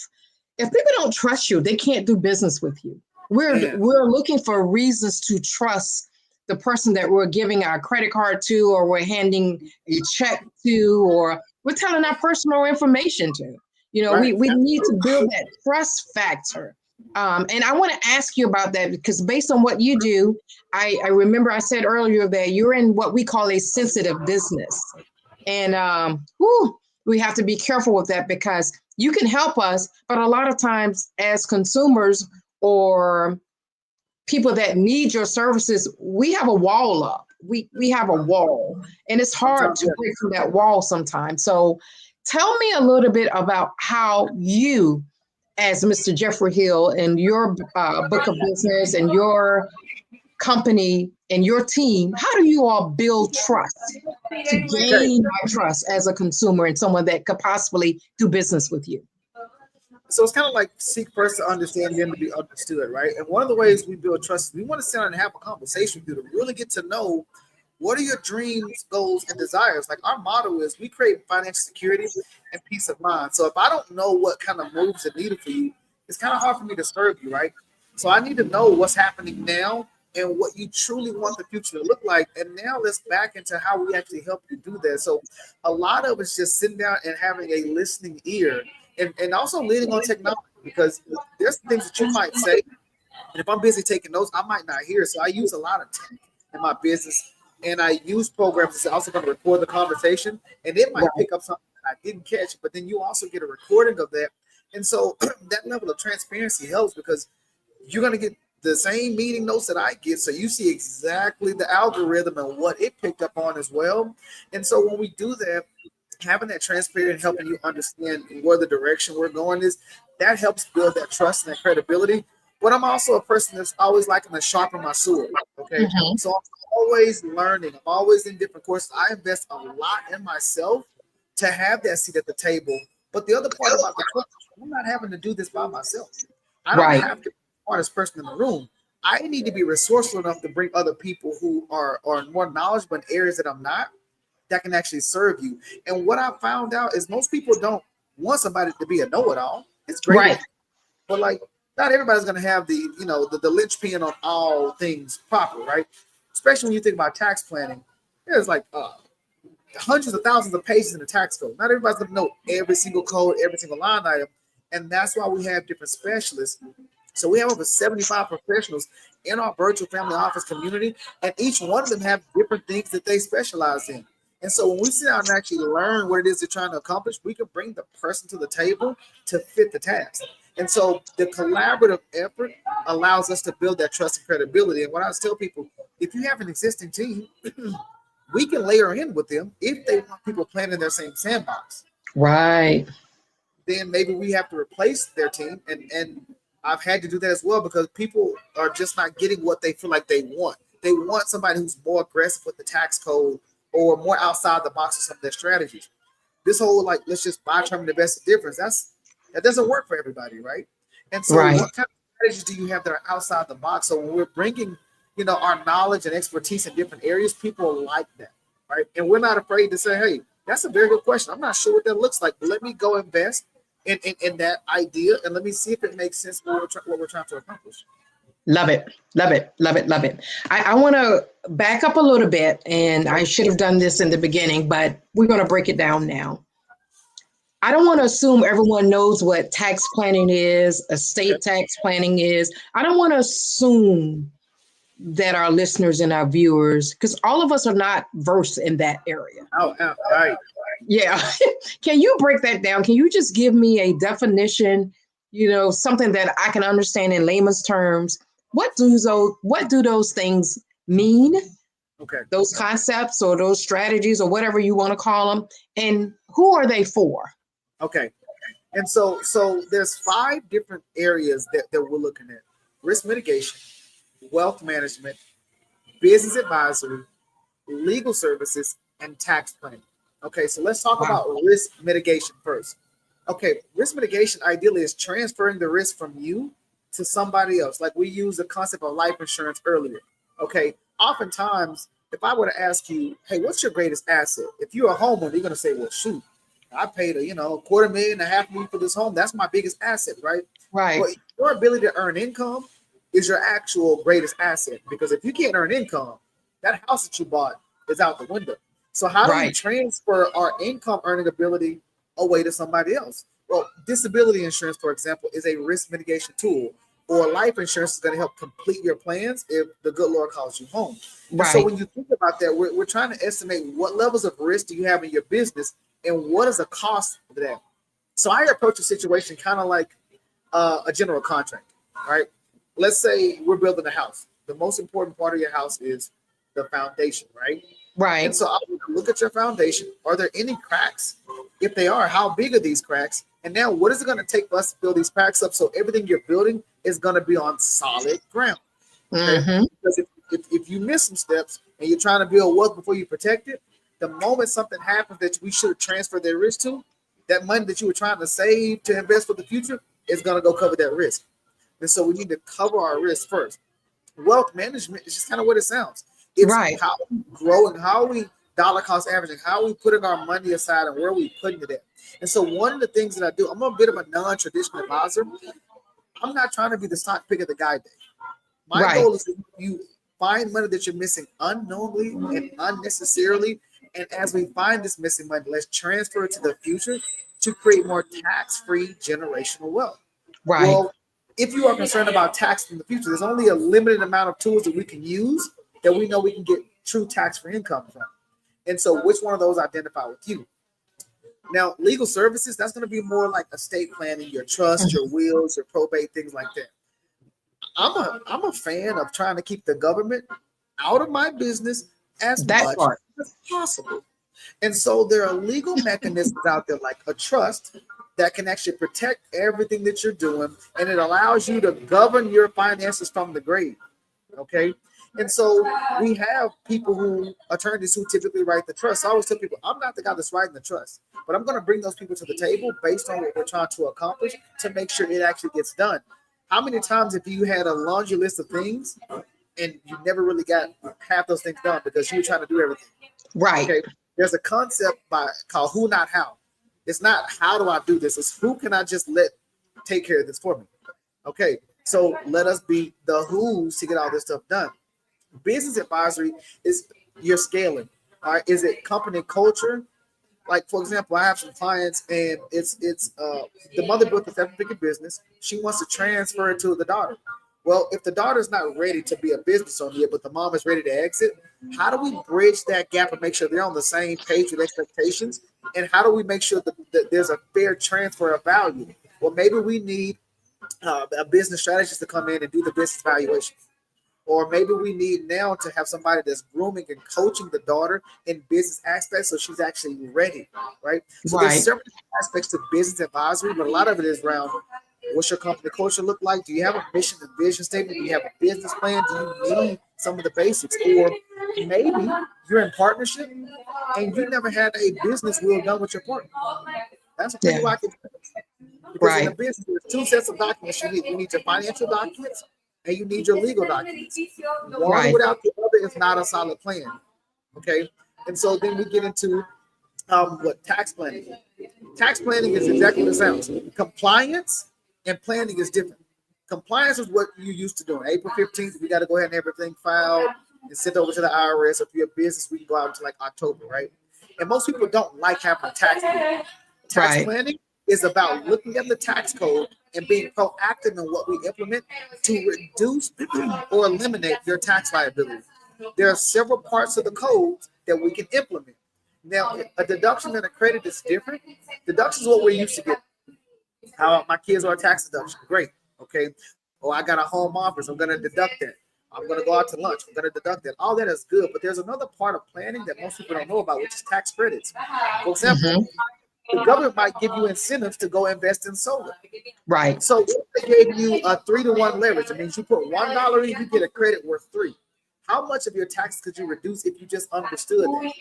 if people don't trust you, they can't do business with you. We're looking for reasons to trust the person that we're giving our credit card to, or we're handing a check to, or we're telling our personal information to. We need to build that trust factor. And I want to ask you about that, because based on what you do, I remember I said earlier that you're in what we call a sensitive business. And we have to be careful with that, because you can help us, but a lot of times as consumers or people that need your services, we have a wall up. We have a wall, and it's hard to break through that wall sometimes. So tell me a little bit about how you, as Mr. Jeffrey Hill, and your book of business and your company and your team, how do you all build trust to gain my trust as a consumer and someone that could possibly do business with you? So it's kind of like seek first to understand, then to be understood, right? And one of the ways we build trust is we want to sit down and have a conversation with you to really get to know what are your dreams, goals, and desires. Like our motto is we create financial security and peace of mind. So if I don't know what kind of moves are needed for you, it's kind of hard for me to serve you, right? So I need to know what's happening now and what you truly want the future to look like. And now let's back into how we actually help you do that. So a lot of it's just sitting down and having a listening ear, and also leaning on technology, because there's things that you might say, and if I'm busy taking notes, I might not hear. So I use a lot of tech in my business, and I use programs that's also going to record the conversation, and it might pick up something that I didn't catch, but then you also get a recording of that. And so that level of transparency helps, because you're going to get the same meeting notes that I get. So you see exactly the algorithm and what it picked up on as well. And so when we do that, having that transparent, helping you understand where the direction we're going is, that helps build that trust and that credibility. But I'm also a person that's always liking to sharpen my sword. Okay. So I'm always learning. I'm always in different courses. I invest a lot in myself to have that seat at the table. But the other part about the trust, I'm not having to do this by myself. I don't have to be the smartest person in the room. I need to be resourceful enough to bring other people who are more knowledgeable in areas that I'm not, that can actually serve you. And what I found out is most people don't want somebody to be a know-it-all. It's great. Right. But like, not everybody's going to have the linchpin on all things proper, right? Especially when you think about tax planning. There's like hundreds of thousands of pages in the tax code. Not everybody's going to know every single code, every single line item. And that's why we have different specialists. So we have over 75 professionals in our virtual family office community, and each one of them have different things that they specialize in. And so when we sit down and actually learn what it is they're trying to accomplish, we can bring the person to the table to fit the task. And so the collaborative effort allows us to build that trust and credibility. And what I always tell people, if you have an existing team, we can layer in with them if they want people playing in their same sandbox. Right. Then maybe we have to replace their team. And I've had to do that as well because people are just not getting what they feel like they want. They want somebody who's more aggressive with the tax code or more outside the box of some of their strategies. This whole like, let's just buy term the best difference. That doesn't work for everybody, right? And so Right. what kind of strategies do you have that are outside the box? So when we're bringing, our knowledge and expertise in different areas, people like that, right? And we're not afraid to say, hey, that's a very good question. I'm not sure what that looks like, but let me go invest in that idea and let me see if it makes sense for what we're trying to accomplish. Love it. Love it. Love it. Love it. I want to back up a little bit, and I should have done this in the beginning, but we're going to break it down now. I don't want to assume everyone knows what tax planning is, estate tax planning is. I don't want to assume that our listeners and our viewers, because all of us are not versed in that area. Oh, right. Yeah. Can you break that down? Can you just give me a definition, something that I can understand in layman's terms? What do those things mean? Okay. Those concepts or those strategies or whatever you want to call them, and who are they for? Okay. And so there's 5 different areas that we're looking at: risk mitigation, wealth management, business advisory, legal services, and tax planning. Okay, so let's talk about risk mitigation first. Okay, risk mitigation ideally is transferring the risk from you to somebody else. Like we used the concept of life insurance earlier. Okay, oftentimes, if I were to ask you, hey, what's your greatest asset? If you're a homeowner, you're going to say, well, shoot, I paid $250,000, $500,000 for this home. That's my biggest asset, right? Right. But your ability to earn income is your actual greatest asset, because if you can't earn income, that house that you bought is out the window. So how do we transfer our income earning ability away to somebody else? Well, disability insurance, for example, is a risk mitigation tool, or life insurance is going to help complete your plans if the good Lord calls you home. Right. So when you think about that, we're trying to estimate what levels of risk do you have in your business and what is the cost of that. So I approach a situation kind of like a general contract, right? Let's say we're building a house. The most important part of your house is the foundation, right? Right. And so I would look at your foundation. Are there any cracks? If they are, how big are these cracks? And now what is it going to take for us to build these cracks up so everything you're building is going to be on solid ground? Okay? Mm-hmm. Because if you miss some steps and you're trying to build wealth before you protect it, the moment something happens that we should transfer their risk to, that money that you were trying to save to invest for the future is going to go cover that risk. And so we need to cover our risk first. Wealth management is just kind of what it sounds. It's how we grow and how we dollar cost averaging, how we putting our money aside and where we putting it at. And so one of the things that I do, I'm a bit of a non-traditional advisor. I'm not trying to be the stock pick of the guy day. My goal is that you find money that you're missing unknowingly and unnecessarily. And as we find this missing money, let's transfer it to the future to create more tax-free generational wealth. Right. Well, if you are concerned about tax in the future, there's only a limited amount of tools that we can use that we know we can get true tax-free income from. And so which one of those identify with you? Now, legal services, that's going to be more like estate planning, your trust, your wills, your probate, things like that. I'm a fan of trying to keep the government out of my business as much as possible. And so there are legal mechanisms out there like a trust that can actually protect everything that you're doing, and it allows you to govern your finances from the grave. Okay. And so we have attorneys who typically write the trust. So I always tell people, I'm not the guy that's writing the trust, but I'm going to bring those people to the table based on what we're trying to accomplish to make sure it actually gets done. How many times have you had a laundry list of things and you never really got half those things done because you were trying to do everything? Right. Okay. There's a concept called who, not how. It's not how do I do this? It's who can I just let take care of this for me. Okay, so let us be the who's to get all this stuff done. Business advisory is your scaling. All right, is it company culture? Like, for example, I have some clients, and it's the mother built a seven-figure business. She wants to transfer it to the daughter. Well, if the daughter's not ready to be a business owner yet, but the mom is ready to exit, how do we bridge that gap and make sure they're on the same page with expectations? And how do we make sure that there's a fair transfer of value? Well, maybe we need a business strategist to come in and do the business valuation. Or maybe we need now to have somebody that's grooming and coaching the daughter in business aspects so she's actually ready, right? So there's several aspects to business advisory, but a lot of it is around what's your company culture look like? Do you have a mission and vision statement? Do you have a business plan? Do you need some of the basics? Or maybe you're in partnership and you never had a business wheel done with your partner. That's a pretty rocket. Because in a business, there's two sets of documents you need. You need your financial documents and you need your legal documents. One without the other is not a solid plan. Okay. And so then we get into what tax planning. Tax planning is exactly what it sounds. Compliance and planning is different. Compliance is what you used to do. On April 15th, we got to go ahead and have everything filed and sent over to the IRS. If you're a business, we can go out until like October, right? And most people don't like having a tax plan. Tax planning is about looking at the tax code and being proactive in what we implement to reduce or eliminate your tax liability. There are several parts of the code that we can implement. Now, a deduction and a credit is different. Deduction is what we're used to getting. How my kids are a tax deduction. Great. Okay. Oh, I got a home office. I'm going to deduct that. I'm going to go out to lunch. I'm going to deduct that. All that is good. But there's another part of planning that most people don't know about, which is tax credits. For example, the government might give you incentives to go invest in solar. Right. So if they gave you a 3-to-1 leverage, it means you put $1 in, you get a credit worth $3. How much of your taxes could you reduce if you just understood that?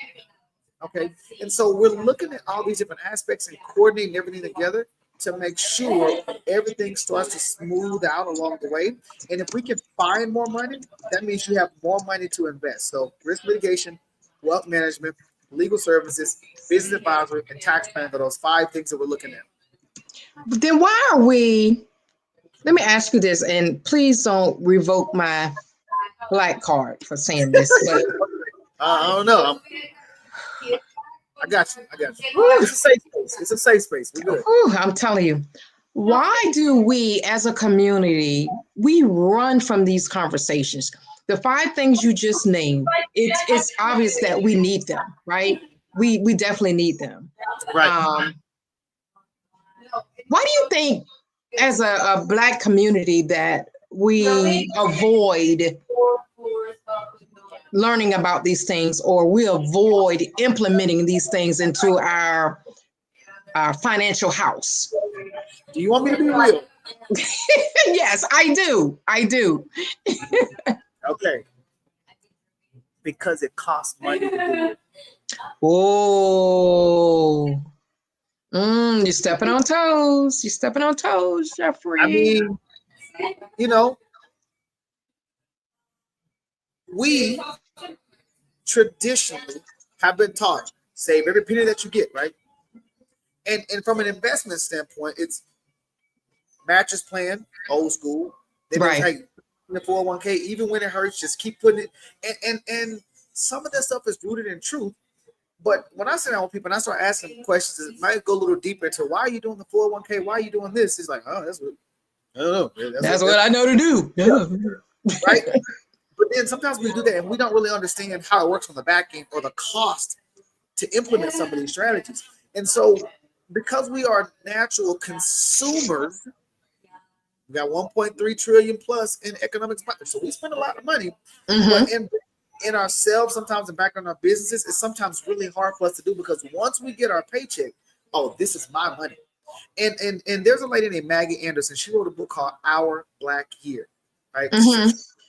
Okay. And so we're looking at all these different aspects and coordinating everything together to make sure everything starts to smooth out along the way. And if we can find more money, that means you have more money to invest. So risk mitigation, wealth management, legal services, business advisory, and tax planning are those 5 things that we're looking at. But then why are we, let me ask you this, and please don't revoke my black card for saying this. But I don't know. I got you. It's a safe space. It's a safe space. We're good. I'm telling you, why do we as a community, we run from these conversations? The 5 things you just named, it's obvious that we need them, right? We definitely need them. Right. Why do you think as a Black community that we avoid learning about these things, or we avoid implementing these things into our financial house? Do you want me to be real? Yes, I do. Okay. Because it costs money to do it. Oh, you're stepping on toes. You're stepping on toes, Jeffrey. I mean, you know, we traditionally have been taught, save every penny that you get, right? And from an investment standpoint, it's mattress plan, old school. Then it's like the 401k, even when it hurts, just keep putting it. And some of that stuff is rooted in truth. But when I sit down with people and I start asking questions, it might go a little deeper into why are you doing the 401k? Why are you doing this? It's like, oh, that's what I don't know. That's what I know to do. Yeah. Right. But then sometimes we do that and we don't really understand how it works on the back end or the cost to implement some of these strategies. And so because we are natural consumers, we got 1.3 trillion plus in economics. So we spend a lot of money. But in ourselves, sometimes and back on our businesses, it's sometimes really hard for us to do, because once we get our paycheck, oh, this is my money. And there's a lady named Maggie Anderson. She wrote a book called Our Black Year, right?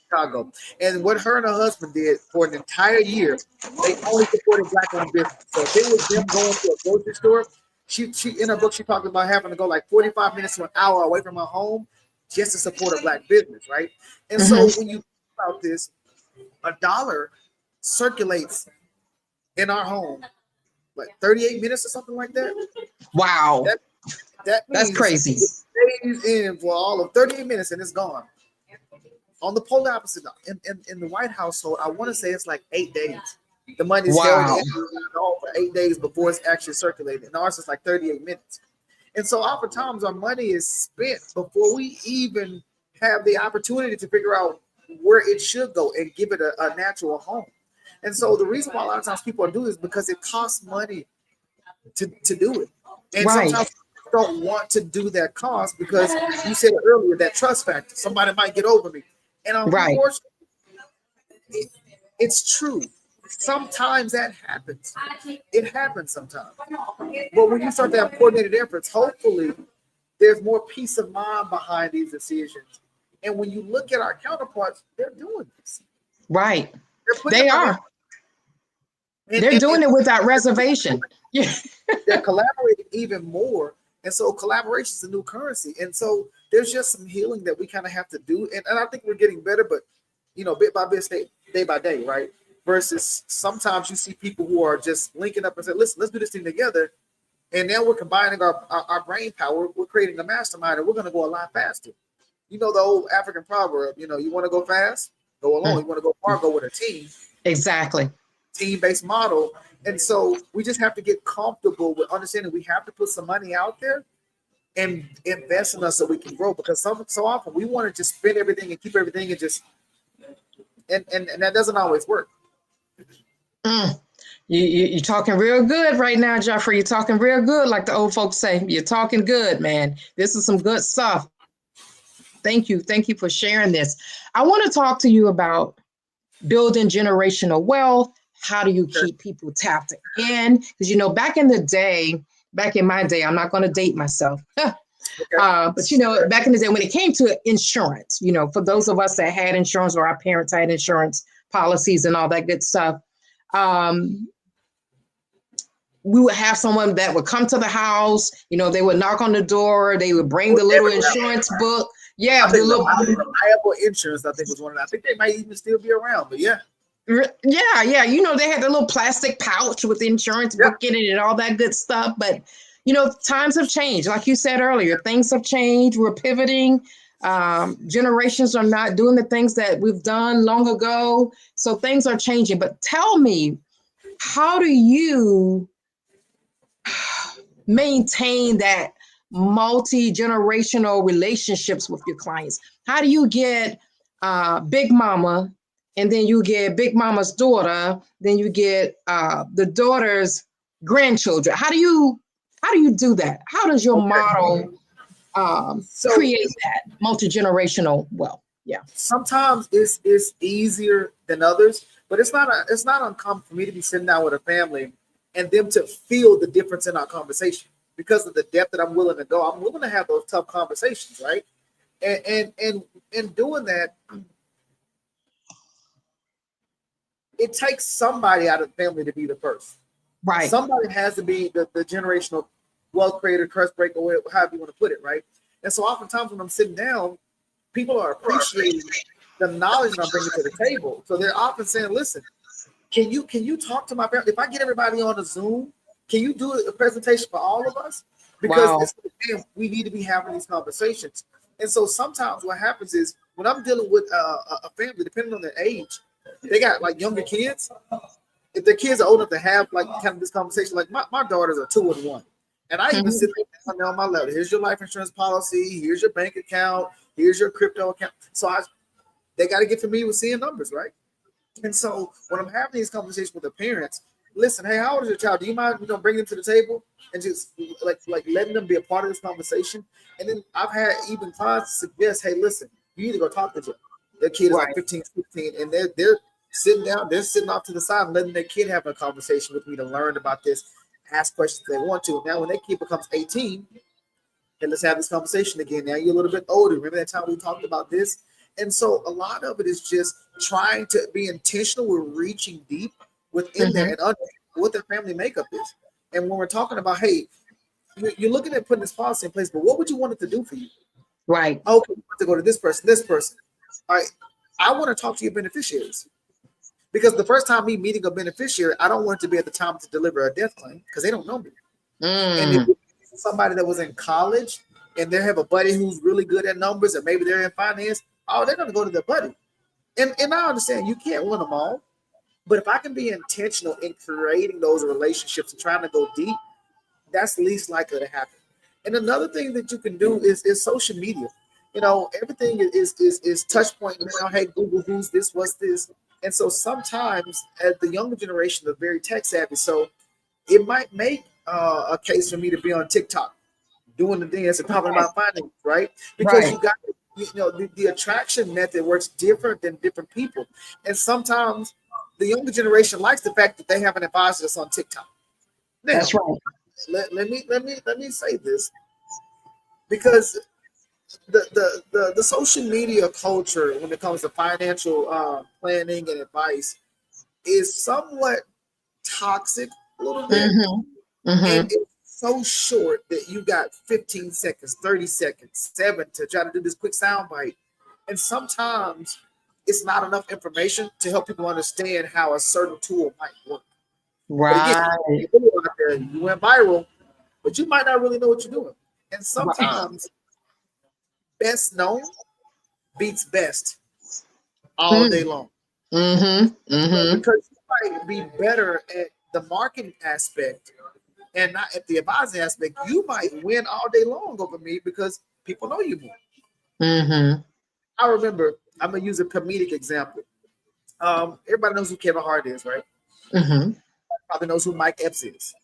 Chicago. And what her and her husband did for an entire year, they only supported Black-owned business. So if it was them going to a grocery store, she in her book, she talked about having to go like 45 minutes to an hour away from her home just to support a Black business, right? And so when you think about this, $1 circulates in our home like 38 minutes or something like that. Wow. That means that's crazy. stays in for all of 38 minutes and it's gone. On the polar opposite, in the White household, I want to say it's like 8 days. The money's held in for 8 days before it's actually circulated. And ours is like 38 minutes. And so oftentimes our money is spent before we even have the opportunity to figure out where it should go and give it a natural home. And so the reason why a lot of times people are doing this is because it costs money to do it. And sometimes people don't want to do that cost because you said earlier, that trust factor. Somebody might get over me. And unfortunately, it's true. Sometimes that happens. It happens sometimes. But when you start to have coordinated efforts, hopefully there's more peace of mind behind these decisions. And when you look at our counterparts, they're doing this. Right. They are. They're doing it without reservation. Yeah. They're collaborating even more. And so collaboration is a new currency. And so there's just some healing that we kind of have to do. And I think we're getting better, but bit by bit, day by day, right? Versus sometimes you see people who are just linking up and say, listen, let's do this thing together. And now we're combining our brain power. We're creating a mastermind and we're going to go a lot faster. You know, the old African proverb, you want to go fast, go alone. You want to go far, go with a team. Exactly. Team-based model. And so we just have to get comfortable with understanding we have to put some money out there and invest in us so we can grow, because so often we want to just spend everything and keep everything and just and that doesn't always work. You're talking real good right now, Jeffrey. You're talking real good, like the old folks say. You're talking good, man. This is some good stuff. Thank you for sharing this. I want to talk to you about building generational wealth. How do you keep people tapped in? Because back in my day, I'm not going to date myself. But back in the day when it came to insurance, for those of us that had insurance or our parents had insurance policies and all that good stuff, we would have someone that would come to the house. They would knock on the door. They would bring the little insurance book. Yeah, the little reliable insurance, I think, was one of them. I think they might even still be around, but yeah. Yeah. They had the little plastic pouch with the insurance book in it and all that good stuff. But, times have changed. Like you said earlier, things have changed. We're pivoting. Generations are not doing the things that we've done long ago. So things are changing. But tell me, how do you maintain that multi-generational relationships with your clients? How do you get Big Mama, and then you get Big Mama's daughter, then you get the daughter's grandchildren? How do you do that? How does your model create that multi-generational wealth? Yeah. Sometimes it's easier than others, but it's not uncommon for me to be sitting down with a family and them to feel the difference in our conversation because of the depth that I'm willing to go. I'm willing to have those tough conversations, right? And doing that, it takes somebody out of the family to be the first. Right. Somebody has to be the generational wealth creator, curse breaker, or however you want to put it, right? And so oftentimes when I'm sitting down, people are appreciating the knowledge that I'm bringing to the table. So they're often saying, listen, can you talk to my family? If I get everybody on a Zoom, can you do a presentation for all of us? Because we need to be having these conversations. And so sometimes what happens is when I'm dealing with a family, depending on their age, they got like younger kids. If their kids are old enough to have like kind of this conversation, like my daughters are 2 and 1. And I even sit down on my level. Here's your life insurance policy. Here's your bank account. Here's your crypto account. So they got to get familiar with seeing numbers, right? And so when I'm having these conversations with the parents, listen, hey, how old is your child? Do you mind bring them to the table and just like letting them be a part of this conversation? And then I've had even clients suggest, hey, listen, you need to go talk to them. Their kid is like 15, 16, and they're sitting down, they're sitting off to the side and letting their kid have a conversation with me to learn about this, ask questions if they want to. Now, when their kid becomes 18, then let's have this conversation again. Now you're a little bit older. Remember that time we talked about this? And so a lot of it is just trying to be intentional with reaching deep within there and understanding what their family makeup is. And when we're talking about, hey, you're looking at putting this policy in place, but what would you want it to do for you? Right. Okay, you want to go to this person, this person. All right, I want to talk to your beneficiaries. Because the first time me meeting a beneficiary, I don't want it to be at the time to deliver a death claim because they don't know me. And if it's somebody that was in college and they have a buddy who's really good at numbers, and maybe they're in finance, oh, they're going to go to their buddy. And I understand you can't win them all, but if I can be intentional in creating those relationships and trying to go deep, that's least likely to happen. And another thing that you can do is social media. You know, everything is touch point now. Hey, Google, who's this? What's this? And so sometimes, as the younger generation, are very tech savvy, so it might make a case for me to be on TikTok doing the dance and talking about finance, right? Because you got, you know, the attraction method works different than different people, and sometimes the younger generation likes the fact that they have an advisor that's on TikTok. Now, That's right. Let me say this, because the social media culture when it comes to financial planning and advice is somewhat toxic a little bit, and it's so short that you got 15 seconds, 30 seconds, 7 to try to do this quick sound bite, and sometimes it's not enough information to help people understand how a certain tool might work. Right. But again, out there, you went viral, but you might not really know what you're doing. And sometimes best known beats best all day long. Because you might be better at the marketing aspect and not at the advising aspect. You might win all day long over me because people know you more. I remember, I'm going to use a comedic example. Everybody knows who Kevin Hart is, right? Probably knows who Mike Epps is.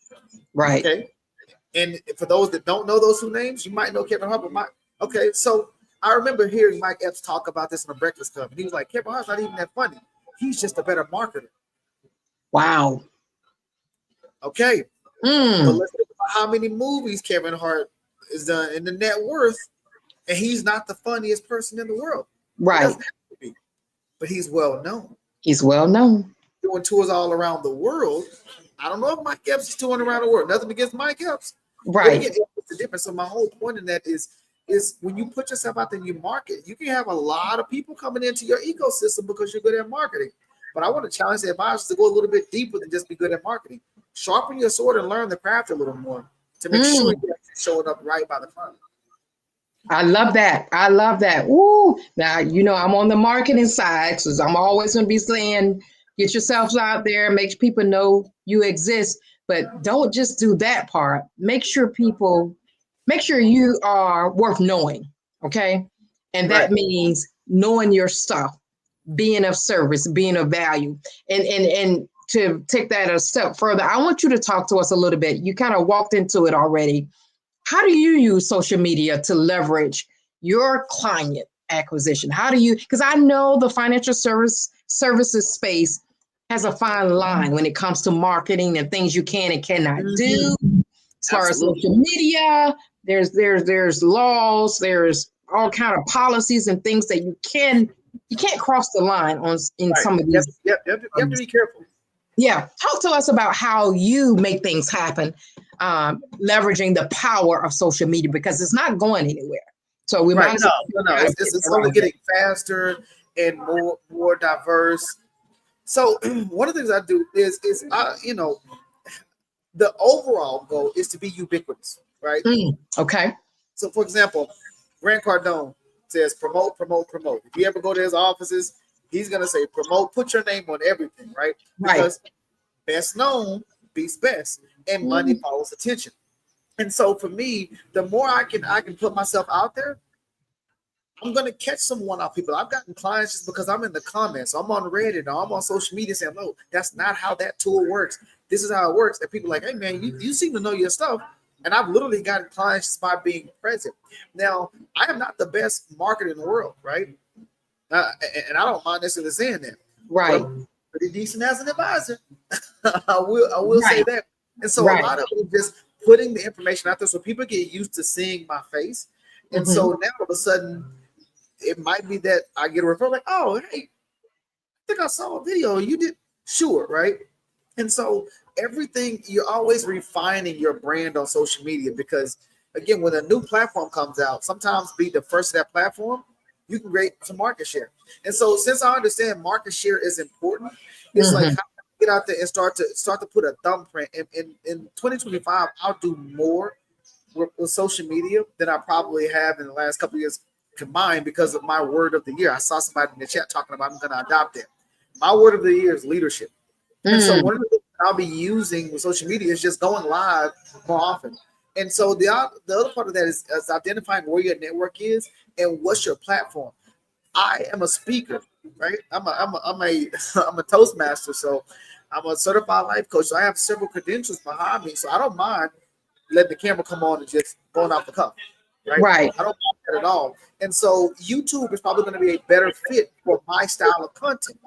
Right. Okay. And for those that don't know those two names, you might know Kevin Hart, but okay. So I remember hearing Mike Epps talk about this in a Breakfast Club, and he was like, Kevin Hart's not even that funny. He's just a better marketer. Wow. Okay. But let's think about how many movies Kevin Hart is done in the net worth, and he's not the funniest person in the world. Right. But he's well known. He's well known. Doing tours all around the world. I don't know if Mike Epps is touring around the world. Nothing against Mike Epps. Right. It's the difference. So my whole point in that is when you put yourself out there and you market, you can have a lot of people coming into your ecosystem because you're good at marketing. But I want to challenge the advisors to go a little bit deeper than just be good at marketing. Sharpen your sword and learn the craft a little more to make sure you're showing up right by the client. I love that. I love that. Ooh. Now, you know, I'm on the marketing side, so I'm always going to be saying, get yourselves out there, make people know you exist, but don't just do that part. Make sure you are worth knowing, okay? And that means knowing your stuff, being of service, being of value. And to take that a step further, I want you to talk to us a little bit. You kind of walked into it already. How do you use social media to leverage your client acquisition? How do you, because I know the financial services space has a fine line when it comes to marketing and things you can and cannot do. As far as social media, there's laws, there's all kind of policies and things that you can't cross the line on in some of these. You have to be careful. Yeah, talk to us about how you make things happen, leveraging the power of social media, because it's not going anywhere. So we might no. It's only getting faster and more diverse. So one of the things I do is you know, the overall goal is to be ubiquitous, right? Okay. So for example, Grant Cardone says promote, promote, promote. If you ever go to his offices, he's gonna say promote, put your name on everything, right? Because best known beats best, and money follows attention. And so for me, the more I can put myself out there, I'm gonna catch some one-off people. I've gotten clients just because I'm in the comments, I'm on Reddit, or I'm on social media saying, no, that's not how that tool works. This is how it works. And people are like, hey man, you seem to know your stuff. And I've literally gotten clients just by being present. Now, I am not the best marketer in the world, right? And I don't mind necessarily saying that. Right. I'm pretty decent as an advisor. I will say that. And so a lot of it is just putting the information out there so people get used to seeing my face. And so now all of a sudden, it might be that I get a referral like, oh, hey, I think I saw a video. You did. Sure, right? And so everything, you're always refining your brand on social media because, again, when a new platform comes out, sometimes be the first of that platform, you can create some market share. And so since I understand market share is important, it's like how to get out there and start to put a thumbprint. In 2025, I'll do more with social media than I probably have in the last couple of years combined because of my word of the year. I saw somebody in the chat talking about I'm going to adopt it. My word of the year is leadership. And so one of the things I'll be using with social media is just going live more often. And so the other part of that is identifying where your network is and what's your platform. I am a speaker, right? I'm a Toastmaster, so I'm a certified life coach. So I have several credentials behind me. So I don't mind letting the camera come on and just going off the cuff, right? I don't mind that at all. And so YouTube is probably going to be a better fit for my style of content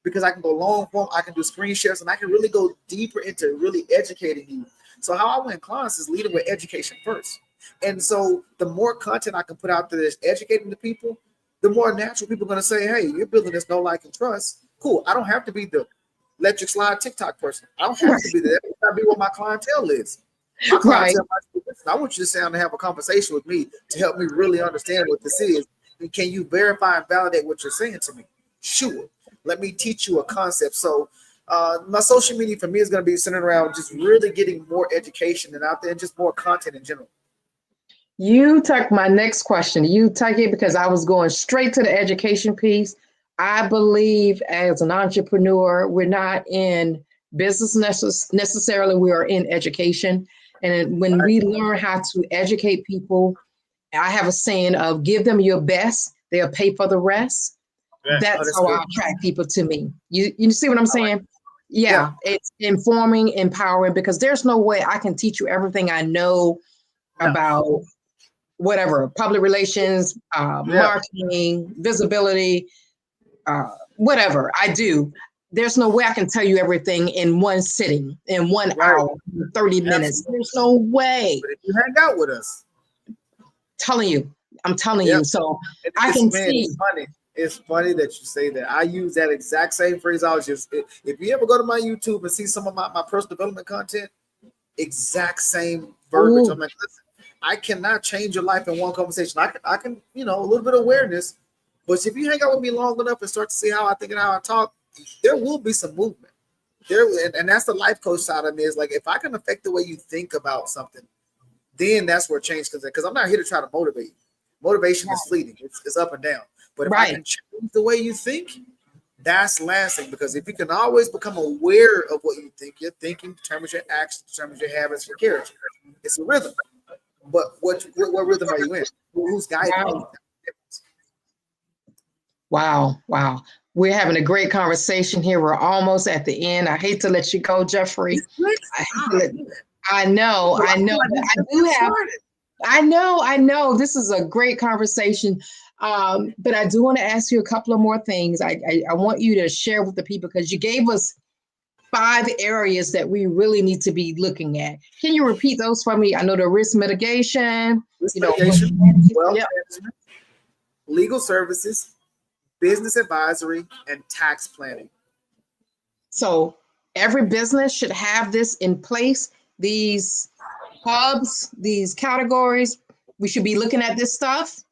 because I can go long form, I can do screen shares, and I can really go deeper into really educating you. So how I win clients is leading with education first. And so the more content I can put out there that's educating the people, the more natural people are going to say, hey, you're building this know, like, and trust. Cool. I don't have to be the electric slide TikTok person. I don't have to be that. That might be what my clientele is. My clientele might be this. I want you to sit down and have a conversation with me to help me really understand what this is. And can you verify and validate what you're saying to me? Sure. Let me teach you a concept. So my social media for me is going to be centered around just really getting more education and out there and just more content in general. You took my next question. You took it because I was going straight to the education piece. I believe as an entrepreneur, we're not in business necessarily, we are in education. And when we learn how to educate people, I have a saying of give them your best, they'll pay for the rest. That's how I attract people to me. You see what I'm saying? Yeah, it's informing, empowering, because there's no way I can teach you everything I know about whatever, public relations, marketing, visibility, whatever I do. There's no way I can tell you everything in one sitting, in 1 hour, 30 minutes. There's no way. But if you hang out with us. I'm telling you. So I can see. It's funny that you say that. I use that exact same phrase. I was just, if you ever go to my YouTube and see some of my personal development content, exact same verbiage. I'm like, listen, I cannot change your life in one conversation. I can, a little bit of awareness, but if you hang out with me long enough and start to see how I think and how I talk, there will be some movement. And that's the life coach side of me is like, if I can affect the way you think about something, then that's where change comes in. Because I'm not here to try to motivate you. Motivation is fleeting. It's up and down. But if I can change the way you think, that's lasting. Because if you can always become aware of what you think, your thinking determines your actions, determines your habits, your character. It's a rhythm. But what rhythm are you in? Who's guiding you? Wow. We're having a great conversation here. We're almost at the end. I hate to let you go, Jeffrey. I know. I know. This is a great conversation. But I do want to ask you a couple of more things. I want you to share with the people because you gave us 5 areas that we really need to be looking at. Can you repeat those for me? I know the risk mitigation, wealth management, legal services, business advisory, and tax planning. So every business should have this in place. These hubs, these categories, we should be looking at this stuff.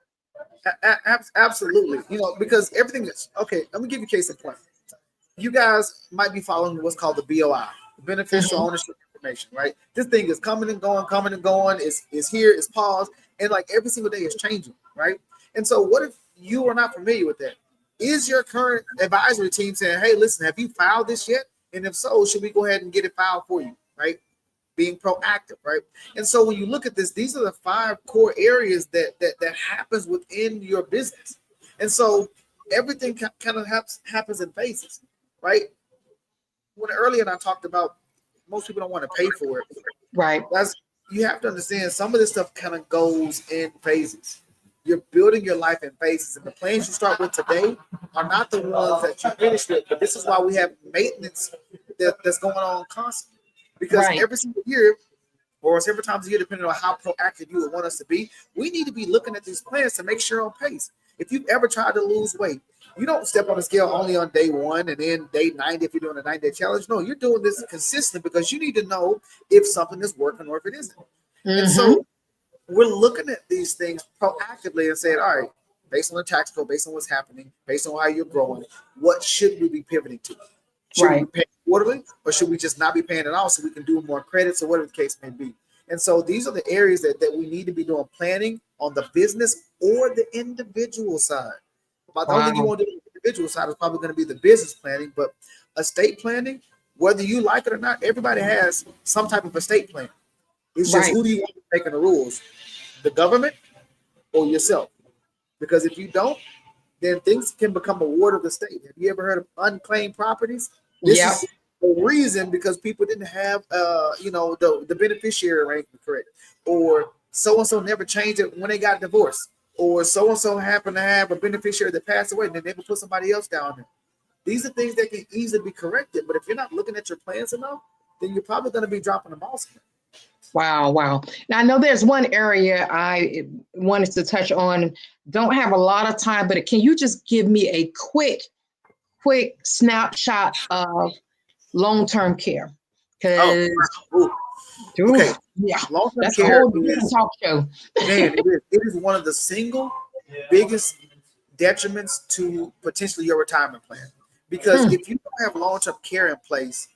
Absolutely. Because everything is okay. Let me give you a case in point. You guys might be following what's called the BOI, the beneficial ownership information, right? This thing is coming and going. It's here, it's paused, and like every single day it's changing, right? And so what if you are not familiar with that? Is your current advisory team saying, hey, listen, have you filed this yet? And if so, should we go ahead and get it filed for you, right? Being proactive, right? And so when you look at this, these are the 5 core areas that happens within your business. And so everything kind of happens in phases, right? When earlier I talked about most people don't want to pay for it. Right. You have to understand some of this stuff kind of goes in phases. You're building your life in phases, and the plans you start with today are not the ones that you finish with. But this is why we have maintenance that's going on constantly. Because every single year, or several times a year, depending on how proactive you would want us to be, we need to be looking at these plans to make sure on pace. If you've ever tried to lose weight, you don't step on the scale only on day 1 and then day 90 if you're doing a 90-day challenge. No, you're doing this consistently because you need to know if something is working or if it isn't. And so we're looking at these things proactively and saying, all right, based on the tax code, based on what's happening, based on how you're growing, what should we be pivoting to? Should we be paying quarterly, or should we just not be paying at all so we can do more credits or whatever the case may be? And so these are the areas that we need to be doing planning on the business or the individual side. But the only thing you want to do on the individual side is probably going to be the business planning. But estate planning, whether you like it or not, everybody has some type of estate plan. It's just who do you want making the rules? The government or yourself? Because if you don't, then things can become a ward of the state. Have you ever heard of unclaimed properties? This is the reason, because people didn't have the beneficiary arrangement correct, or so and so never changed it when they got divorced, or so and so happened to have a beneficiary that passed away and they never put somebody else down there. These are things that can easily be corrected, but if you're not looking at your plans enough, then you're probably going to be dropping the ball. Wow. Now I know there's one area I wanted to touch on. Don't have a lot of time, but can you just give me a quick snapshot of long-term care? Because long-term care is talk show. Man, it is one of the single biggest detriments to potentially your retirement plan. Because if you don't have long-term care in place,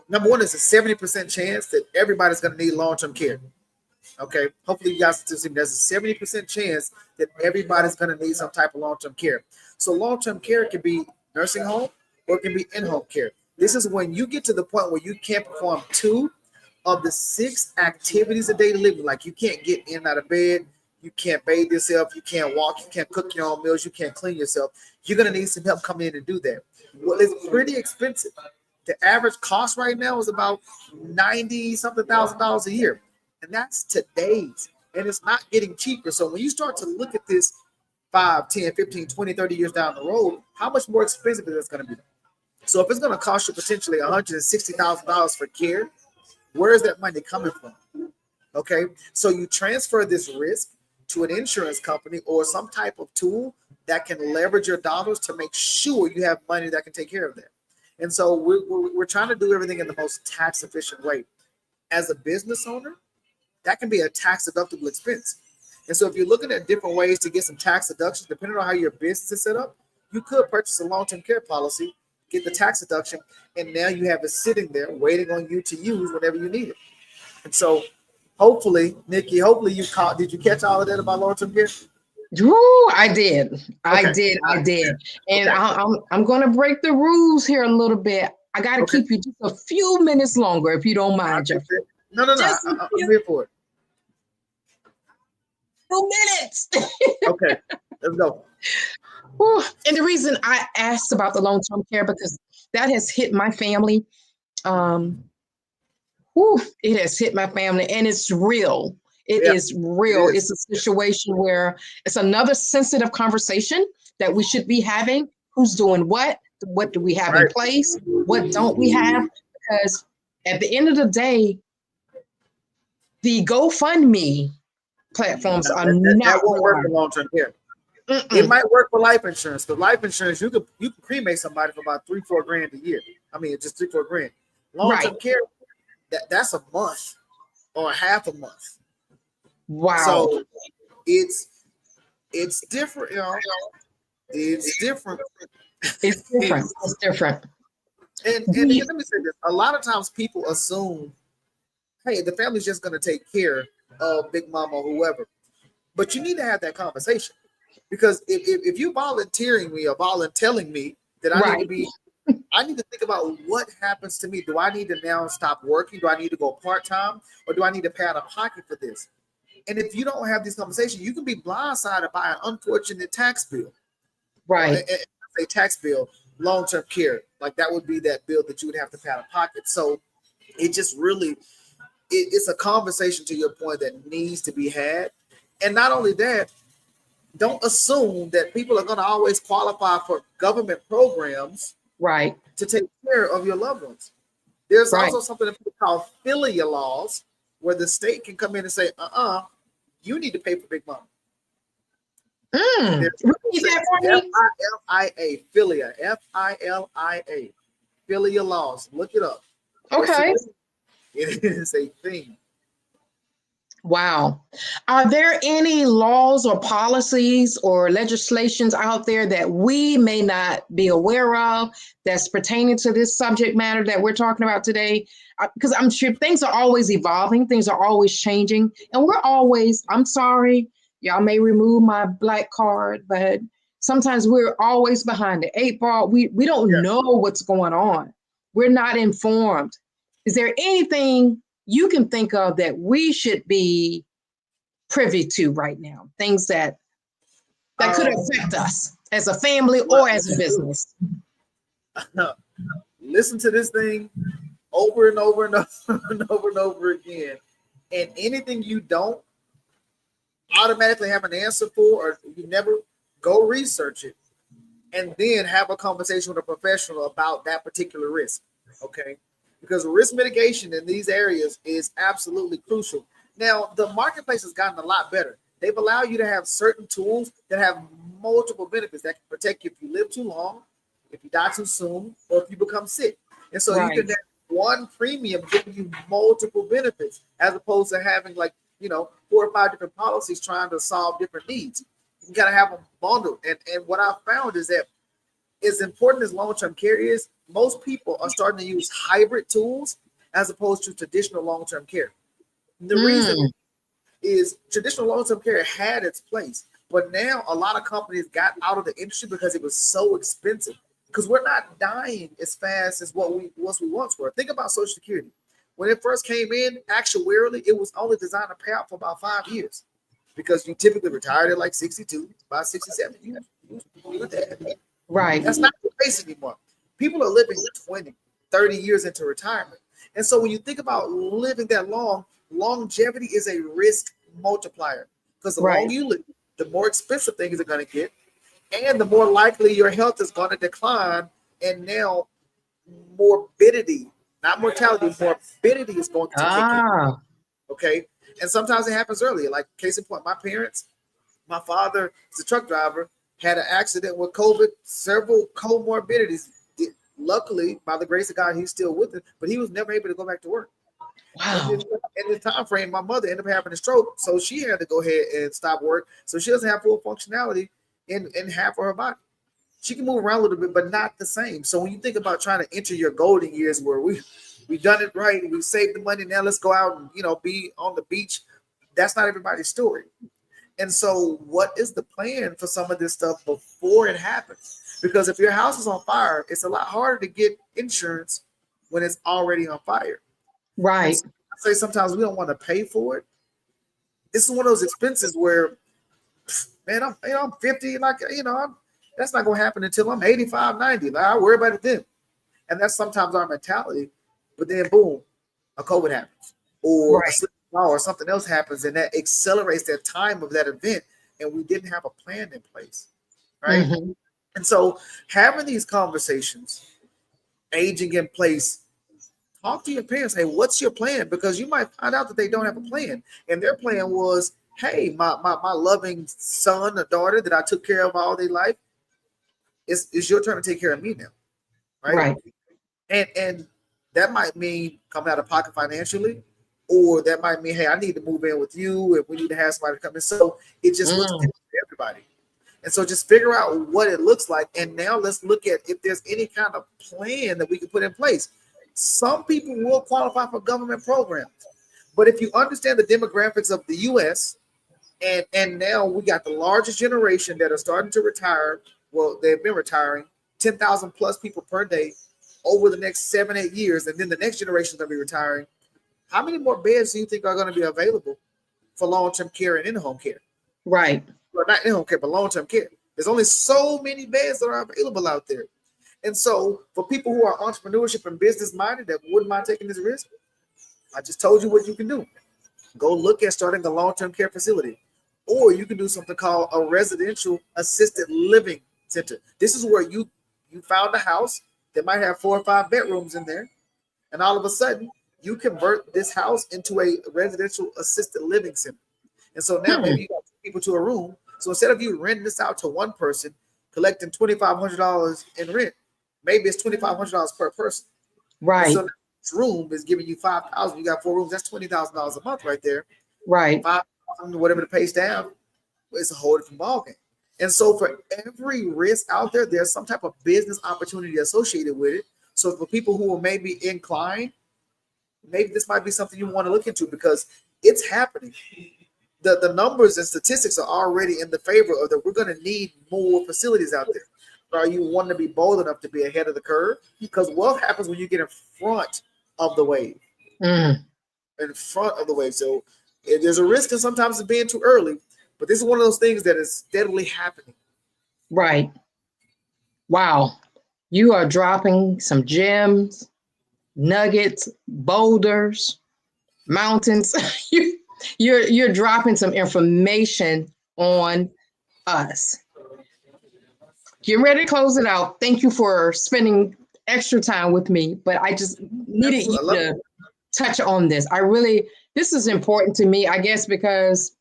number one, there's a 70% chance that everybody's going to need long-term care. Okay, hopefully you guys can see there's a 70% chance that everybody's going to need some type of long-term care. So long-term care can be nursing home or it can be in-home care. This is when you get to the point where you can't perform 2 of the 6 activities of daily living. Like you can't get in and out of bed, you can't bathe yourself, you can't walk, you can't cook your own meals, you can't clean yourself. You're going to need some help coming in and do that. Well, it's pretty expensive. The average cost right now is about $90-something thousand a year. And that's today's. And it's not getting cheaper. So when you start to look at this 5, 10, 15, 20, 30 years down the road, how much more expensive is it going to be? So if it's going to cost you potentially $160,000 for care, where is that money coming from? Okay. So you transfer this risk to an insurance company or some type of tool that can leverage your dollars to make sure you have money that can take care of that. And so we're trying to do everything in the most tax efficient way. As a business owner, that can be a tax deductible expense. And so if you're looking at different ways to get some tax deductions, depending on how your business is set up, you could purchase a long-term care policy, get the tax deduction, and now you have it sitting there waiting on you to use whenever you need it. And so hopefully, Nikki, did you catch all of that about long-term care? I did. I did. And I'm going to break the rules here a little bit. I got to keep you just a few minutes longer, if you don't mind, Jeffrey. No. I'm here for it. 2 minutes. Okay, let's go. And the reason I asked about the long-term care, because that has hit my family. It has hit my family, and it's real. It is real. It's a situation where it's another sensitive conversation that we should be having. Who's doing what? What do we have in place? What don't we have? Because at the end of the day, the GoFundMe platforms are that won't work for long-term care. It might work for life insurance. But life insurance, you can cremate somebody for about $3-4 grand a year. I mean, just $3-4 grand. Long-term care, that's a month or half a month. Wow. So it's different, It's different. It's different. It's different. And let me say this. A lot of times people assume, hey, the family's just going to take care of Big Mama or whoever. But you need to have that conversation. Because if you're volunteering me or volunteering me that I need to think about what happens to me. Do I need to now stop working? Do I need to go part-time? Or do I need to pay out of pocket for this? And if you don't have these conversations, you can be blindsided by an unfortunate tax bill. Right. A tax bill, long-term care, like that would be that bill that you would have to pay out of pocket. So it just really, it's a conversation, to your point, that needs to be had. And not only that, don't assume that people are going to always qualify for government programs to take care of your loved ones. There's also something that people call FILIA laws, where the state can come in and say, you need to pay for Big Mama. F-I-L-I-A, FILIA, F-I-L-I-A, FILIA laws. Look it up. Okay. It is a thing. Wow. Are there any laws or policies or legislations out there that we may not be aware of that's pertaining to this subject matter that we're talking about today? Because I'm sure things are always evolving, things are always changing, and we're always, I'm sorry, y'all may remove my black card, but sometimes we're always behind the eight ball. We don't know what's going on. We're not informed. Is there anything you can think of that we should be privy to right now? Things that could affect us as a family or as a business. Listen to this thing over and over and over and over and over again. And anything you don't automatically have an answer for, or you never go research it, and then have a conversation with a professional about that particular risk. Okay. Because risk mitigation in these areas is absolutely crucial. Now, the marketplace has gotten a lot better. They've allowed you to have certain tools that have multiple benefits that can protect you if you live too long, if you die too soon, or if you become sick. And so you can have one premium giving you multiple benefits, as opposed to having 4 or 5 different policies trying to solve different needs. You got to have them bundled. And what I found is that as important as long-term care is, most people are starting to use hybrid tools as opposed to traditional long-term care. And the reason is traditional long-term care had its place, but now a lot of companies got out of the industry because it was so expensive. Because we're not dying as fast as what we once were. Think about Social Security. When it first came in, actuarially, it was only designed to pay out for about 5 years, because you typically retired at like 62, by 67. You dead. Right. That's not the case anymore. People are living 20, 30 years into retirement. And so when you think about living that long, longevity is a risk multiplier. Because the longer you live, the more expensive things are going to get, and the more likely your health is going to decline. And now morbidity, not mortality, morbidity is going to kick in. Okay. And sometimes it happens earlier. Like case in point, my parents, my father is a truck driver, had an accident with COVID, several comorbidities. Luckily, by the grace of God, he's still with it, but he was never able to go back to work. Wow. In this time frame, my mother ended up having a stroke, so she had to go ahead and stop work. So she doesn't have full functionality in half of her body. She can move around a little bit, but not the same. So when you think about trying to enter your golden years, where we've done it right, we saved the money, now let's go out and be on the beach. That's not everybody's story. And so what is the plan for some of this stuff before it happens? Because if your house is on fire, it's a lot harder to get insurance when it's already on fire. Right. So I say sometimes we don't want to pay for it. This is one of those expenses where, man, I'm 50, that's not going to happen until I'm 85, 90. I'll worry about it then. And that's sometimes our mentality. But then, boom, a COVID happens, or a slip or something else happens, and that accelerates that time of that event, and we didn't have a plan in place, right? Mm-hmm. And so having these conversations, aging in place, talk to your parents. Hey, what's your plan? Because you might find out that they don't have a plan, and their plan was, hey, my loving son or daughter that I took care of all their life, it's your turn to take care of me now, right? And that might mean coming out of pocket financially, or that might mean, hey, I need to move in with you, and we need to have somebody come in. So it just looks different for everybody. And so just figure out what it looks like. And now let's look at if there's any kind of plan that we can put in place. Some people will qualify for government programs. But if you understand the demographics of the U.S., and now we got the largest generation that are starting to retire. Well, they've been retiring 10,000 plus people per day over the next 7-8 years. And then the next generation is going to be retiring. How many more beds do you think are going to be available for long-term care and in-home care? Right. Well, not in-home care, but long-term care. There's only so many beds that are available out there. And so for people who are entrepreneurship and business-minded that wouldn't mind taking this risk, I just told you what you can do. Go look at starting a long-term care facility. Or you can do something called a residential assisted living center. This is where you found a house that might have 4 or 5 bedrooms in there. And all of a sudden, you convert this house into a residential assisted living center. And so now maybe you got 2 people to a room. So instead of you renting this out to one person, collecting $2,500 in rent, maybe it's $2,500 per person. Right. And so this room is giving you $5,000. You got 4 rooms. That's $20,000 a month right there. Right. 5,000, whatever the pay staff, it's a whole different ballgame. And so for every risk out there, there's some type of business opportunity associated with it. So for people who are maybe inclined, maybe this might be something you want to look into because it's happening. The numbers and statistics are already in the favor of that. We're going to need more facilities out there. Are you wanting to be bold enough to be ahead of the curve? Because wealth happens when you get in front of the wave. In front of the wave. So there's a risk in sometimes of being too early, but this is one of those things that is steadily happening. Right. Wow. You are dropping some gems, nuggets, boulders, mountains. You're dropping some information on us. Get ready to close it out. Thank you for spending extra time with me, but I just needed you to touch on this. This is important to me, I guess, because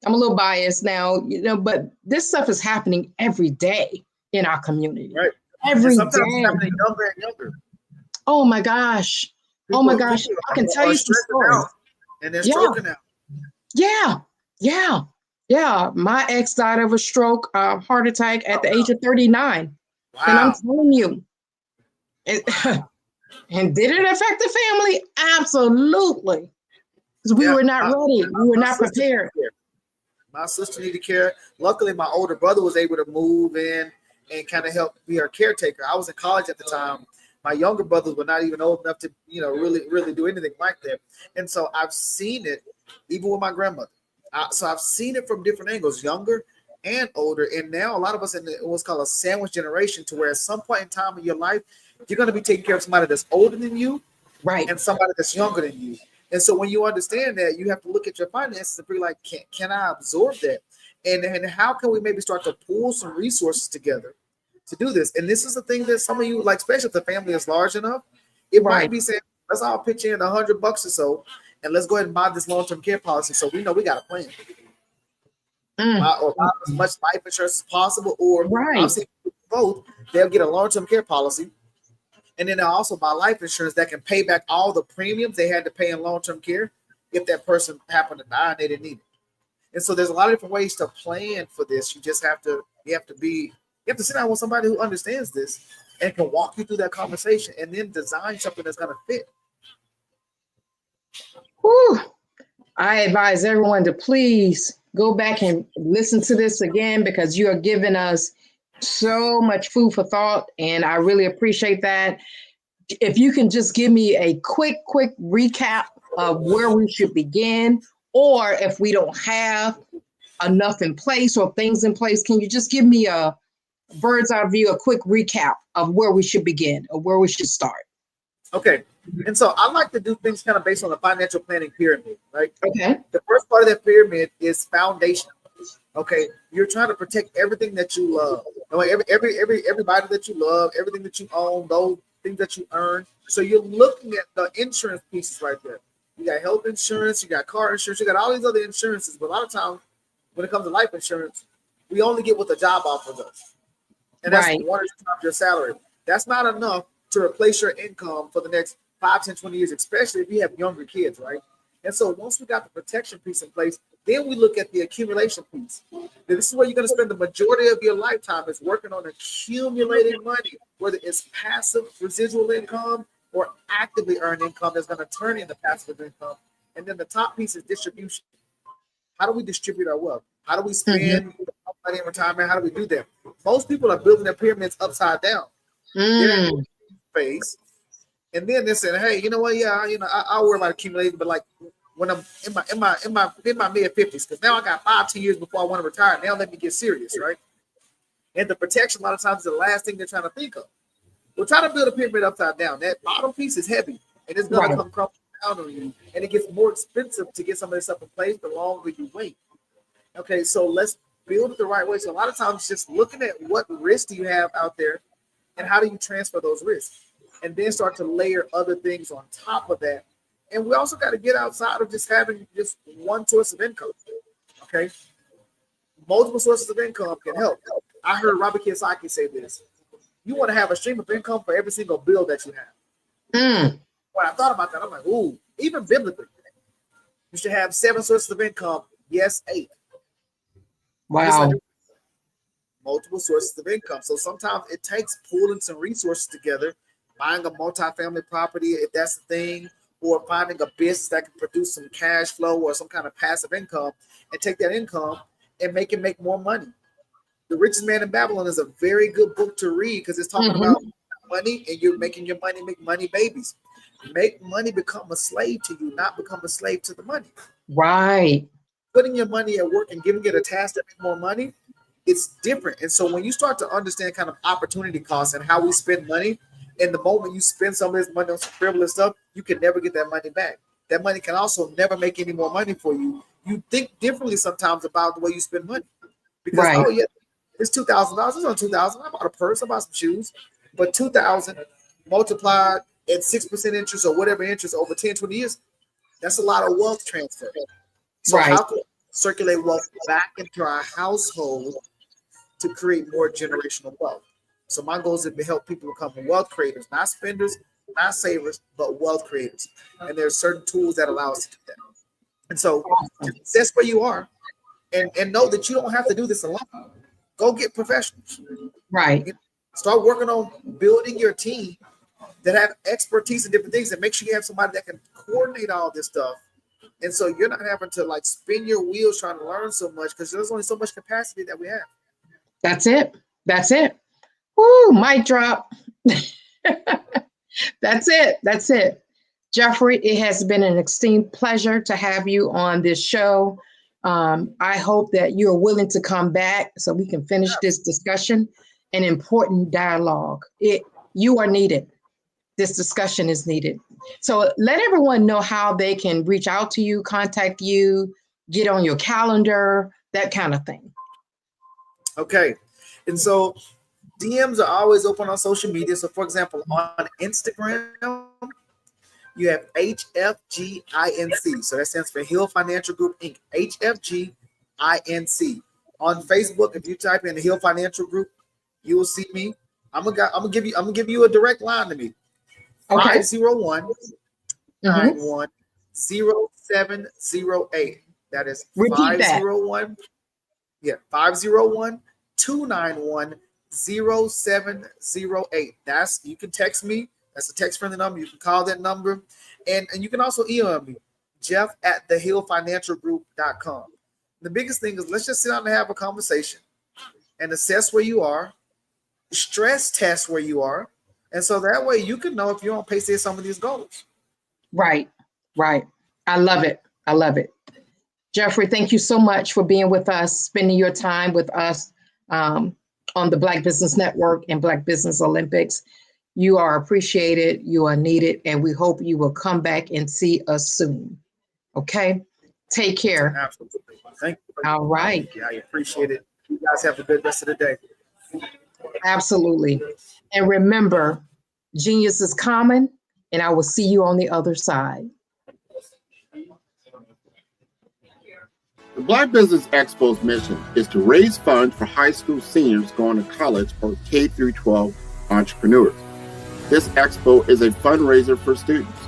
I'm a little biased now, but this stuff is happening every day in our community. Right. Every sometimes day. It's happening younger and younger. Oh my gosh. People I can tell you some stories. And they're stroking out. Yeah. My ex died of a stroke, heart attack at the age of 39. Wow. And I'm telling you, and did it affect the family? Absolutely. Because we were not ready. We were not prepared. My sister needed care. Luckily, my older brother was able to move in and kind of help be her caretaker. I was in college at the time. My younger brothers were not even old enough to, really do anything like that. And so I've seen it even with my grandmother. So I've seen it from different angles, younger and older. And now a lot of us in what's called a sandwich generation, to where at some point in time in your life, you're going to be taking care of somebody that's older than you, right, and somebody that's younger than you. And so when you understand that, you have to look at your finances and be like, can I absorb that? And how can we maybe start to pull some resources together to do this? And this is the thing that some of you, like, especially if the family is large enough, it might be saying, let's all pitch in $100 or so, and let's go ahead and buy this long-term care policy so we know we got a plan. Or buy as much life insurance as possible, or I've seen both. They'll get a long-term care policy, and then they'll also buy life insurance that can pay back all the premiums they had to pay in long-term care if that person happened to die and they didn't need it. And so there's a lot of different ways to plan for this. You just have to sit down with somebody who understands this and can walk you through that conversation, and then design something that's going to fit. Whew. I advise everyone to please go back and listen to this again, because you are giving us so much food for thought, and I really appreciate that. If you can just give me a quick recap of where we should begin, or if we don't have enough in place or things in place, can you just give me a bird's eye view, a quick recap of where we should begin or where we should start? Okay. And so I like to do things kind of based on the financial planning pyramid, right? Okay. The first part of that pyramid is foundation. Okay. You're trying to protect everything that you love. Everybody that you love, everything that you own, those things that you earn. So you're looking at the insurance pieces right there. You got health insurance, you got car insurance, you got all these other insurances. But a lot of times when it comes to life insurance, we only get what the job offers us. And that's 1 or 2 times your salary. That's not enough to replace your income for the next 5, 10, 20 years, especially if you have younger kids, right? And so once we got the protection piece in place, then we look at the accumulation piece. Now, this is where you're going to spend the majority of your lifetime, is working on accumulating money, whether it's passive residual income or actively earned income that's going to turn into passive income. And then the top piece is distribution. How do we distribute our wealth? How do we spend money in retirement? How do we do that? Most people are building their pyramids upside down. They're in phase. And then they're saying, hey, you know what? Yeah, I'll worry about accumulating, but like when I'm in my mid 50s, because now I got 5-10 years before I want to retire. Now let me get serious, right? And the protection a lot of times is the last thing they're trying to think of. We're trying to build a pyramid upside down. That bottom piece is heavy, and it's going to come crumbling down on you, and it gets more expensive to get some of this stuff in place the longer you wait. Okay, so let's build it the right way. So a lot of times, just looking at what risks do you have out there, and how do you transfer those risks, and then start to layer other things on top of that. And we also got to get outside of just having just one source of income. Okay, multiple sources of income can help. I heard Robert Kiyosaki say this: you want to have a stream of income for every single bill that you have. When I thought about that, I'm like, ooh, even biblically, You should have 7 sources of income. Yes, 8. Wow. Multiple sources of income. So sometimes it takes pooling some resources together, buying a multifamily property if that's the thing, or finding a business that can produce some cash flow or some kind of passive income, and take that income and make it make more money. The Richest Man in Babylon is a very good book to read because it's talking about money, and you're making your money make money babies. Make money become a slave to you, not become a slave to the money. Right. Putting your money at work and giving it a task to make more money, it's different. And so when you start to understand kind of opportunity costs and how we spend money, in the moment you spend some of this money on some frivolous stuff, you can never get that money back. That money can also never make any more money for you. You think differently sometimes about the way you spend money. Because, oh yeah, it's $2,000. It's on $2,000. I bought a purse, I bought some shoes. But $2,000 multiplied at 6% interest or whatever interest over 10, 20 years, that's a lot of wealth transfer. So how can we circulate wealth back into our household to create more generational wealth? So my goal is to help people become wealth creators, not spenders, not savers, but wealth creators. And there's certain tools that allow us to do that. And so that's where you are. And know that you don't have to do this alone. Go get professionals. Right. Start working on building your team that have expertise in different things, and make sure you have somebody that can coordinate all this stuff. And so you're not having to like spin your wheels trying to learn so much, because there's only so much capacity that we have. That's it. That's it. Woo, mic drop. That's it. That's it. Jeffrey, it has been an esteemed pleasure to have you on this show. I hope that you're willing to come back so we can finish this discussion. An important dialogue. You are needed. This discussion is needed. So let everyone know how they can reach out to you, contact you, get on your calendar, that kind of thing. Okay. And so DMs are always open on social media. So for example, on Instagram, you have HFGINC. So that stands for Hill Financial Group Inc. HFGINC. On Facebook, if you type in the Hill Financial Group, you will see me. I'm gonna give you a direct line to me. 501-910-0708. That is 501. Yeah, 501-291-0708. You can text me. That's a text-friendly number. You can call that number. And you can also email me, jeff@thehillfinancialgroup.com. The biggest thing is let's just sit down and have a conversation and assess where you are, stress test where you are. And so that way you can know if you're on pace to hit some of these goals. Right, right. I love it. I love it. Jeffrey, thank you so much for being with us, spending your time with us on the Black Business Network and Black Business Olympics. You are appreciated, you are needed, and we hope you will come back and see us soon. Okay? Take care. Absolutely. Thank you. All right. Yeah, I appreciate it. You guys have a good rest of the day. Absolutely. And remember, genius is common, and I will see you on the other side. The Black Business Expo's mission is to raise funds for high school seniors going to college or K through 12 entrepreneurs. This expo is a fundraiser for students.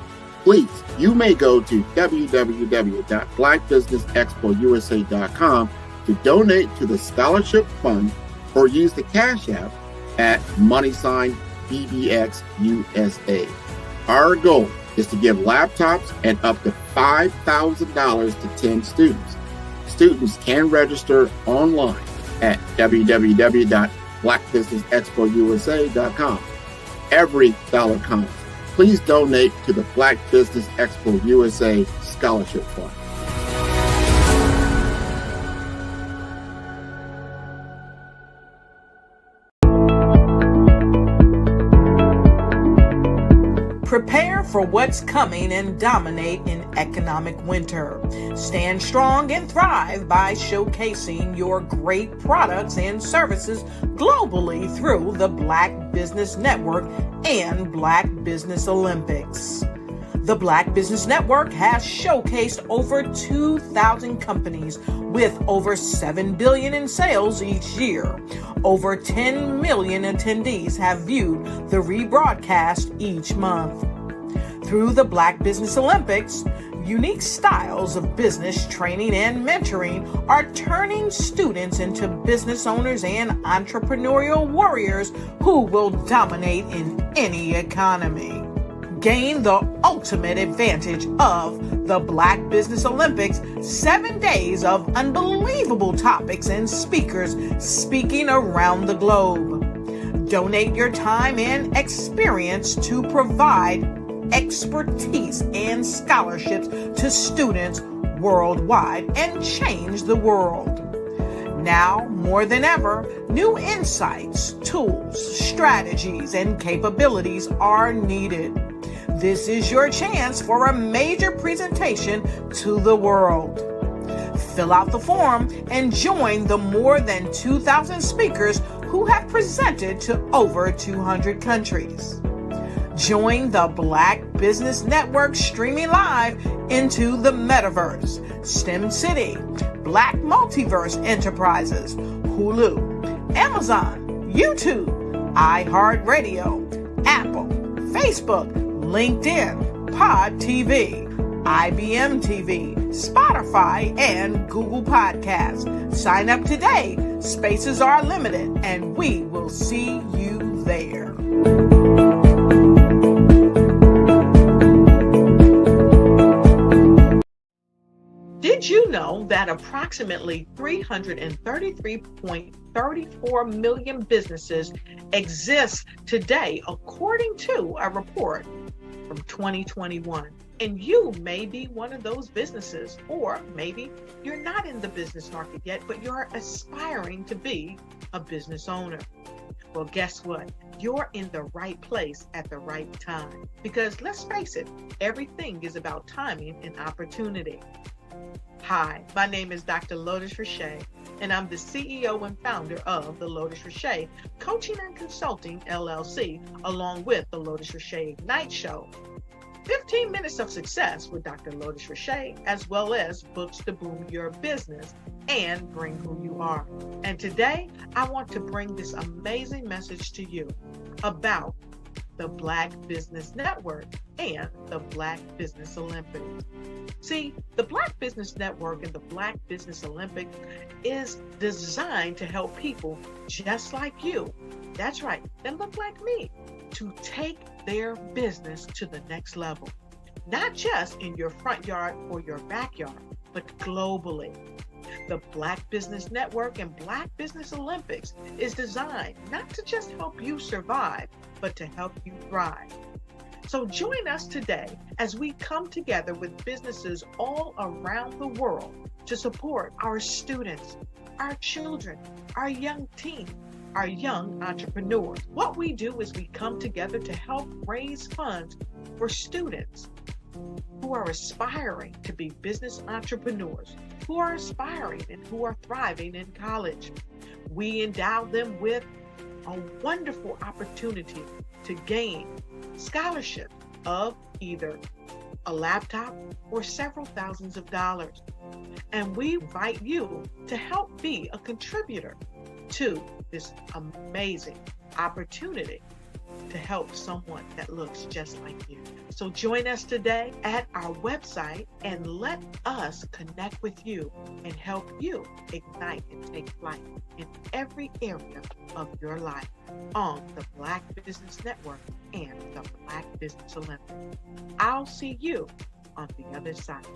Please, you may go to www.blackbusinessexpousa.com to donate to the scholarship fund or use the Cash App at $BBXUSA. Our goal is to give laptops and up to $5,000 to 10 students. Students can register online at www.blackbusinessexpousa.com. Every dollar counts. Please donate to the Black Business Expo USA Scholarship Fund. Prepare for what's coming and dominate in economic winter. Stand strong and thrive by showcasing your great products and services globally through the Black Business Network and Black Business Olympics. The Black Business Network has showcased over 2,000 companies with over $7 billion in sales each year. Over 10 million attendees have viewed the rebroadcast each month. Through the Black Business Olympics, Unique styles of business training and mentoring are turning students into business owners and entrepreneurial warriors who will dominate in any economy. Gain the ultimate advantage of the Black Business Olympics, 7 days of unbelievable topics and speakers speaking around the globe. Donate your time and experience to provide expertise and scholarships to students worldwide and change the world. Now, more than ever, new insights, tools, strategies, and capabilities are needed. This is your chance for a major presentation to the world. Fill out the form and join the more than 2,000 speakers who have presented to over 200 countries. Join the Black Business Network streaming live into the Metaverse, STEM City, Black Multiverse Enterprises, Hulu, Amazon, YouTube, iHeartRadio, Apple, Facebook, LinkedIn, Pod TV, IBM TV, Spotify, and Google Podcasts. Sign up today. Spaces are limited, and we will see you there. Did you know that approximately 333.34 million businesses exist today, according to a report from 2021? And you may be one of those businesses, or maybe you're not in the business market yet, but you're aspiring to be a business owner. Well, guess what? You're in the right place at the right time. Because let's face it, everything is about timing and opportunity. Hi, my name is Dr. Lotus Richey, and I'm the CEO and founder of the Lotus Richey Coaching and Consulting LLC, along with the Lotus Richey Ignite Show. 15 minutes of success with Dr. Lotus Richey, as well as books to boom your business and bring who you are. And today, I want to bring this amazing message to you about the Black Business Network and the Black Business Olympics. See, the Black Business Network and the Black Business Olympics is designed to help people just like you, that's right, that look like me, to take their business to the next level. Not just in your front yard or your backyard, but globally. The Black Business Network and Black Business Olympics is designed not to just help you survive, but to help you thrive. So join us today as we come together with businesses all around the world to support our students, our children, our young teens, our young entrepreneurs. What we do is we come together to help raise funds for students who are aspiring to be business entrepreneurs, who are aspiring and who are thriving in college. We endow them with a wonderful opportunity to gain scholarships of either a laptop or several thousands of dollars. And we invite you to help be a contributor to this amazing opportunity to help someone that looks just like you. So join us today at our website and let us connect with you and help you ignite and take flight in every area of your life on the Black Business Network and the Black Business Olympics. I'll see you on the other side.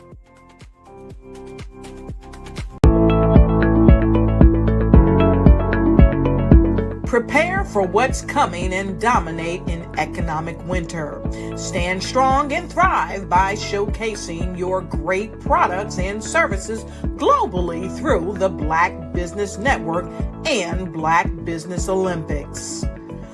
Prepare for what's coming and dominate in economic winter. Stand strong and thrive by showcasing your great products and services globally through the Black Business Network and Black Business Olympics.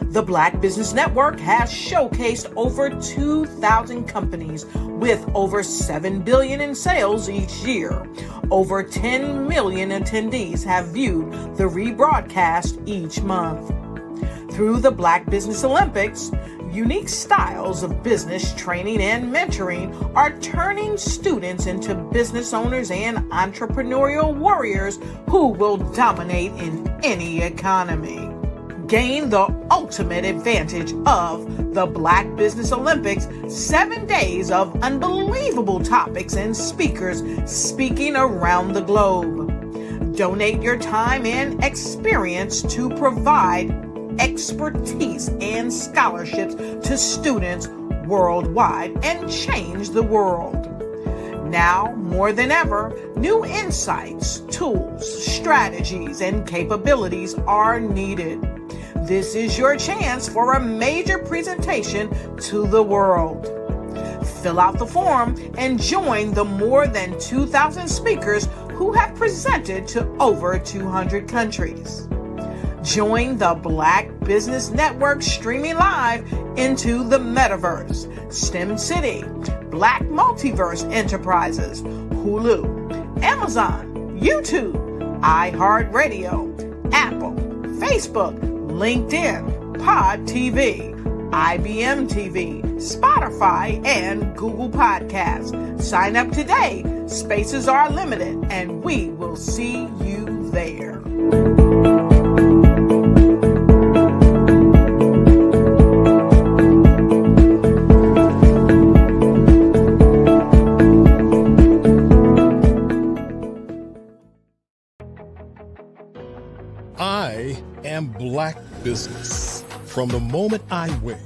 The Black Business Network has showcased over 2,000 companies with over $7 billion in sales each year. Over 10 million attendees have viewed the rebroadcast each month. Through the Black Business Olympics, unique styles of business training and mentoring are turning students into business owners and entrepreneurial warriors who will dominate in any economy. Gain the ultimate advantage of the Black Business Olympics, 7 days of unbelievable topics and speakers speaking around the globe. Donate your time and experience to provide expertise and scholarships to students worldwide and change the world. Now, more than ever, new insights, tools, strategies, and capabilities are needed. This is your chance for a major presentation to the world. Fill out the form and join the more than 2,000 speakers who have presented to over 200 countries. Join the Black Business Network streaming live into the Metaverse, STEM City, Black Multiverse Enterprises, Hulu, Amazon, YouTube, iHeartRadio, Apple, Facebook, LinkedIn, Pod TV, IBM TV, Spotify, and Google Podcasts. Sign up today. Spaces are limited, and we will see you there. I am Black Business. From the moment I wake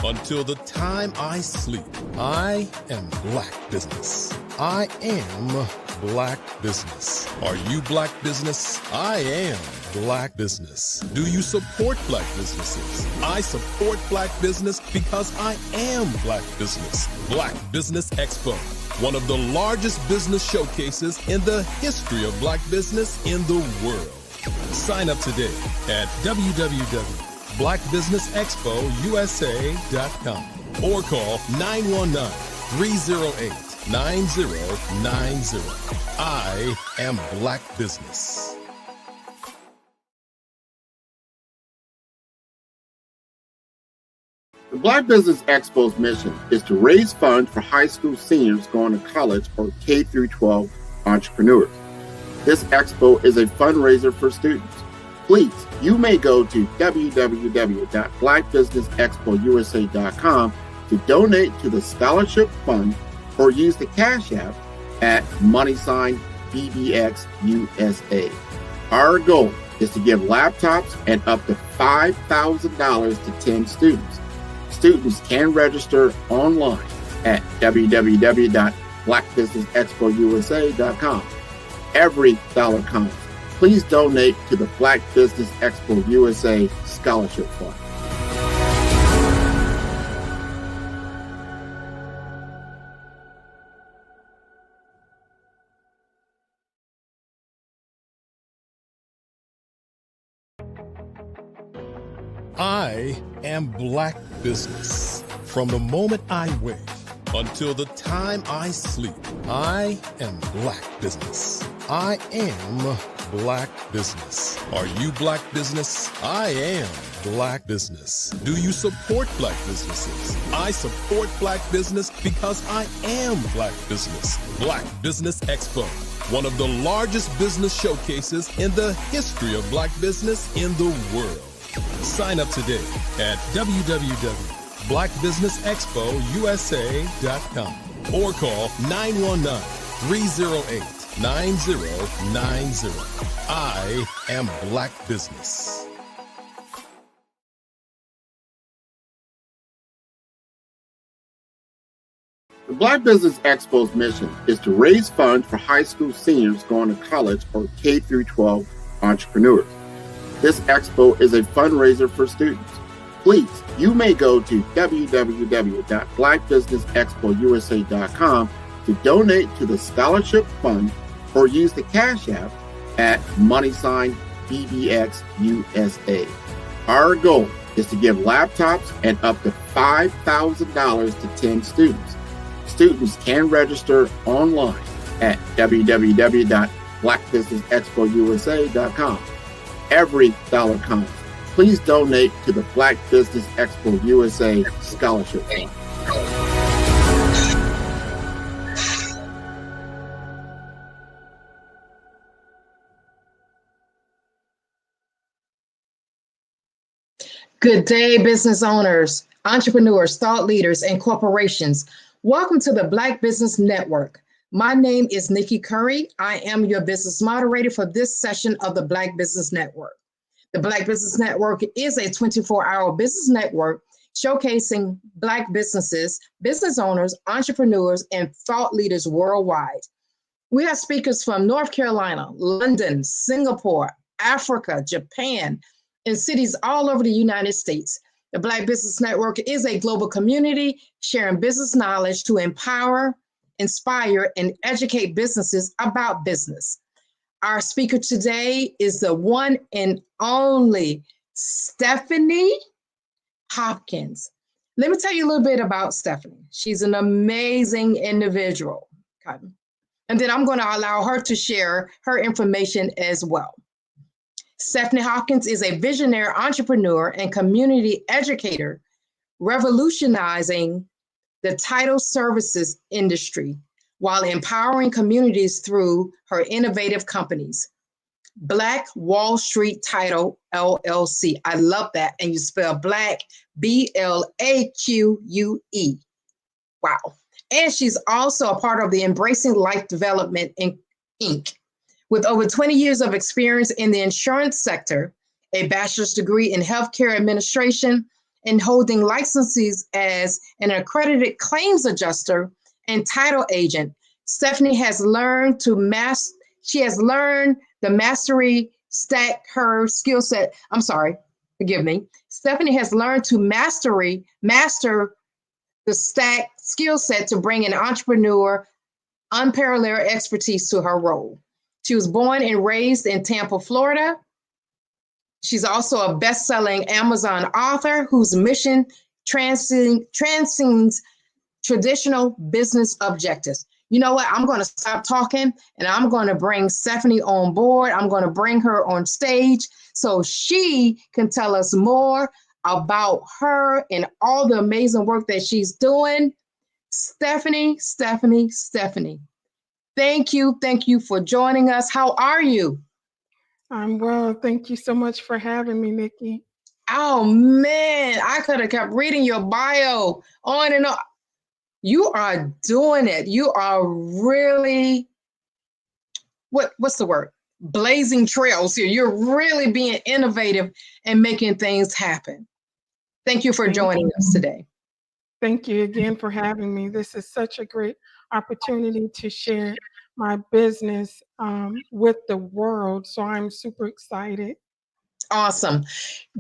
until the time I sleep, I am Black Business. I am Black Business. Are you Black Business? I am Black Business. Do you support Black businesses? I support Black business because I am Black Business. Black Business Expo, one of the largest business showcases in the history of Black business in the world. Sign up today at www.blackbusinessexpousa.com or call 919-308-9090. I am Black Business. The Black Business Expo's mission is to raise funds for high school seniors going to college or K through 12 entrepreneurs. This expo is a fundraiser for students. Please, you may go to www.blackbusinessexpousa.com to donate to the scholarship fund or use the Cash App at $BBXUSA. Our goal is to give laptops and up to $5,000 to 10 students. Students can register online at www.blackbusinessexpousa.com. Every dollar counts. Please donate to the Black Business Expo USA Scholarship Fund. I am Black Business. From the moment I wake until the time I sleep, I am Black Business. I am Black Business. Are you Black Business? I am Black Business. Do you support Black businesses? I support Black business because I am Black Business. Black Business Expo, one of the largest business showcases in the history of Black business in the world. Sign up today at www.blackbusinessexpousa.com or call 919-308-9090. I am Black Business. The Black Business Expo's mission is to raise funds for high school seniors going to college or K through 12 entrepreneurs. This expo is a fundraiser for students. Please, you may go to www.blackbusinessexpousa.com to donate to the scholarship fund or use the Cash App at $BBXUSA. Our goal is to give laptops and up to $5,000 to 10 students. Students can register online at www.blackbusinessexpousa.com. Every dollar counts. Please donate to the Black Business Expo USA Scholarship Fund. Good day, business owners, entrepreneurs, thought leaders, and corporations. Welcome to the Black Business Network. My name is Nikki Curry. I am your business moderator for this session of the Black Business Network. The Black Business Network is a 24-hour business network showcasing Black businesses, business owners, entrepreneurs, and thought leaders worldwide. We have speakers from North Carolina, London, Singapore, Africa, Japan, and cities all over the United States. The Black Business Network is a global community sharing business knowledge to empower, inspire, and educate businesses about business. Our speaker today is the one and only Stephanie Hopkins. Let me tell you a little bit about Stephanie. She's an amazing individual. Okay. And then I'm going to allow her to share her information as well. Stephanie Hopkins is a visionary entrepreneur and community educator, revolutionizing the title services industry while empowering communities through her innovative companies. Black Wall Street Title LLC. I love that. And you spell Black, B-L-A-Q-U-E. Wow. And she's also a part of the Embracing Life Development Inc. With over 20 years of experience in the insurance sector, a bachelor's degree in healthcare administration, and holding licenses as an accredited claims adjuster and title agent, Stephanie has learned to mastery stack her skill set. Stephanie has learned to master the stack skill set to bring an entrepreneur unparalleled expertise to her role. She was born and raised in Tampa, Florida. She's also a best-selling Amazon author whose mission transcends traditional business objectives. You know what? I'm going to stop talking and I'm going to bring Stephanie on board. I'm going to bring her on stage so she can tell us more about her and all the amazing work that she's doing. Stephanie. Thank you for joining us. How are you? I'm well. Thank you so much for having me, Nikki. Oh man, I could have kept reading your bio on and on. You are doing it. You are really, what's the word? Blazing trails here. You're really being innovative and making things happen. Thank you for joining us today. Thank you again for having me. This is such a great opportunity to share my business with the world. So I'm super excited. Awesome.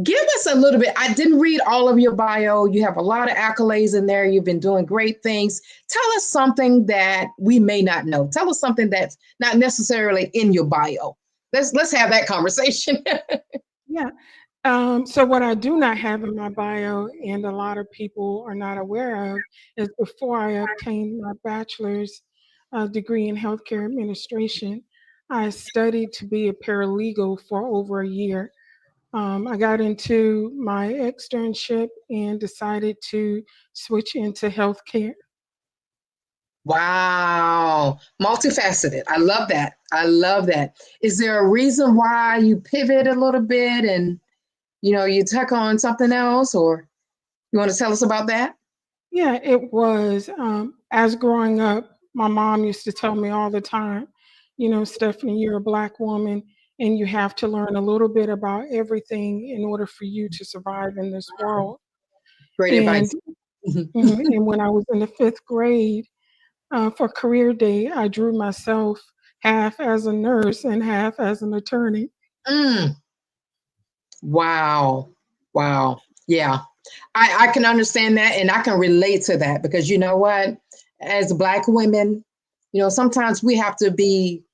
Give us a little bit. I didn't read all of your bio. You have a lot of accolades in there. You've been doing great things. Tell us something that we may not know. Tell us something that's not necessarily in your bio. Let's have that conversation. Yeah. So what I do not have in my bio, and a lot of people are not aware of, is before I obtained my bachelor's degree in healthcare administration, I studied to be a paralegal for over a year. I got into my externship and decided to switch into healthcare. Wow. Multifaceted. I love that. Is there a reason why you pivot a little bit and, you tuck on something else, or you want to tell us about that? Yeah, it was. As growing up, my mom used to tell me all the time, Stephanie, you're a Black woman and you have to learn a little bit about everything in order for you to survive in this world. Great advice. And when I was in the 5th grade, for career day, I drew myself half as a nurse and half as an attorney. Wow. Yeah. I can understand that, and I can relate to that, because you know what? As Black women, sometimes we have to be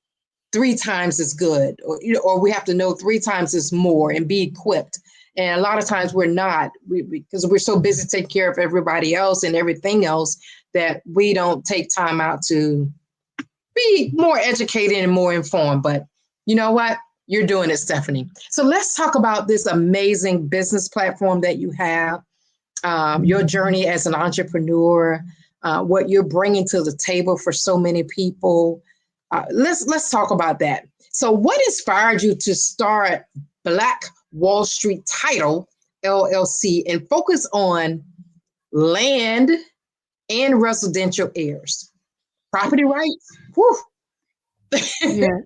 3 times as good, or we have to know 3 times as more and be equipped. And a lot of times we're not, because we're so busy taking care of everybody else and everything else, that we don't take time out to be more educated and more informed. But you know what? You're doing it, Stephanie. So let's talk about this amazing business platform that you have, your journey as an entrepreneur, what you're bringing to the table for so many people. Let's talk about that. So what inspired you to start Black Wall Street Title LLC and focus on land and residential heirs. Property rights? Whew. Yeah.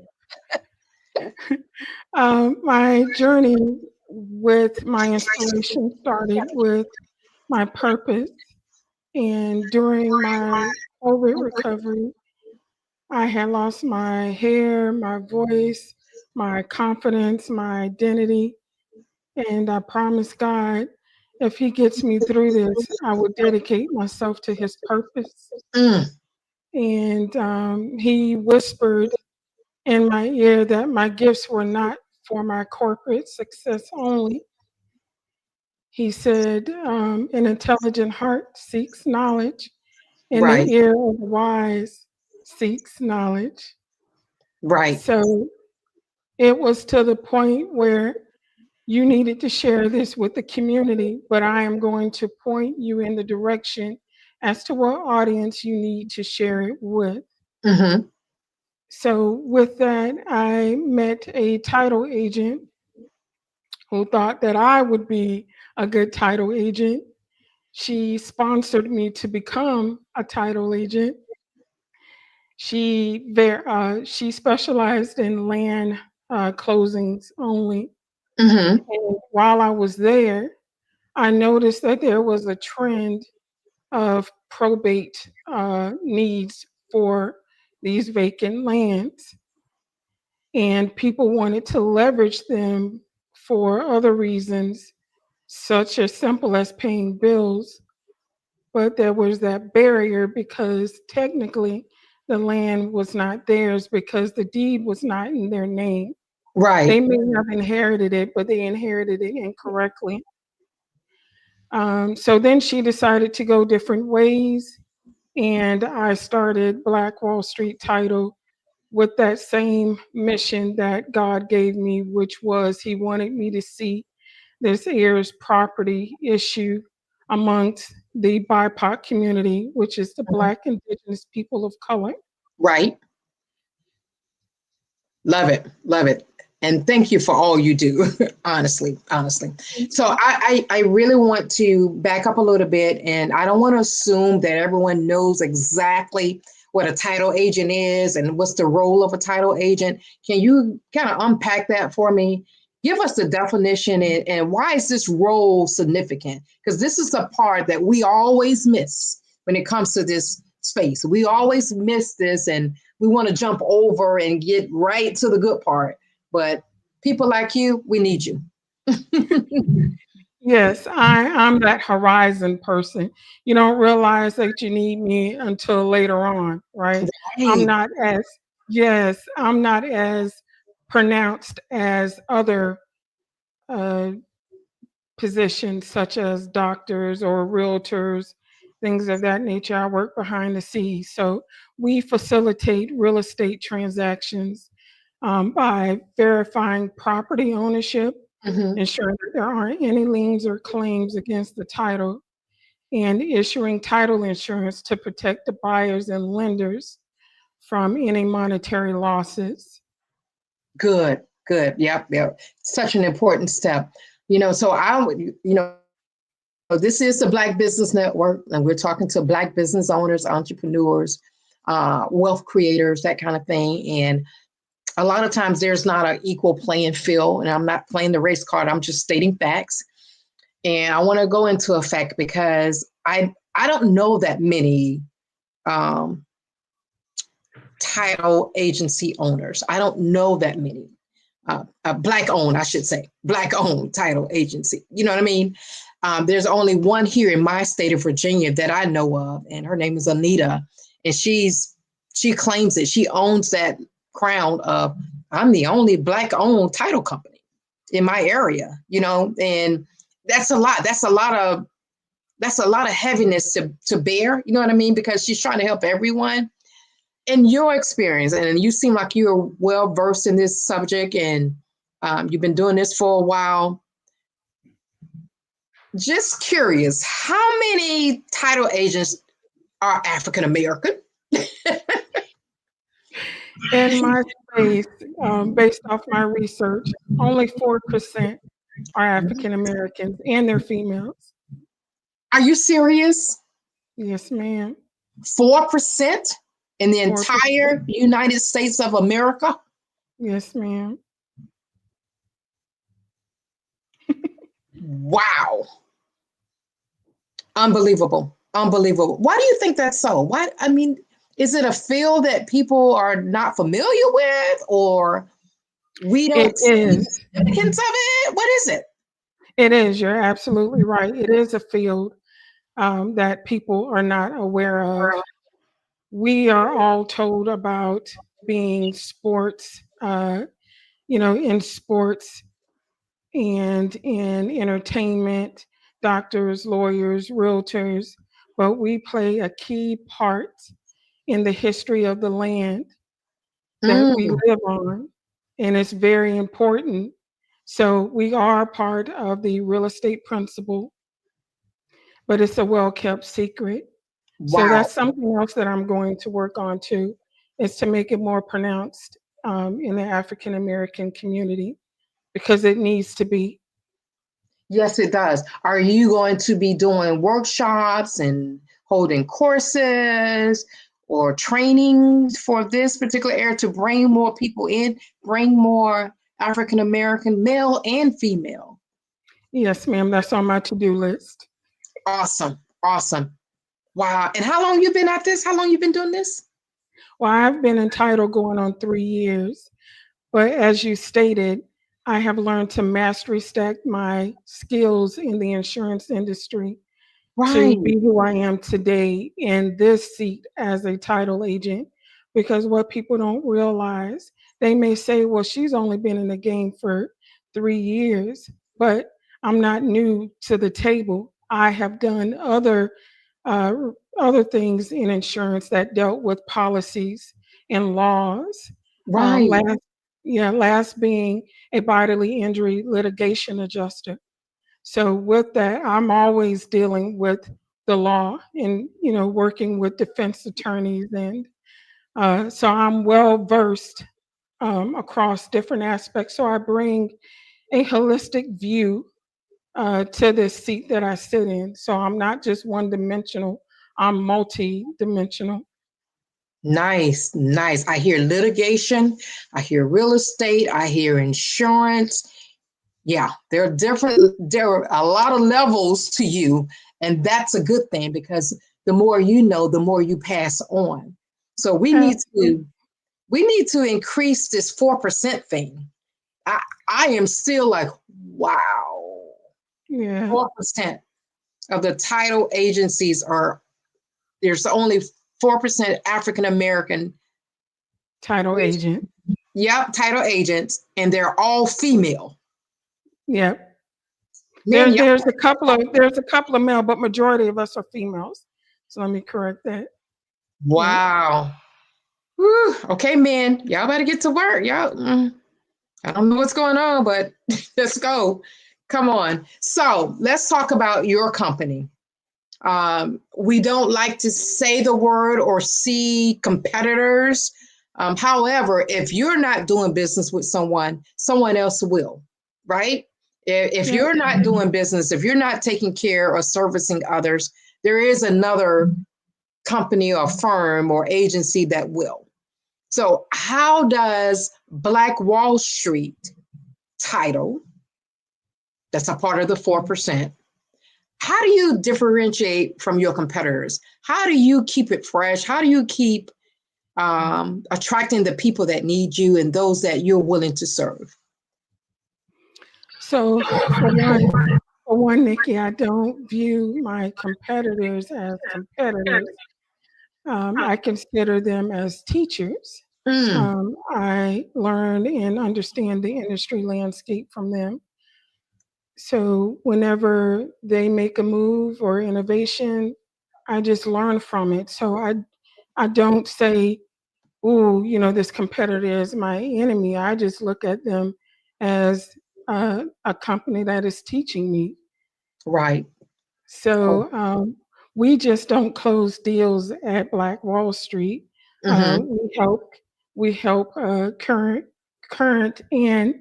My journey with my inspiration started with my purpose. And during my COVID recovery, I had lost my hair, my voice, my confidence, my identity. And I promised God, if He gets me through this, I would dedicate myself to His purpose. And He whispered in my ear that my gifts were not for my corporate success only. He said, an intelligent heart seeks knowledge, and Right. the ear of the wise seeks knowledge. Right. So it was to the point where you needed to share this with the community, but I am going to point you in the direction as to what audience you need to share it with. Mm-hmm. So with that, I met a title agent who thought that I would be a good title agent. She sponsored me to become a title agent. She specialized in land closings only. Mm-hmm. And while I was there, I noticed that there was a trend of probate needs for these vacant lands. And people wanted to leverage them for other reasons, such as simple as paying bills. But there was that barrier because technically the land was not theirs because the deed was not in their name. Right. They may have inherited it, but they inherited it incorrectly. So then she decided to go different ways, and I started Black Wall Street Title with that same mission that God gave me, which was He wanted me to see this heirs property issue amongst the BIPOC community, which is the Black Indigenous people of color. Right. Love it. Love it. And thank you for all you do, honestly. So I really want to back up a little bit, and I don't want to assume that everyone knows exactly what a title agent is and what's the role of a title agent. Can you kind of unpack that for me? Give us the definition and why is this role significant? Because this is the part that we always miss when it comes to this space. We always miss this and we want to jump over and get right to the good part. But people like you, we need you. Yes, I'm that horizon person. You don't realize that you need me until later on, right? I'm not as pronounced as other positions such as doctors or realtors, things of that nature. I work behind the scenes. So we facilitate real estate transactions by verifying property ownership, ensuring that there aren't any liens or claims against the title, and issuing title insurance to protect the buyers and lenders from any monetary losses. Good. Yep. Such an important step. This is the Black Business Network, and we're talking to Black business owners, entrepreneurs, wealth creators, that kind of thing. And a lot of times there's not an equal playing field, and I'm not playing the race card. I'm just stating facts. And I want to go into a fact because I don't know that many title agency owners. I don't know that many. Black owned, I should say, Black owned title agency. You know what I mean? There's only one here in my state of Virginia that I know of, and her name is Anita. And she claims that she owns that crown of, I'm the only Black owned title company in my area, and that's a lot. That's a lot of heaviness to bear, you know what I mean? Because she's trying to help everyone. In your experience, and you seem like you're well versed in this subject, and you've been doing this for a while. Just curious, how many title agents are African American? In my space, based off my research, only 4%. are African Americans and they're females. Are you serious? Yes, ma'am. 4% in the 4%. entire United States of America? Yes, ma'am. Wow. Unbelievable. Unbelievable. Why do you think that's so? Why? I mean, is it a field that people are not familiar with, or we don't see the significance of it? What is it? It is. You're absolutely right. It is a field that people are not aware of. We are all told about being sports, in sports and in entertainment, doctors, lawyers, realtors, but we play a key part in the history of the land that we live on, and it's very important. So we are part of the real estate principle, but it's a well-kept secret. So Wow. that's something else that I'm going to work on too, is to make it more pronounced in the African American community, because it needs to be. Yes, it does. Are you going to be doing workshops and holding courses or trainings for this particular area to bring more people in, bring more African American, male and female? Yes, ma'am. That's on my to-do list. Awesome. Awesome. Wow. And how long you been at this? How long you been doing this? Well, I've been in title going on 3 years, but as you stated, I have learned to mastery stack my skills in the insurance industry to be who I am today in this seat as a title agent. Because what people don't realize, they may say, well, she's only been in the game for 3 years, but I'm not new to the table. I have done other things in insurance that dealt with policies and laws. Last being a bodily injury litigation adjuster. So with that, I'm always dealing with the law and, working with defense attorneys. And so I'm well versed across different aspects. So I bring a holistic view to this seat that I sit in. So I'm not just one dimensional, I'm multi-dimensional. Nice, nice. I hear litigation, I hear real estate, I hear insurance. Yeah, there are a lot of levels to you, and that's a good thing, because the more you know, the more you pass on. So we need to increase this 4% thing. I am still like, wow. Yeah. 4% of the title agencies there's only 4% African American title agent. Yep, title agents, and they're all female. Yep. There's a couple of male, but majority of us are females. So let me correct that. Wow. Whew. Okay, men, y'all better get to work. Y'all, I don't know what's going on, but let's go. Come on. So let's talk about your company. We don't like to say the word or see competitors. However, if you're not doing business with someone else will, right? If you're not doing business, if you're not taking care or servicing others, there is another company or firm or agency that will. So how does Black Wall Street title, that's a part of the 4%, how do you differentiate from your competitors? How do you keep it fresh? How do you keep attracting the people that need you and those that you're willing to serve? So for one, Nikki, I don't view my competitors as competitors. I consider them as teachers. I learn and understand the industry landscape from them. So whenever they make a move or innovation, I just learn from it. So I don't say, "Ooh, this competitor is my enemy." I just look at them as a company that is teaching me. Right. So we just don't close deals at Black Wall Street. We help current and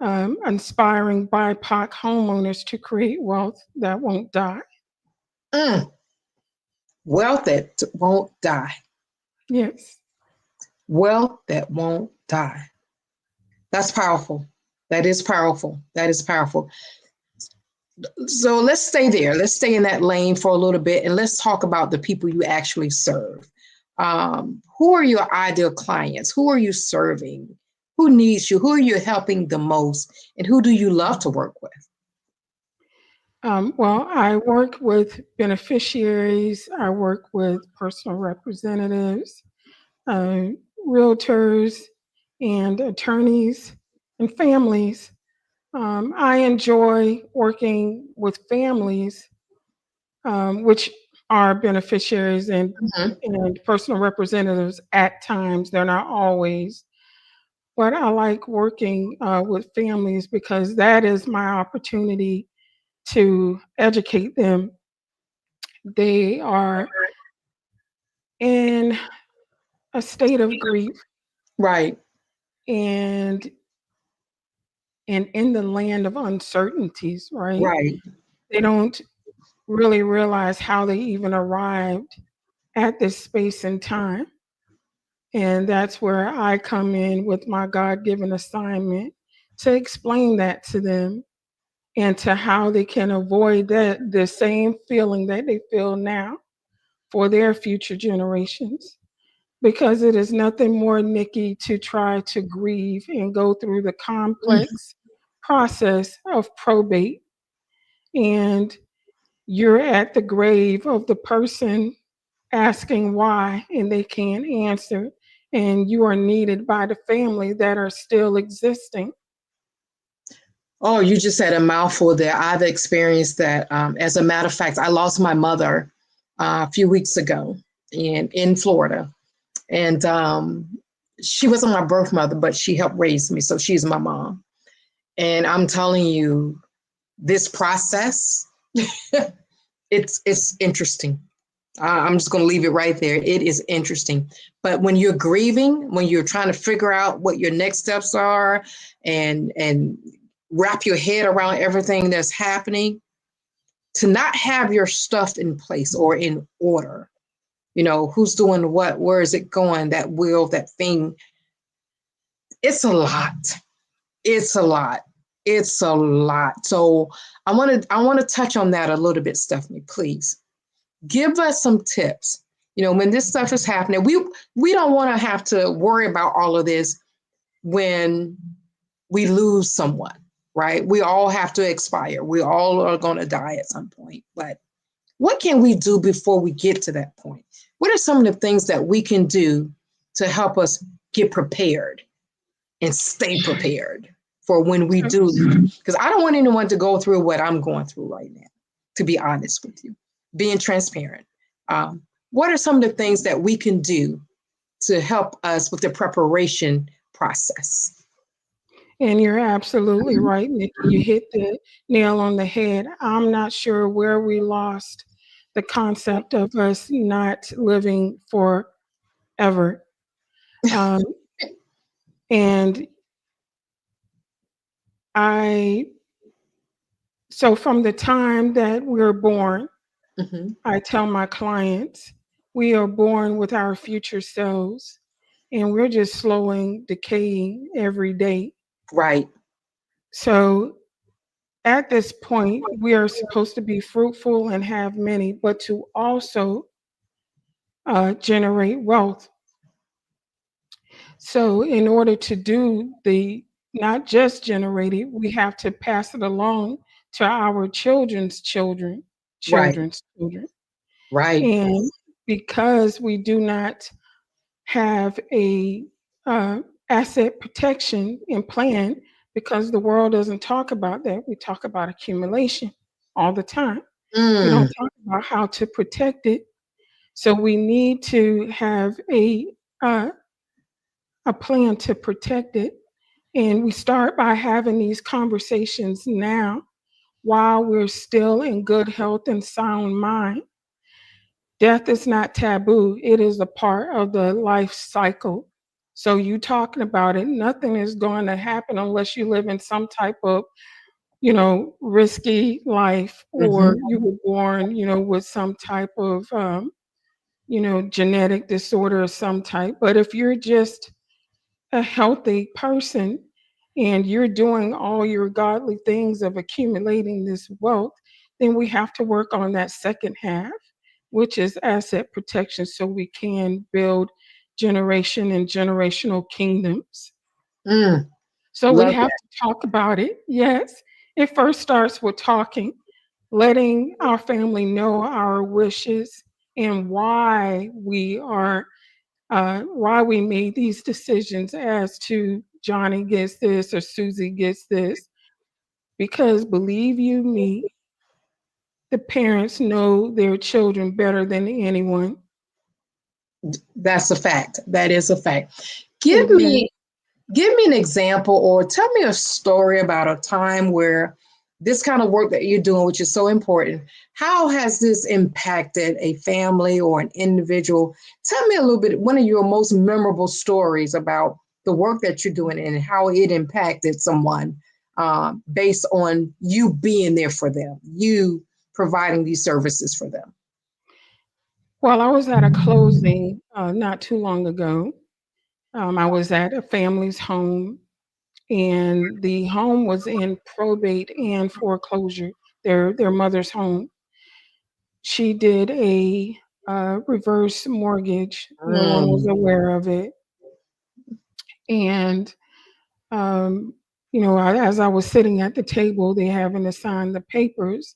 inspiring BIPOC homeowners to create wealth that won't die. Wealth that won't die. Yes. Wealth that won't die. That's powerful. That is powerful. That is powerful. So let's stay there. Let's stay in that lane for a little bit, and let's talk about the people you actually serve. Who are your ideal clients? Who are you serving? Who needs you? Who are you helping the most? And who do you love to work with? Well, I work with beneficiaries. I work with personal representatives, realtors, and attorneys and families. I enjoy working with families, which are beneficiaries and personal representatives at times. They're not always. But I like working with families because that is my opportunity to educate them. They are in a state of grief. Right. And in the land of uncertainties, right? Right. They don't really realize how they even arrived at this space and time. And that's where I come in with my God-given assignment to explain that to them and to how they can avoid the same feeling that they feel now for their future generations. Because it is nothing more, Nikki, to try to grieve and go through the complex process of probate. And you're at the grave of the person asking why, and they can't answer. And you are needed by the family that are still existing. Oh, you just said a mouthful there. I've experienced that. As a matter of fact, I lost my mother a few weeks ago in Florida. And she wasn't my birth mother, but she helped raise me. So she's my mom. And I'm telling you, this process, it's interesting. I'm just going to leave it right there. It is interesting. But when you're grieving, when you're trying to figure out what your next steps are and wrap your head around everything that's happening, to not have your stuff in place or in order, you know, who's doing what, where is it going, that will, that thing. It's a lot. It's a lot. It's a lot. So I want to touch on that a little bit, Stephanie, please. Give us some tips. You know, when this stuff is happening, we don't want to have to worry about all of this when we lose someone, right? We all have to expire. We all are going to die at some point. But what can we do before we get to that point? What are some of the things that we can do to help us get prepared and stay prepared for when we do? Because I don't want anyone to go through what I'm going through right now, to be honest with you, being transparent. What are some of the things that we can do to help us with the preparation process? And you're absolutely right, Nikki. You hit the nail on the head. I'm not sure where we lost the concept of us not living forever. And so from the time that we're born, I tell my clients, we are born with our future selves, and we're just slowing, decaying every day. Right. So at this point, we are supposed to be fruitful and have many, but to also generate wealth. So in order to do not just generate it, we have to pass it along to our children's children, children's children. Right. And because we do not have a asset protection and plan, because the world doesn't talk about that. We talk about accumulation all the time. We don't talk about how to protect it. So we need to have a plan to protect it. And we start by having these conversations now while we're still in good health and sound mind. Death is not taboo. It is a part of the life cycle. So you talking about it, nothing is going to happen unless you live in some type of, risky life, or you were born, with some type of, genetic disorder of some type. But if you're just a healthy person and you're doing all your godly things of accumulating this wealth, then we have to work on that second half, which is asset protection, so we can build generation and generational kingdoms. So we Love have that. to talk about it. Yes, it first starts with talking, letting our family know our wishes and why we made these decisions as to Johnny gets this or Susie gets this. Because believe you me, the parents know their children better than anyone. That's a fact. That is a fact. It Give is. me give me an example or tell me a story about a time where this kind of work that you're doing, which is so important, how has this impacted a family or an individual? Tell me a little bit, one of your most memorable stories about the work that you're doing and how it impacted someone based on you being there for them, you providing these services for them. Well, I was at a closing not too long ago. I was at a family's home, and the home was in probate and foreclosure. Their mother's home. She did a reverse mortgage. No one was aware of it, and as I was sitting at the table, they having to sign the papers.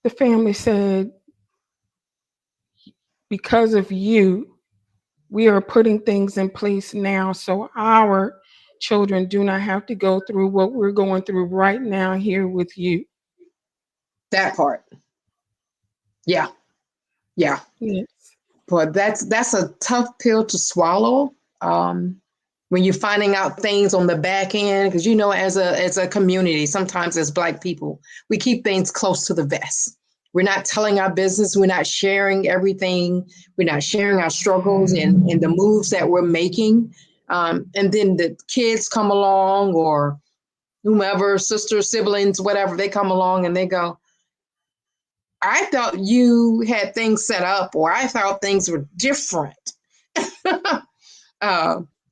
The family said, "Because of you, we are putting things in place now so our children do not have to go through what we're going through right now here with you." That part. Yeah. Yeah. Yes. But that's a tough pill to swallow. When you're finding out things on the back end, because as a community, sometimes as Black people, we keep things close to the vest. We're not telling our business, we're not sharing everything, we're not sharing our struggles and the moves that we're making. And then the kids come along, or whomever, sisters, siblings, whatever, they come along and they go, "I thought you had things set up," or "I thought things were different."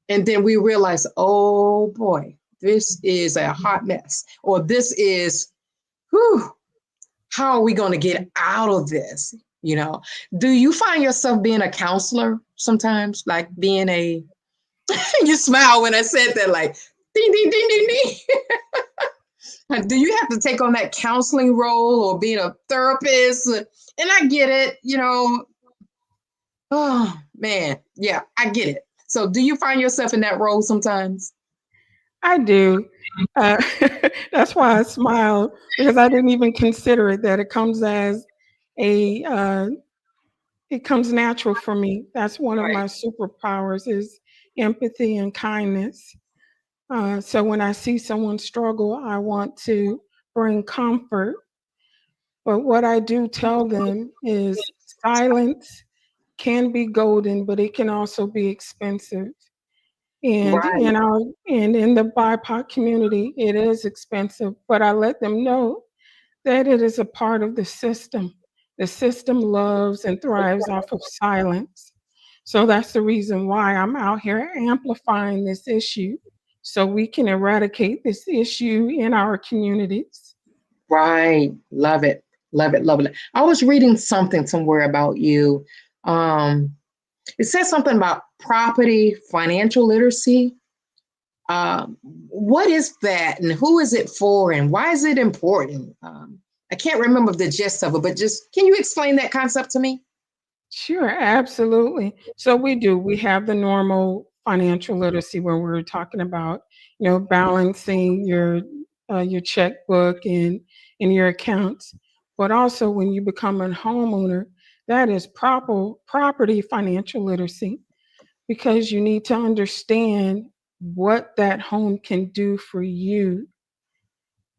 And then we realize, oh boy, this is a hot mess, or this is, how are we going to get out of this? Do you find yourself being a counselor sometimes, like being you smile when I said that, like, ding, ding, ding, ding, ding. Do you have to take on that counseling role or being a therapist? And I get it, oh man, yeah, I get it. So do you find yourself in that role sometimes? I do. That's why I smile, because I didn't even consider it, that it comes as it comes natural for me. That's one of my superpowers, is empathy and kindness. So when I see someone struggle, I want to bring comfort. But what I do tell them is silence can be golden, but it can also be expensive. And Right. in the BIPOC community, it is expensive, but I let them know that it is a part of the system. The system loves and thrives off of silence. So that's the reason why I'm out here amplifying this issue, so we can eradicate this issue in our communities. Right. Love it. Love it. Love it. I was reading something somewhere about you. It says something about property, financial literacy. What is that, and who is it for, and why is it important? I can't remember the gist of it, but just can you explain that concept to me? Sure, absolutely. So we have the normal financial literacy, where we're talking about, balancing your checkbook and your accounts. But also, when you become a homeowner, that is proper property financial literacy, because you need to understand what that home can do for you,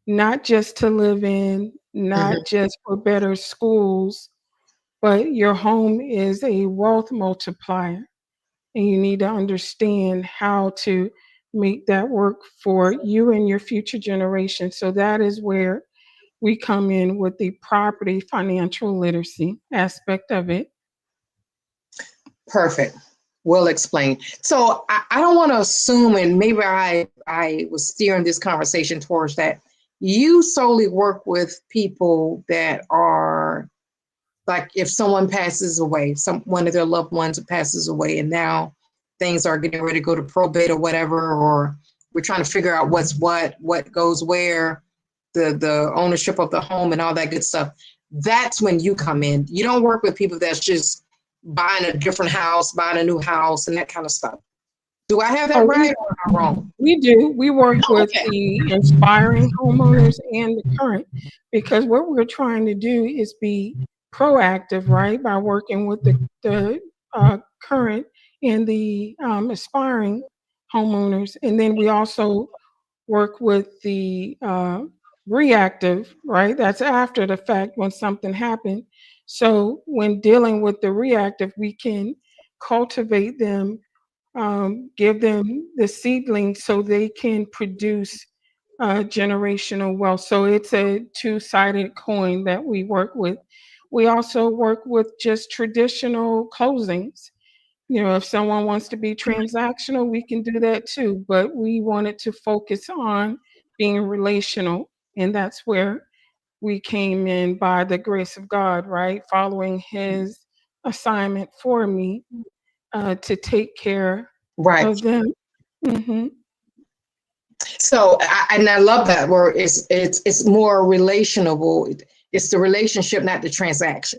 not just to live in, not just for better schools, but your home is a wealth multiplier. and you need to understand how to make that work for you and your future generation. So that is where we come in with the property financial literacy aspect of it. Perfect. Well explained. So I don't want to assume, and maybe I was steering this conversation towards that, you solely work with people that are like, if someone passes away, one of their loved ones passes away, and now things are getting ready to go to probate or whatever, or we're trying to figure out what's what goes where, the ownership of the home and all that good stuff. That's when you come in. You don't work with people that's just buying a different house, buying a new house, and that kind of stuff. Do I have that right or am I wrong? We do. We work with the inspiring homeowners and the current, because what we're trying to do is be proactive, right? By working with the current and the aspiring homeowners. And then we also work with the reactive, right? That's after the fact when something happened. So when dealing with the reactive, we can cultivate them, give them the seedlings so they can produce generational wealth. So it's a two-sided coin that we work with. We also work with just traditional closings. If someone wants to be transactional, we can do that too. But we wanted to focus on being relational. And that's where we came in by the grace of God, right? Following his assignment for me to take care of them. Mm-hmm. So, I love that word. It's more relational. It's the relationship, not the transaction.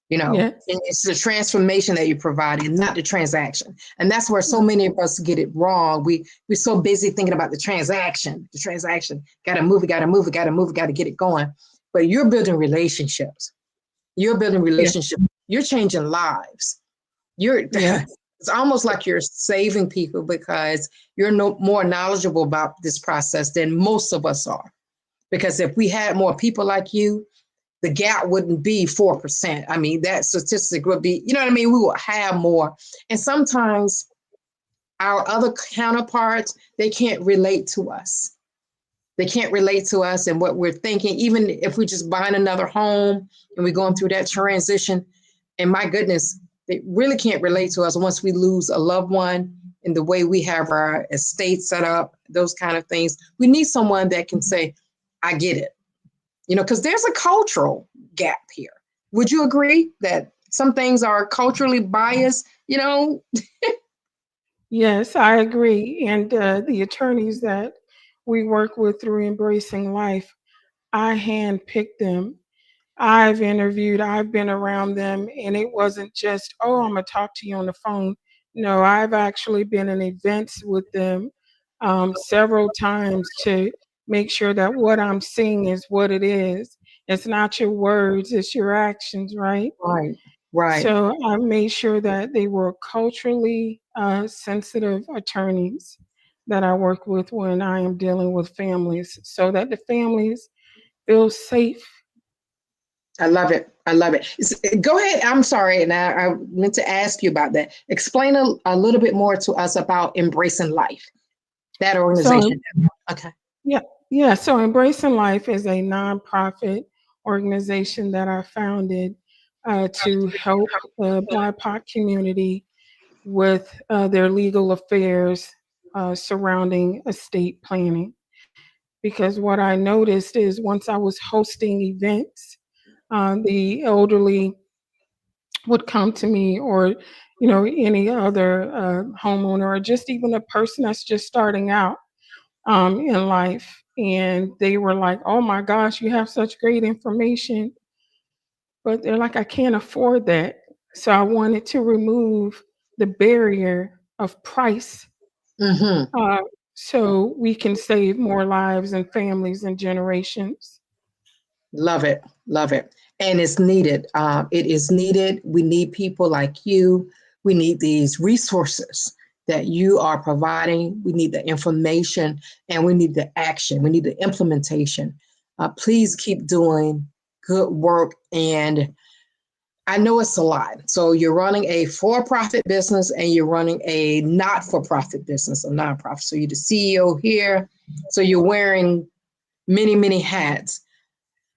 Yes. And it's the transformation that you provided, not the transaction. And that's where so many of us get it wrong. We're so busy thinking about the transaction. Got to move it, got to get it going. But you're building relationships. You're changing lives. It's almost like you're saving people because you're more knowledgeable about this process than most of us are. Because if we had more people like you, the gap wouldn't be 4%. I mean, that statistic would be, you know what I mean? We will have more. And sometimes our other counterparts, they can't relate to us. They can't relate to us and what we're thinking, even if we're just buying another home and we're going through that transition. And my goodness, they really can't relate to us once we lose a loved one and the way we have our estate set up, those kind of things. We need someone that can say, I get it. Because there's a cultural gap here. Would you agree that some things are culturally biased, Yes, I agree. And the attorneys that we work with through Embracing Life, I handpicked them. I've interviewed, I've been around them, and it wasn't just, oh, I'm going to talk to you on the phone. No, I've actually been in events with them several times to make sure that what I'm seeing is what it is. It's not your words, it's your actions, right? Right. So I made sure that they were culturally sensitive attorneys that I work with when I am dealing with families, so that the families feel safe. I love it. Go ahead. I'm sorry. And I meant to ask you about that. Explain a little bit more to us about Embracing Life, that organization. Okay. Yeah. So Embracing Life is a nonprofit organization that I founded to help the BIPOC community with their legal affairs surrounding estate planning. Because what I noticed is once I was hosting events, the elderly would come to me, or any other homeowner, or just even a person that's just starting out in life, and they were like, oh my gosh, you have such great information, but they're like, I can't afford that. So I wanted to remove the barrier of price, so we can save more lives and families and generations. Love it. And it's needed. It is needed. We need people like you. We need these resources that you are providing. We need the information and we need the action. We need the implementation. Please keep doing good work. And I know it's a lot. So you're running a for-profit business and you're running a not-for-profit business, a nonprofit. So you're the CEO here. So you're wearing many, many hats.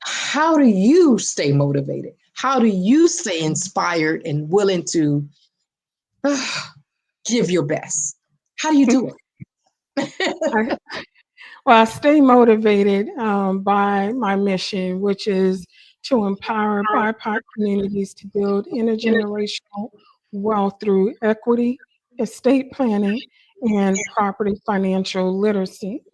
How do you stay motivated? How do you stay inspired and willing to give your best? How do you do it? Well, I stay motivated by my mission, which is to empower BIPOC communities to build intergenerational wealth through equity, estate planning, and property financial literacy.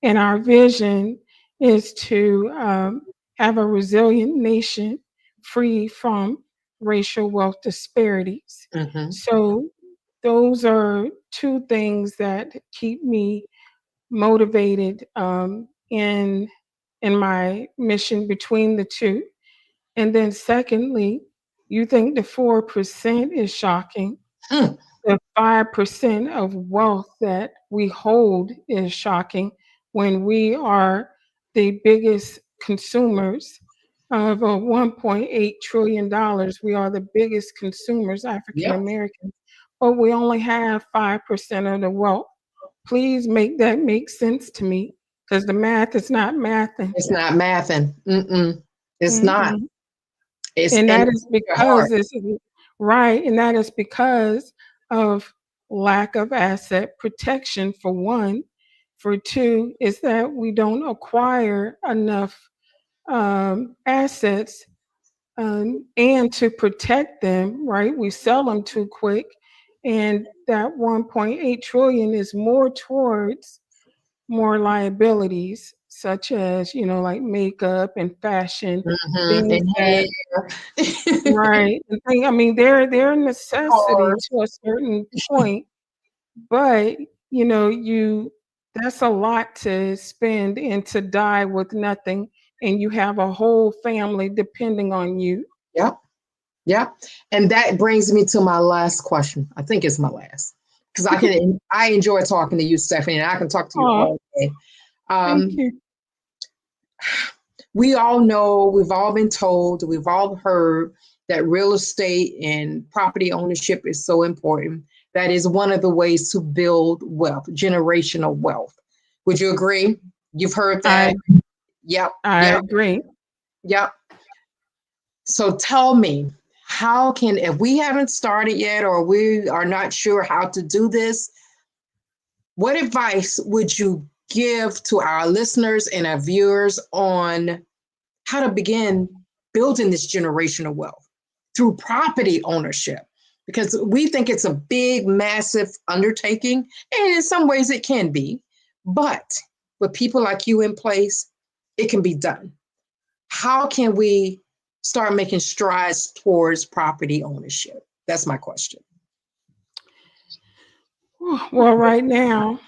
And our vision is to have a resilient nation free from racial wealth disparities. So those are two things that keep me motivated in my mission between the two. And then secondly, you think the 4% is shocking. The 5% of wealth that we hold is shocking when we are the biggest consumers of $1.8 trillion. We are the biggest consumers, African Americans, but we only have 5% of the wealth. Please make that make sense to me, because the math is not mathing. It's not mathing. It's not. It's And that is hard. because it's right, and that is because of lack of asset protection, for one. For two, is that we don't acquire enough assets and to protect them, right? We sell them too quick. And that 1.8 trillion is more towards more liabilities, such as, like makeup and fashion, things that, right. I mean, they're a necessity to a certain point, but that's a lot to spend and to die with nothing, and you have a whole family depending on you. Yep. And that brings me to my last question. I think it's my last, because I enjoy talking to you, Stephanie, and I can talk to you all day. Thank you. We all know, we've all been told, we've all heard that real estate and property ownership is so important. That is one of the ways to build wealth, generational wealth. Would you agree? You've heard that? Yep. I agree. Yep. So tell me, how can, if we haven't started yet or we are not sure how to do this, what advice would you give to our listeners and our viewers on how to begin building this generational wealth through property ownership? Because we think it's a big, massive undertaking, and in some ways it can be, but with people like you in place, it can be done. How can we start making strides towards property ownership? That's my question. Well, right now,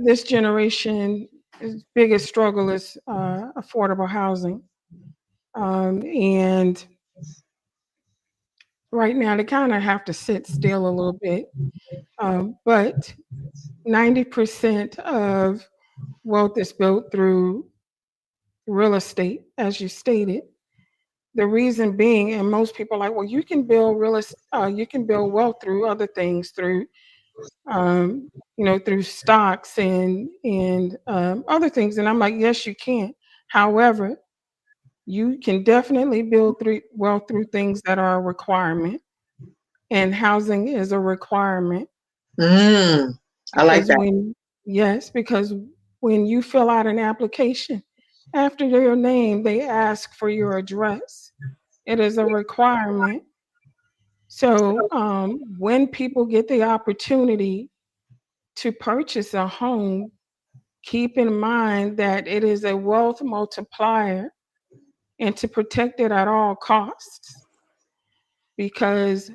this generation's biggest struggle is affordable housing. And right now, they kind of have to sit still a little bit. But 90% of wealth is built through real estate, as you stated. The reason being, and most people are like, well, you can build you can build wealth through other things, through through stocks and other things. And I'm like, yes, you can. However, you can definitely build wealth through things that are a requirement, and housing is a requirement. I like that. Because when you fill out an application, after your name, they ask for your address. It is a requirement. So when people get the opportunity to purchase a home, keep in mind that it is a wealth multiplier, and to protect it at all costs, because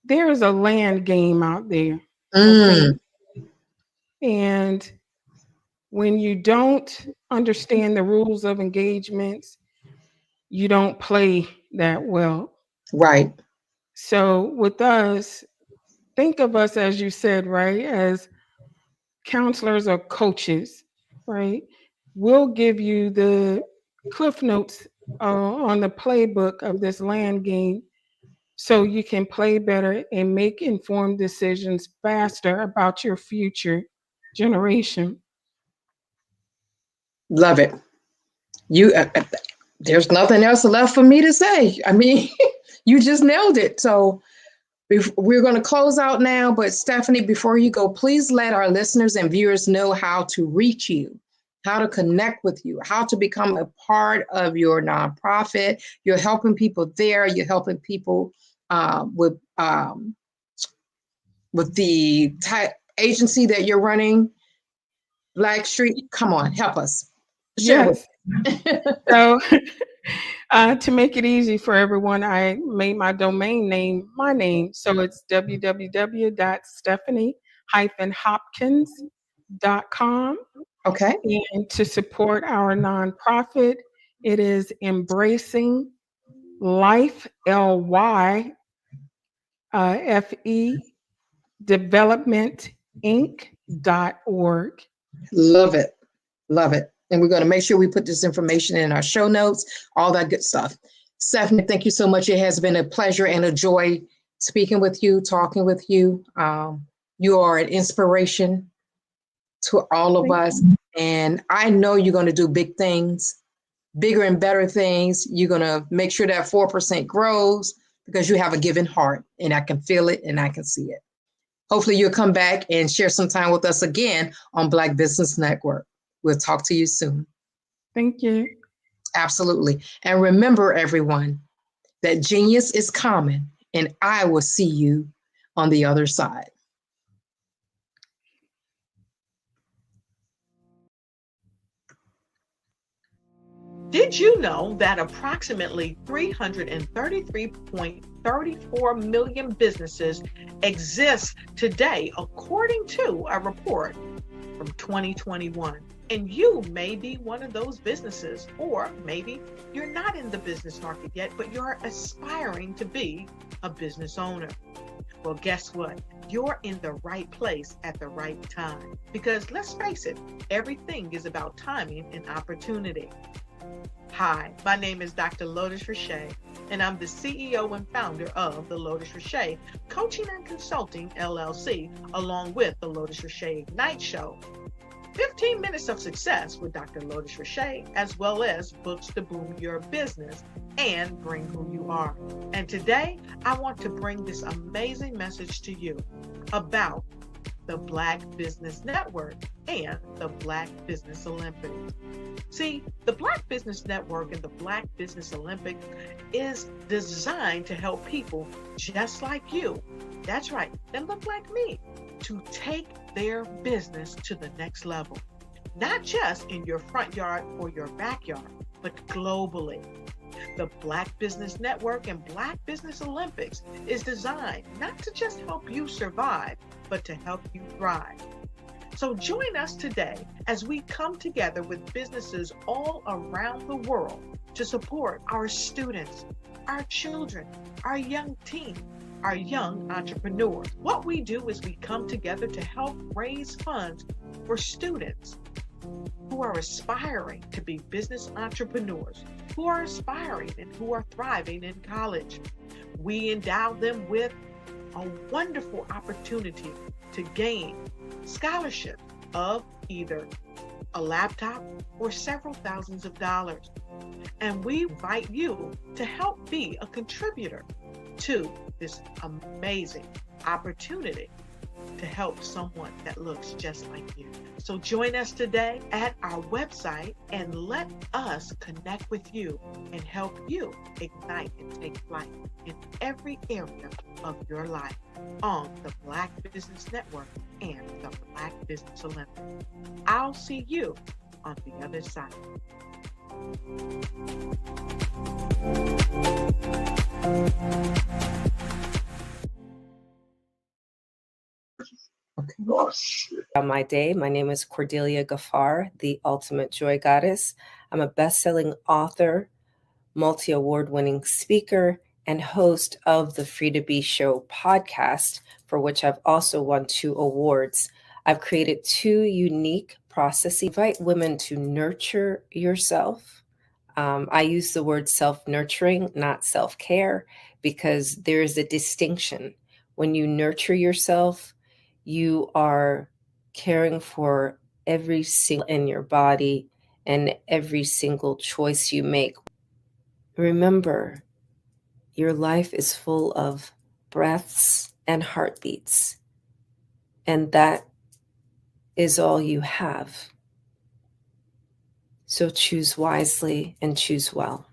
there is a land game out there. Okay? And when you don't understand the rules of engagements, you don't play that well. Right. So with us, think of us, as you said, right, as counselors or coaches, right? We'll give you the Cliff Notes on the playbook of this land game so you can play better and make informed decisions faster about your future generation. Love it. You, there's nothing else left for me to say. I mean, you just nailed it. So we're going to close out now, but Stephanie, before you go, please let our listeners and viewers know how to reach you, how to connect with you, how to become a part of your nonprofit. You're helping people there. You're helping people with the agency that you're running, Black Street. Come on, help us. Share Yes. So to make it easy for everyone, I made my domain name my name. So it's www.stephanie-hopkins.com. Okay. And to support our nonprofit, it is Embracing Life, LY, FE, developmentinc.org. Love it. Love it. And we're going to make sure we put this information in our show notes, all that good stuff. Stephanie, thank you so much. It has been a pleasure and a joy speaking with you, talking with you. You are an inspiration to all of us. And I know you're going to do big things, bigger and better things. You're going to make sure that 4% grows because you have a giving heart, and I can feel it and I can see it. Hopefully you'll come back and share some time with us again on Black Business Network. We'll talk to you soon. Thank you. Absolutely. And remember, everyone, that genius is common, and I will see you on the other side. Did you know that approximately 333.34 million businesses exist today, according to a report from 2021? And you may be one of those businesses, or maybe you're not in the business market yet, but you're aspiring to be a business owner. Well, guess what? You're in the right place at the right time. Because let's face it, everything is about timing and opportunity. Hi, my name is Dr. Lotus Richey, and I'm the CEO and founder of the Lotus Richey Coaching and Consulting LLC, along with the Lotus Richey Ignite Show. 15 minutes of success with Dr. Lotus Richey, as well as books to boom your business and bring who you are. And today, I want to bring this amazing message to you about the Black Business Network and the Black Business Olympics. See, the Black Business Network and the Black Business Olympics is designed to help people just like you, that's right, that look like me, to take their business to the next level. Not just in your front yard or your backyard, but globally. The Black Business Network and Black Business Olympics is designed not to just help you survive, but to help you thrive. So join us today as we come together with businesses all around the world to support our students, our children, our young teens, our young entrepreneurs. What we do is we come together to help raise funds for students who are aspiring to be business entrepreneurs, who are aspiring and who are thriving in college. We endow them with a wonderful opportunity to gain scholarship of either a laptop or several thousands of dollars. And we invite you to help be a contributor to this amazing opportunity to help someone that looks just like you. So join us today at our website and let us connect with you and help you ignite and take flight in every area of your life on the Black Business Network and the Black Business Olympics. I'll see you on the other side. On my day, my name is Cordelia Gaffar, the Ultimate Joy Goddess. I'm a best-selling author, multi-award-winning speaker, and host of the Free to Be Show podcast, for which I've also won 2 awards. I've created 2 unique processes. Invite women to nurture yourself. I use the word self-nurturing, not self-care, because there's a distinction. When you nurture yourself, you are caring for every single in your body and every single choice you make. Remember, your life is full of breaths and heartbeats, and that is all you have. So choose wisely and choose well.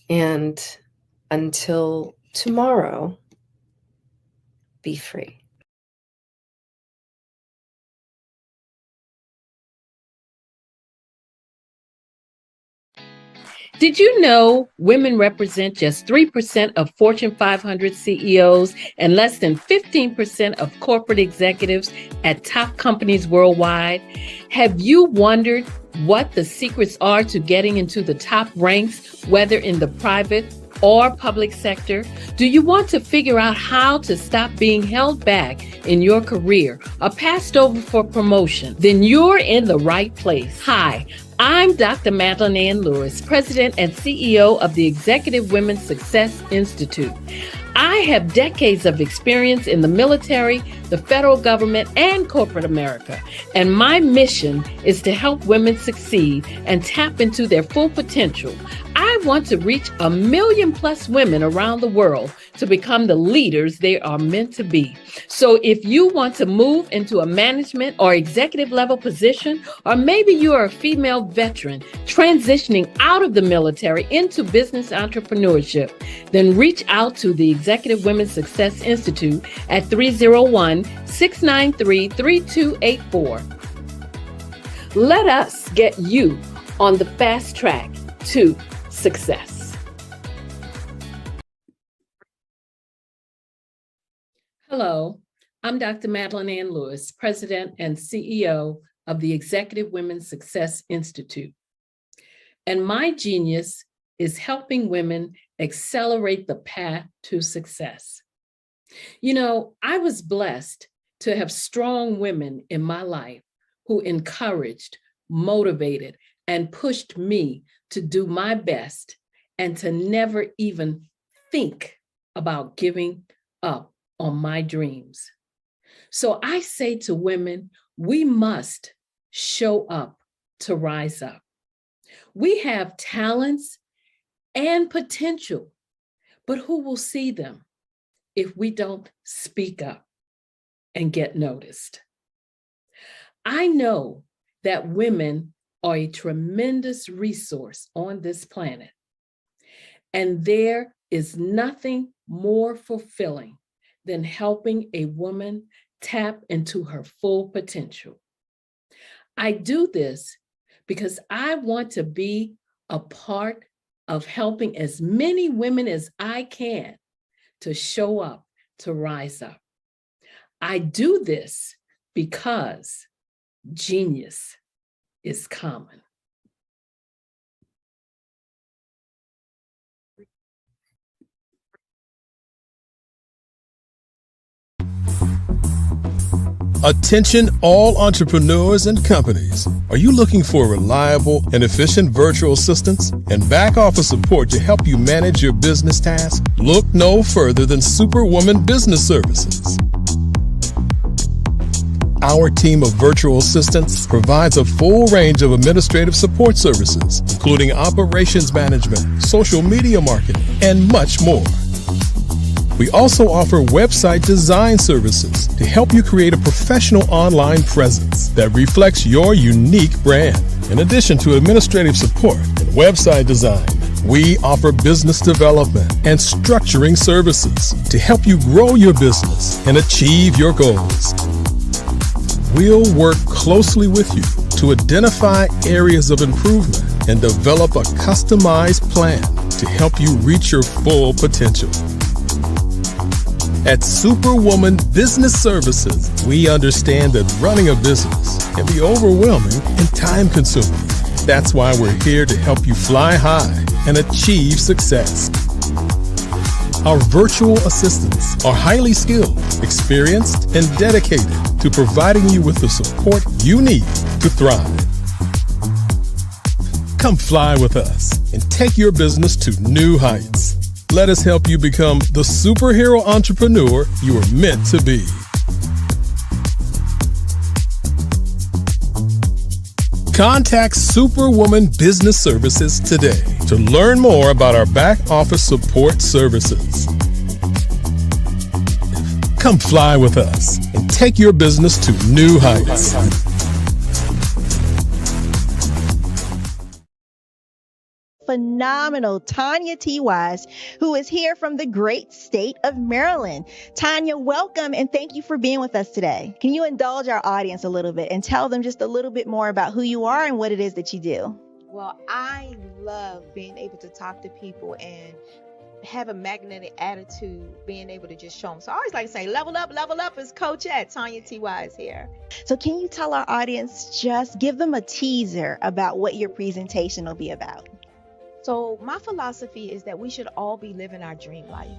And until tomorrow, be free. Did you know women represent just 3% of Fortune 500 CEOs and less than 15% of corporate executives at top companies worldwide? Have you wondered what the secrets are to getting into the top ranks, whether in the private or public sector? Do you want to figure out how to stop being held back in your career or passed over for promotion? Then you're in the right place. Hi, I'm Dr. Madeline Ann Lewis, President and CEO of the Executive Women's Success Institute. I have decades of experience in the military, the federal government, and corporate America, and my mission is to help women succeed and tap into their full potential. I want to reach 1 million+ women around the world to become the leaders they are meant to be. So if you want to move into a management or executive level position, or maybe you are a female veteran transitioning out of the military into business entrepreneurship, then reach out to the Executive Women's Success Institute at 301-693-3284. Let us get you on the fast track to success. Hello, I'm Dr. Madeline Ann Lewis, President and CEO of the Executive Women's Success Institute. And my genius is helping women accelerate the path to success. You know, I was blessed to have strong women in my life who encouraged, motivated, and pushed me to do my best and to never even think about giving up on my dreams. So I say to women, we must show up to rise up. We have talents and potential, but who will see them if we don't speak up and get noticed? I know that women are a tremendous resource on this planet, and there is nothing more fulfilling than helping a woman tap into her full potential. I do this because I want to be a part of helping as many women as I can to show up, to rise up. I do this because genius is common. Attention all entrepreneurs and companies. Are you looking for reliable and efficient virtual assistants and back office support to help you manage your business tasks? Look no further than Superwoman Business Services. Our team of virtual assistants provides a full range of administrative support services, including operations management, social media marketing, and much more. We also offer website design services to help you create a professional online presence that reflects your unique brand. In addition to administrative support and website design, we offer business development and structuring services to help you grow your business and achieve your goals. We'll work closely with you to identify areas of improvement and develop a customized plan to help you reach your full potential. At Superwoman Business Services, we understand that running a business can be overwhelming and time-consuming. That's why we're here to help you fly high and achieve success. Our virtual assistants are highly skilled, experienced, and dedicated to providing you with the support you need to thrive. Come fly with us and take your business to new heights. Let us help you become the superhero entrepreneur you are meant to be. Contact Superwoman Business Services today to learn more about our back office support services. Come fly with us and take your business to new heights. Phenomenal Tanya T. Wise, who is here from the great state of Maryland. Tanya, welcome and thank you for being with us today. Can you indulge our audience a little bit and tell them just a little bit more about who you are and what it is that you do? Well, I love being able to talk to people and have a magnetic attitude, being able to just show them. So I always like to say, level up is Coach at Tanya T. Wise here. So can you tell our audience, just give them a teaser about what your presentation will be about? So my philosophy is that we should all be living our dream life.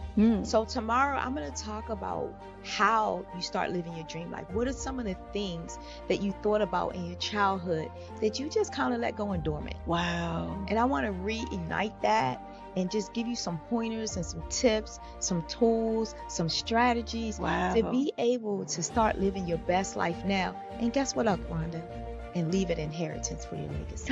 So tomorrow I'm going to talk about how you start living your dream life. What are some of the things that you thought about in your childhood that you just kind of let go and dormant? Wow. And I want to reignite that and just give you some pointers and some tips, some tools, some strategies to be able to start living your best life now. And guess what, Aquanda? And leave an inheritance for your legacy.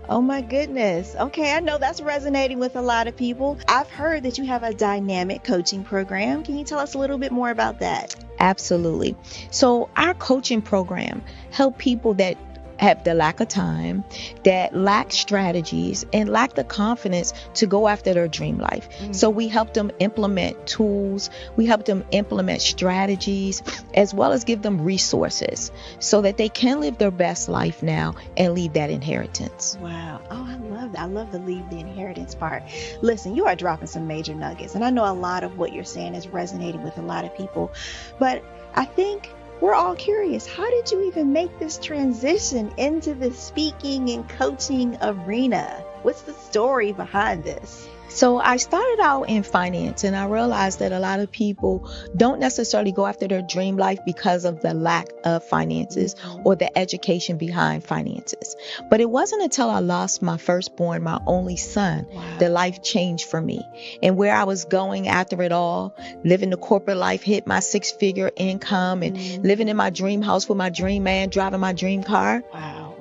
Oh my goodness. Okay, I know that's resonating with a lot of people. I've heard that you have a dynamic coaching program. Can you tell us a little bit more about that? Absolutely. So our coaching program help people that have the lack of time, that lack strategies, and lack the confidence to go after their dream life. So we help them implement tools, we help them implement strategies, as well as give them resources so that they can live their best life now and leave that inheritance. Wow. Oh, I love that. I love the leave the inheritance part. Listen, you are dropping some major nuggets, and I know a lot of what you're saying is resonating with a lot of people, but I think we're all curious. How did you even make this transition into the speaking and coaching arena? What's the story behind this? So I started out in finance, and I realized that a lot of people don't necessarily go after their dream life because of the lack of finances or the education behind finances. But it wasn't until I lost my firstborn, my only son, that life changed for me. And where I was going after it all, living the corporate life, hit my 6-figure income and living in my dream house with my dream man, driving my dream car.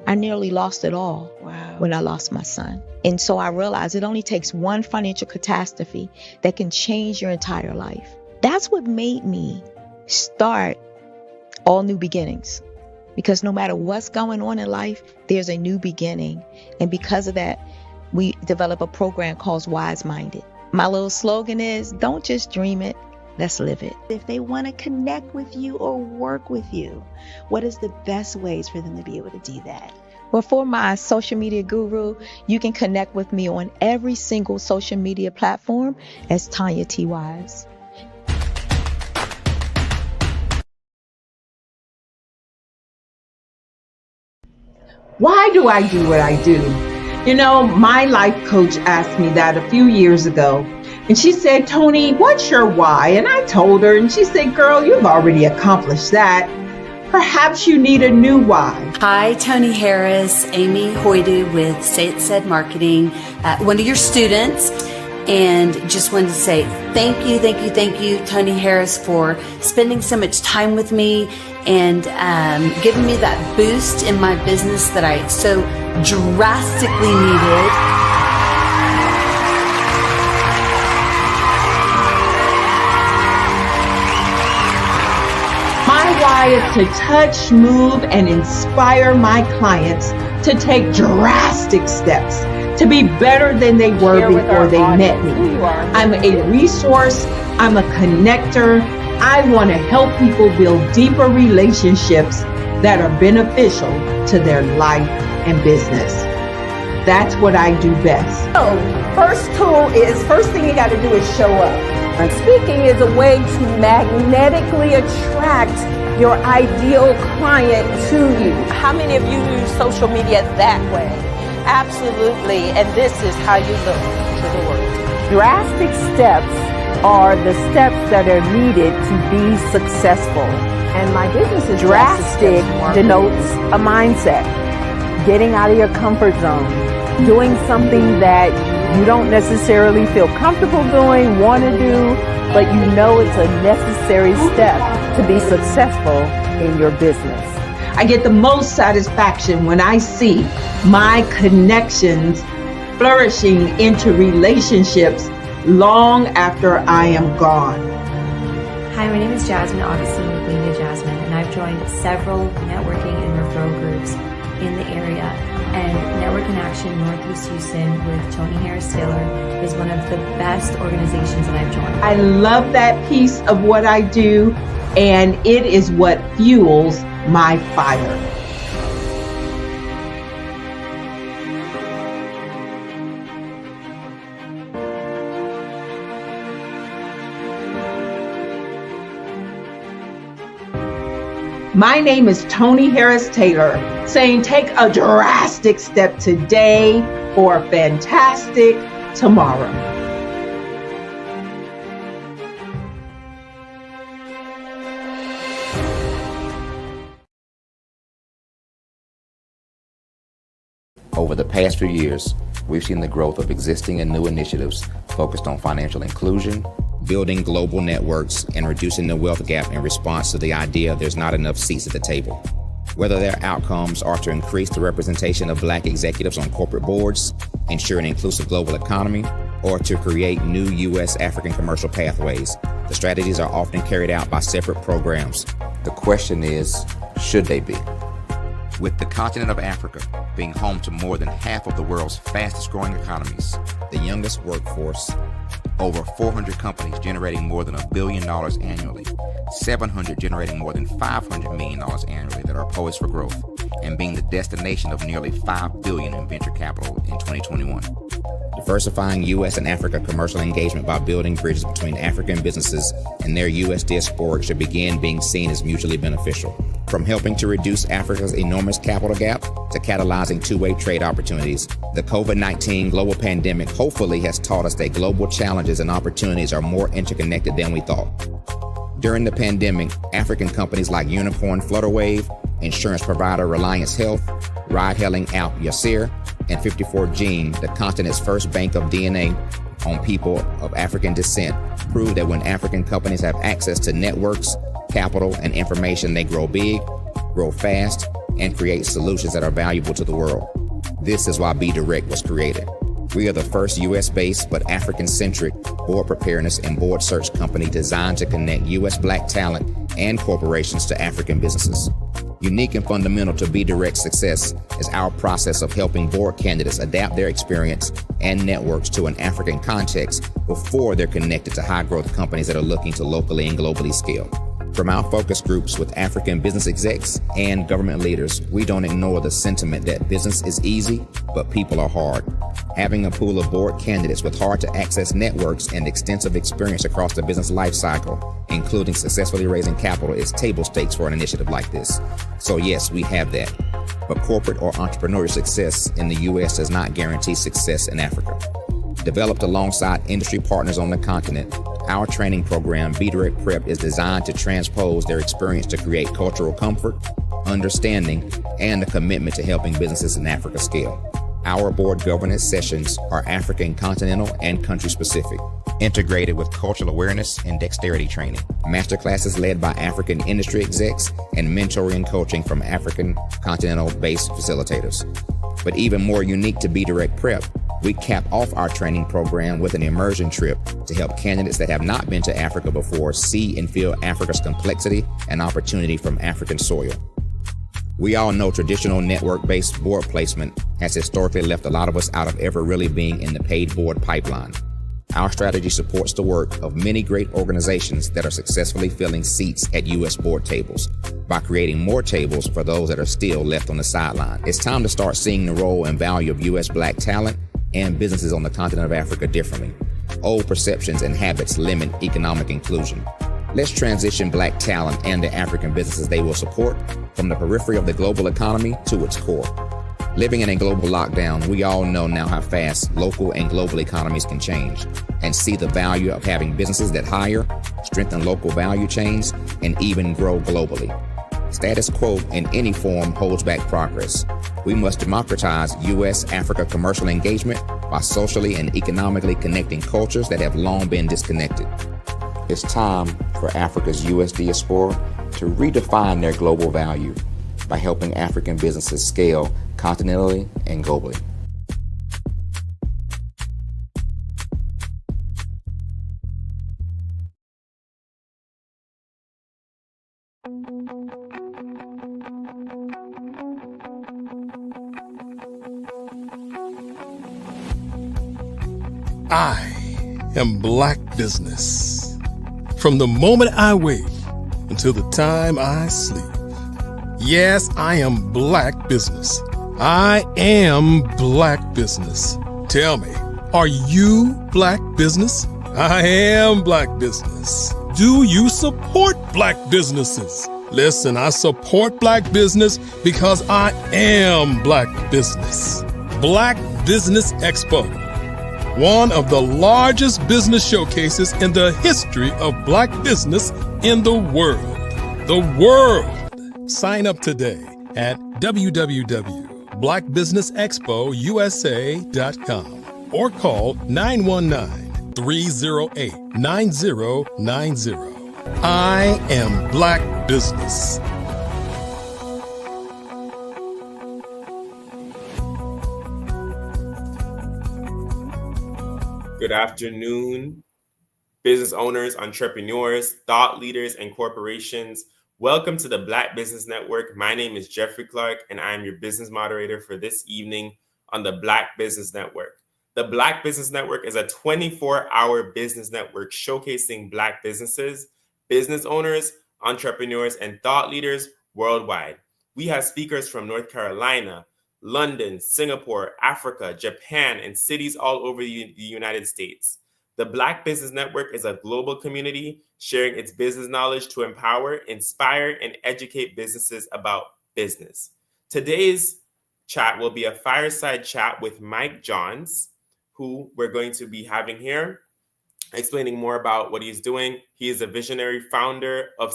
I nearly lost it all when I lost my son. And so I realized it only takes one financial catastrophe that can change your entire life. That's what made me start All New Beginnings. Because no matter what's going on in life, there's a new beginning. And because of that, we developed a program called Wise Minded. My little slogan is, don't just dream it, let's live it. If they want to connect with you or work with you, what is the best ways for them to be able to do that? Well, for my social media guru, you can connect with me on every single social media platform as Tanya T. Wise. Why do I do what I do? You know, my life coach asked me that a few years ago. And she said, Tony, what's your why? And I told her, and she said, girl, you've already accomplished that. Perhaps you need a new why. Hi, Tony Harris, Amy Hoydu with Say It Said Marketing, one of your students. And just wanted to say thank you, Tony Harris, for spending so much time with me and giving me that boost in my business that I so drastically needed. My why is to touch, move, and inspire my clients to take drastic steps to be better than they were before they met me. I'm a resource. I'm a connector. I want to help people build deeper relationships that are beneficial to their life and business. That's what I do best. So, first thing you got to do is show up. And speaking is a way to magnetically attract your ideal client to you. How many of you use social media that way? Absolutely, and this is how you look to the world. Drastic steps are the steps that are needed to be successful. And my business is drastic denotes a mindset, getting out of your comfort zone, doing something that you don't necessarily feel comfortable doing, want to do, but you know it's a necessary step to be successful in your business. I get the most satisfaction when I see my connections flourishing into relationships long after I am gone. Hi, my name is Jasmine Augustine with Media Jasmine, and I've joined several networking and referral groups in the area. And Network in Action Northeast Houston with Tony Harris Taylor is one of the best organizations that I've joined. I love that piece of what I do, and it is what fuels my fire. My name is Tony Harris Taylor, saying take a drastic step today for a fantastic tomorrow. Over the past few years, we've seen the growth of existing and new initiatives focused on financial inclusion, building global networks, and reducing the wealth gap in response to the idea there's not enough seats at the table. Whether their outcomes are to increase the representation of Black executives on corporate boards, ensure an inclusive global economy, or to create new U.S.-African commercial pathways, the strategies are often carried out by separate programs. The question is, should they be? With the continent of Africa being home to more than half of the world's fastest growing economies, the youngest workforce, over 400 companies generating more than $1 billion annually, 700 generating more than $500 million annually that are poised for growth, and being the destination of nearly $5 billion in venture capital in 2021. Diversifying U.S. and Africa commercial engagement by building bridges between African businesses and their U.S. diaspora should begin being seen as mutually beneficial. From helping to reduce Africa's enormous capital gap to catalyzing two-way trade opportunities, the COVID-19 global pandemic hopefully has taught us that global challenges and opportunities are more interconnected than we thought. During the pandemic, African companies like Unicorn Flutterwave, insurance provider Reliance Health, ride-hailing app Yasir, and 54Gene, the continent's first bank of DNA on people of African descent, prove that when African companies have access to networks, capital, and information, they grow big, grow fast, and create solutions that are valuable to the world. This is why Be Direct was created. We are the first U.S.-based but African-centric board preparedness and board search company designed to connect U.S. Black talent and corporations to African businesses. Unique and fundamental to Be Direct's success is our process of helping board candidates adapt their experience and networks to an African context before they're connected to high-growth companies that are looking to locally and globally scale. From our focus groups with African business execs and government leaders, we don't ignore the sentiment that business is easy, but people are hard. Having a pool of board candidates with hard-to-access networks and extensive experience across the business life cycle, including successfully raising capital, is table stakes for an initiative like this. So yes, we have that. But corporate or entrepreneurial success in the U.S. does not guarantee success in Africa. Developed alongside industry partners on the continent, our training program, Be Direct Prep, is designed to transpose their experience to create cultural comfort, understanding, and a commitment to helping businesses in Africa scale. Our board governance sessions are African continental and country specific, integrated with cultural awareness and dexterity training, masterclasses led by African industry execs, and mentoring and coaching from African continental-based facilitators. But even more unique to Be Direct Prep, we cap off our training program with an immersion trip to help candidates that have not been to Africa before see and feel Africa's complexity and opportunity from African soil. We all know traditional network-based board placement has historically left a lot of us out of ever really being in the paid board pipeline. Our strategy supports the work of many great organizations that are successfully filling seats at U.S. board tables by creating more tables for those that are still left on the sideline. It's time to start seeing the role and value of U.S. Black talent and businesses on the continent of Africa differently. Old perceptions and habits limit economic inclusion. Let's transition Black talent and the African businesses they will support from the periphery of the global economy to its core. Living in a global lockdown, we all know now how fast local and global economies can change, and see the value of having businesses that hire, strengthen local value chains, and even grow globally. Status quo in any form holds back progress. We must democratize U.S.-Africa commercial engagement by socially and economically connecting cultures that have long been disconnected. It's time for Africa's U.S. diaspora to redefine their global value by helping African businesses scale continentally and globally. I am Black Business. From the moment I wake until the time I sleep. Yes, I am Black Business. I am Black Business. Tell me, are you Black Business? I am Black Business. Do you support Black businesses? Listen, I support Black business because I am Black Business. Black Business Expo, one of the largest business showcases in the history of Black business in the world. The world! Sign up today at www.blackbusinessexpousa.com or call 919-308-9090. I am Black Business. Good afternoon, business owners, entrepreneurs, thought leaders, and corporations. Welcome to the Black Business Network. My name is Jeffrey Clark, and I am your business moderator for this evening on the Black Business Network. The Black Business Network is a 24-hour business network showcasing Black businesses, business owners, entrepreneurs, and thought leaders worldwide. We have speakers from North Carolina, London, Singapore, Africa, Japan, and cities all over the United States. The Black Business Network is a global community sharing its business knowledge to empower, inspire, and educate businesses about business. Today's chat will be a fireside chat with Mike Johns, who we're going to be having here, explaining more about what he's doing. He is a visionary founder of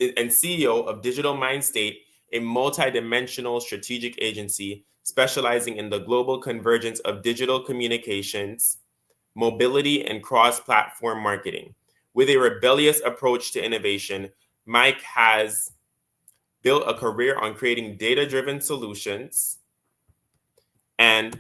and CEO of Digital Mind State, a multidimensional strategic agency specializing in the global convergence of digital communications, mobility, and cross-platform marketing. With a rebellious approach to innovation, Mike has built a career on creating data-driven solutions and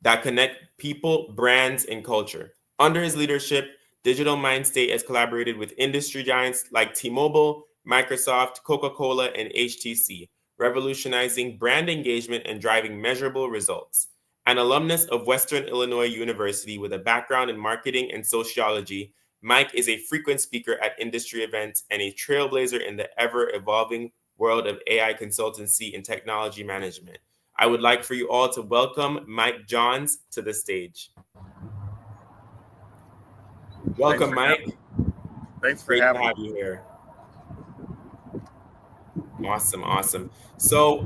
that connect people, brands, and culture. Under his leadership, Digital Mind State has collaborated with industry giants like T-Mobile, Microsoft, Coca-Cola, and HTC, revolutionizing brand engagement and driving measurable results. An alumnus of Western Illinois University with a background in marketing and sociology, Mike is a frequent speaker at industry events and a trailblazer in the ever-evolving world of AI consultancy and technology management. I would like for you all to welcome Mike Johns to the stage. Welcome, Mike. Thanks for Great having to have you here. Awesome. So,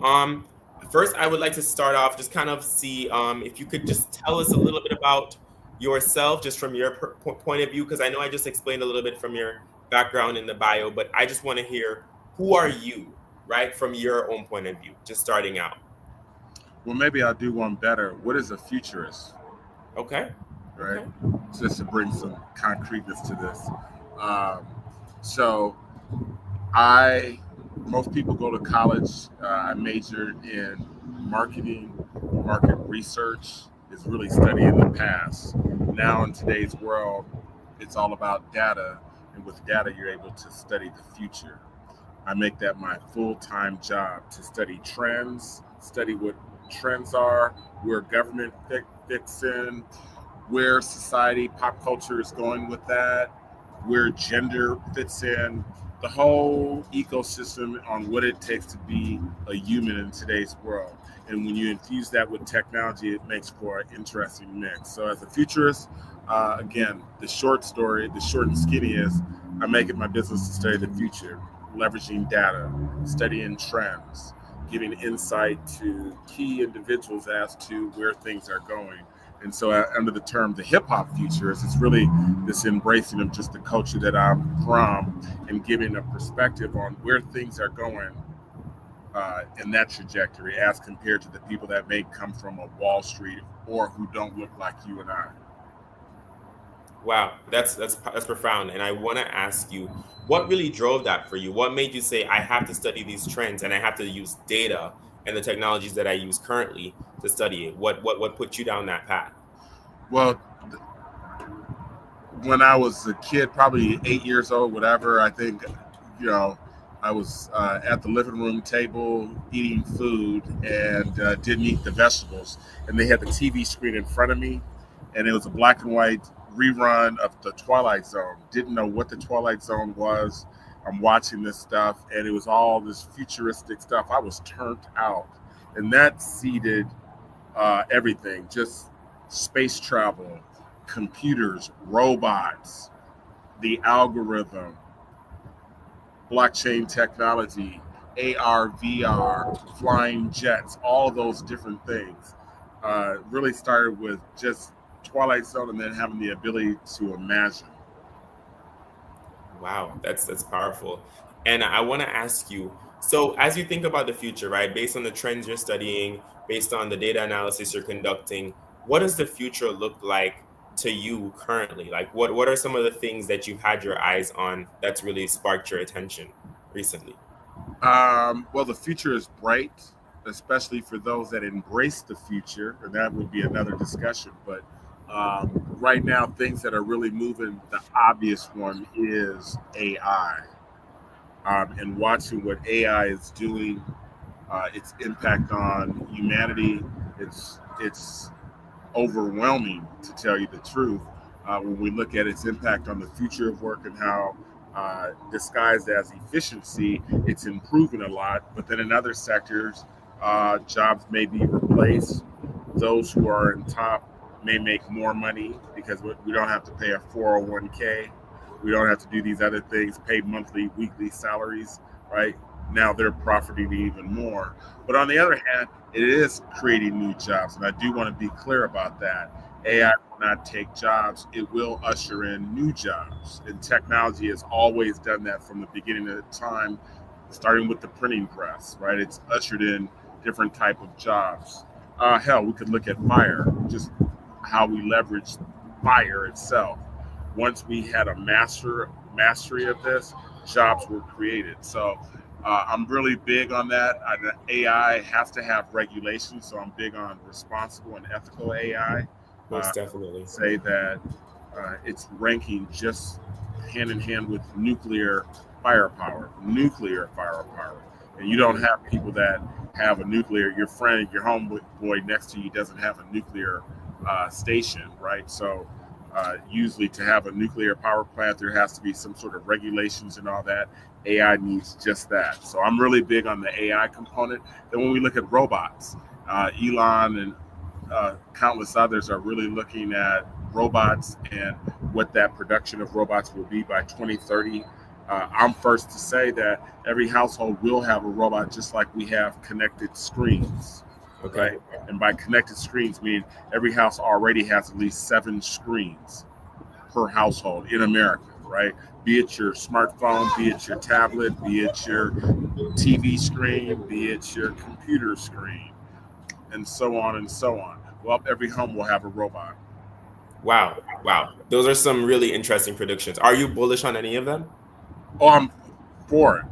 first, I would like to start off, just kind of see if you could just tell us a little bit about yourself, just from your point of view, because I know I just explained a little bit from your background in the bio, but I just want to hear, who are you, right, from your own point of view, just starting out. Well, maybe I'll do one better. What is a futurist? Okay. Right? Okay. Just to bring some concreteness to this. So most people go to college. I majored in marketing. Market research is really studying the past. Now in today's world, it's all about data. And with data, you're able to study the future. I make that my full-time job, to study trends, study what trends are, where government fits in, where society, pop culture is going with that, where gender fits in, the whole ecosystem on what it takes to be a human in today's world. And when you infuse that with technology, it makes for an interesting mix. So as a futurist, again, the short and skinny is, I make it my business to study the future, leveraging data, studying trends, giving insight to key individuals as to where things are going. And so under the term, the hip hop futurist, it's really this embracing of just the culture that I'm from and giving a perspective on where things are going in that trajectory as compared to the people that may come from a Wall Street or who don't look like you and I. Wow, that's profound. And I want to ask you, what really drove that for you? What made you say, I have to study these trends and I have to use data and the technologies that I use currently to study it? What put you down that path? Well, when I was a kid, probably 8 years old, whatever, I think, I was at the living room table eating food and didn't eat the vegetables. And they had the TV screen in front of me, and it was a black and white rerun of the Twilight Zone. Didn't know what the Twilight Zone was. I'm watching this stuff, and it was all this futuristic stuff. I was turned out. And that seeded everything, just space travel, computers, robots, the algorithm, blockchain technology, AR, VR, flying jets, all those different things. Really started with just Twilight Zone and then having the ability to imagine. Wow, that's powerful. And I want to ask you, so as you think about the future, right, based on the trends you're studying, based on the data analysis you're conducting, what does the future look like to you currently? Like what are some of the things that you've had your eyes on that's really sparked your attention recently? Well, the future is bright, especially for those that embrace the future, and that would be another discussion. But right now, things that are really moving, the obvious one is AI. And watching what AI is doing, its impact on humanity, it's overwhelming, to tell you the truth, when we look at its impact on the future of work and how disguised as efficiency, it's improving a lot. But then in other sectors, jobs may be replaced. Those who are in top may make more money because we don't have to pay a 401k. We don't have to do these other things, pay monthly, weekly salaries, right? Now they're profiting even more. But on the other hand, it is creating new jobs. And I do want to be clear about that. AI will not take jobs. It will usher in new jobs. And technology has always done that from the beginning of time, starting with the printing press, right? It's ushered in different type of jobs. Hell, we could look at fire, just how we leverage fire itself. Once we had a mastery of this, jobs were created. So I'm really big on that. AI has to have regulations, so I'm big on responsible and ethical AI. Most definitely. Say that it's ranking just hand in hand with nuclear firepower. And you don't have people that have a nuclear, your friend, your homeboy next to you doesn't have a nuclear station, right? So usually to have a nuclear power plant, there has to be some sort of regulations and all that. AI needs just that. So I'm really big on the AI component. Then when we look at robots, Elon and countless others are really looking at robots and what that production of robots will be by 2030. I'm first to say that every household will have a robot, just like we have connected screens. Okay. Right? And by connected screens, mean every house already has at least 7 screens per household in America, right? Be it your smartphone, be it your tablet, be it your TV screen, be it your computer screen, and so on and so on. Well, every home will have a robot. Wow. Those are some really interesting predictions. Are you bullish on any of them? Oh, I'm for it,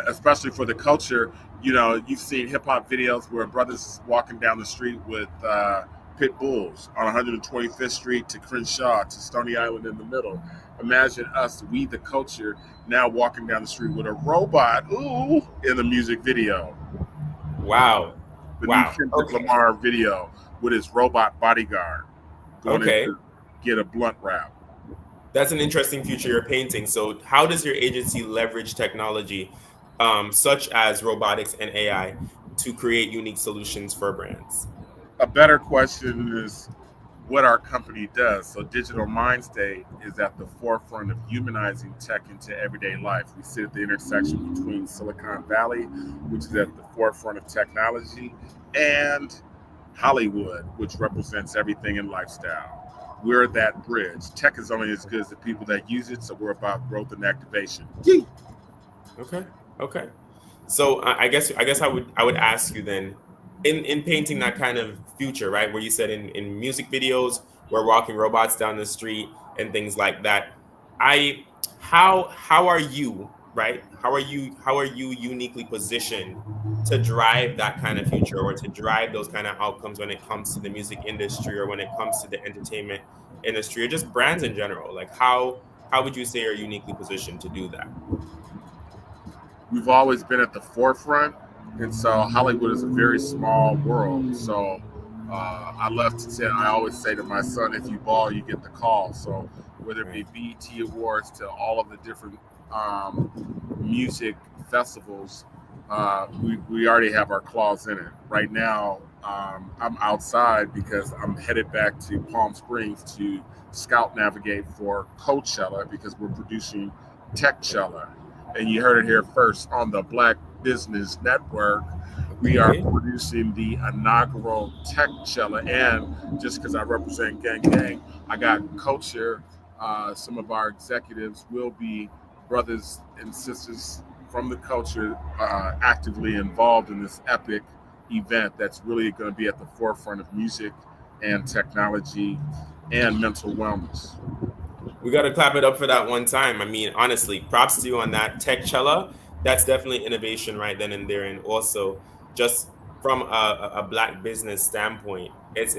especially for the culture. You know, you've seen hip hop videos where brothers walking down the street with pit bulls on 125th Street to Crenshaw to Stony Island in the middle. Imagine us, we the culture, now walking down the street with a robot, in the music video. Wow. The new Kendrick Lamar video with his robot bodyguard going in to get a blunt wrap. That's an interesting future you're painting. So how does your agency leverage technology, such as robotics and AI, to create unique solutions for brands? A better question is what our company does. So Digital Mind State is at the forefront of humanizing tech into everyday life. We sit at the intersection between Silicon Valley, which is at the forefront of technology, and Hollywood, which represents everything in lifestyle. We're that bridge. Tech is only as good as the people that use it, so we're about growth and activation. Okay. So I guess I would ask you then, in painting that kind of future, right, where you said in music videos we're walking robots down the street and things like that. How are you, right? How are you uniquely positioned to drive that kind of future, or to drive those kind of outcomes when it comes to the music industry, or when it comes to the entertainment industry, or just brands in general? Like how would you say you're uniquely positioned to do that? We've always been at the forefront, and so Hollywood is a very small world. So I always say to my son, if you ball, you get the call. So whether it be BET Awards to all of the different music festivals, we already have our claws in it. Right now, I'm outside because I'm headed back to Palm Springs to scout navigate for Coachella, because we're producing Techchella. And you heard it here first on the Black Business Network. We are producing the inaugural Techchella. And just because I represent Gang Gang, I got culture. Some of our executives will be brothers and sisters from the culture actively involved in this epic event that's really going to be at the forefront of music and technology and mental wellness. We got to clap it up for that one time. I mean, honestly, props to you on that. Techchella, that's definitely innovation right then and there. And also, just from a Black business standpoint, it's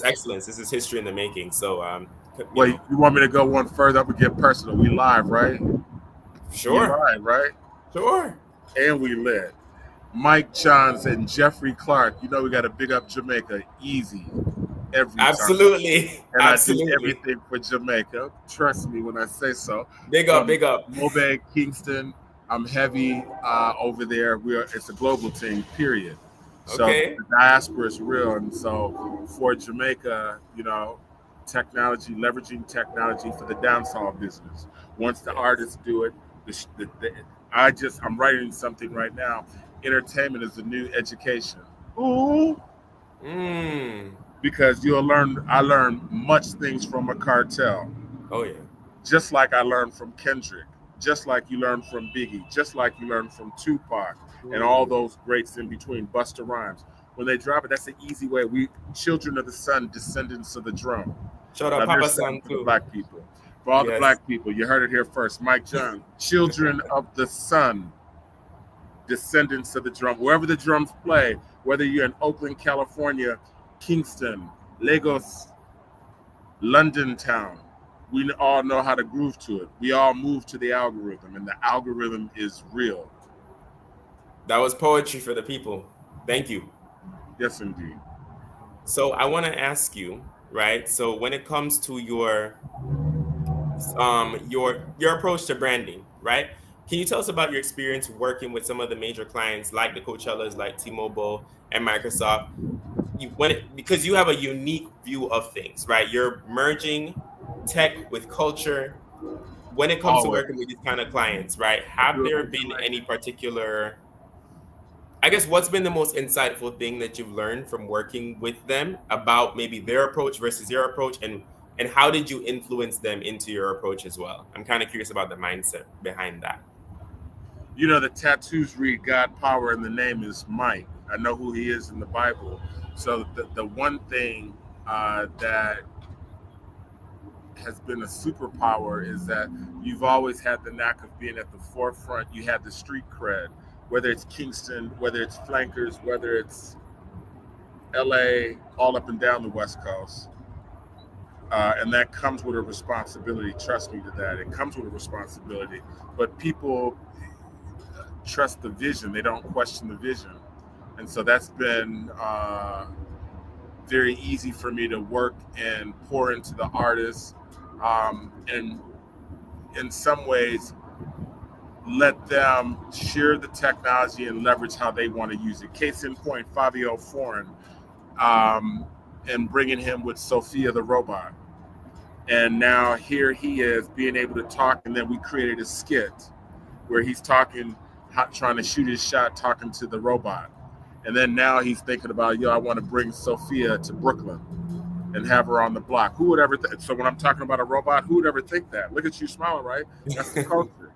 excellence. This is history in the making. So, Wait, you want me to go one further up and get personal? We live, right? Sure. We live, right? Sure. And we lit. Mike Johns and Jeffrey Clark. You know we got to big up Jamaica. Easy. Every Absolutely. time. And Absolutely. I do everything for Jamaica. Trust me when I say so. Big up, big up. Mobile, Kingston. I'm heavy over there. It's a global team, period. So Okay. the diaspora is real. And so for Jamaica, technology, leveraging technology for the dancehall business. Once the artists do it, I'm writing something right now. Entertainment is the new education. Ooh. Because I learned much things from a cartel. Oh yeah. Just like I learned from Kendrick, just like you learned from Biggie, just like you learned from Tupac, and all those greats in between, Busta Rhymes. When they drop it, that's the easy way. We children of the sun, descendants of the drum. Shout out Papa San for too. the Black people. For all the Black people, you heard it here first. Mike John, children of the sun, descendants of the drum. Wherever the drums play, whether you're in Oakland, California, Kingston, Lagos, London town, we all know how to groove to it. We all move to the algorithm, and the algorithm is real. That was poetry for the people. Thank you. Yes, indeed. So I want to ask you, right? So when it comes to your approach to branding, right? Can you tell us about your experience working with some of the major clients like the Coachellas, like T-Mobile and Microsoft? Because you have a unique view of things, right? You're merging tech with culture. When it comes to working with these kind of clients, right? Have there been any particular, I guess, what's been the most insightful thing that you've learned from working with them about maybe their approach versus your approach, and how did you influence them into your approach as well? I'm kind of curious about the mindset behind that. The tattoos read God power, and the name is Mike. I know who he is in the Bible. So the one thing that has been a superpower is that you've always had the knack of being at the forefront. You had the street cred, whether it's Kingston, whether it's Flankers, whether it's LA, all up and down the West Coast. And that comes with a responsibility. Trust me to that. It comes with a responsibility. But people trust the vision. They don't question the vision. And so that's been very easy for me to work and pour into the artists, and in some ways let them share the technology and leverage how they want to use it. Case in point, Fabio Foreign, and bringing him with Sophia the robot. And now here he is being able to talk, and then we created a skit where he's talking, trying to shoot his shot, talking to the robot. And then now he's thinking about, I want to bring Sophia to Brooklyn and have her on the block. Who would ever so when I'm talking about a robot, who would ever think that? Look at you smiling, right? That's the culture.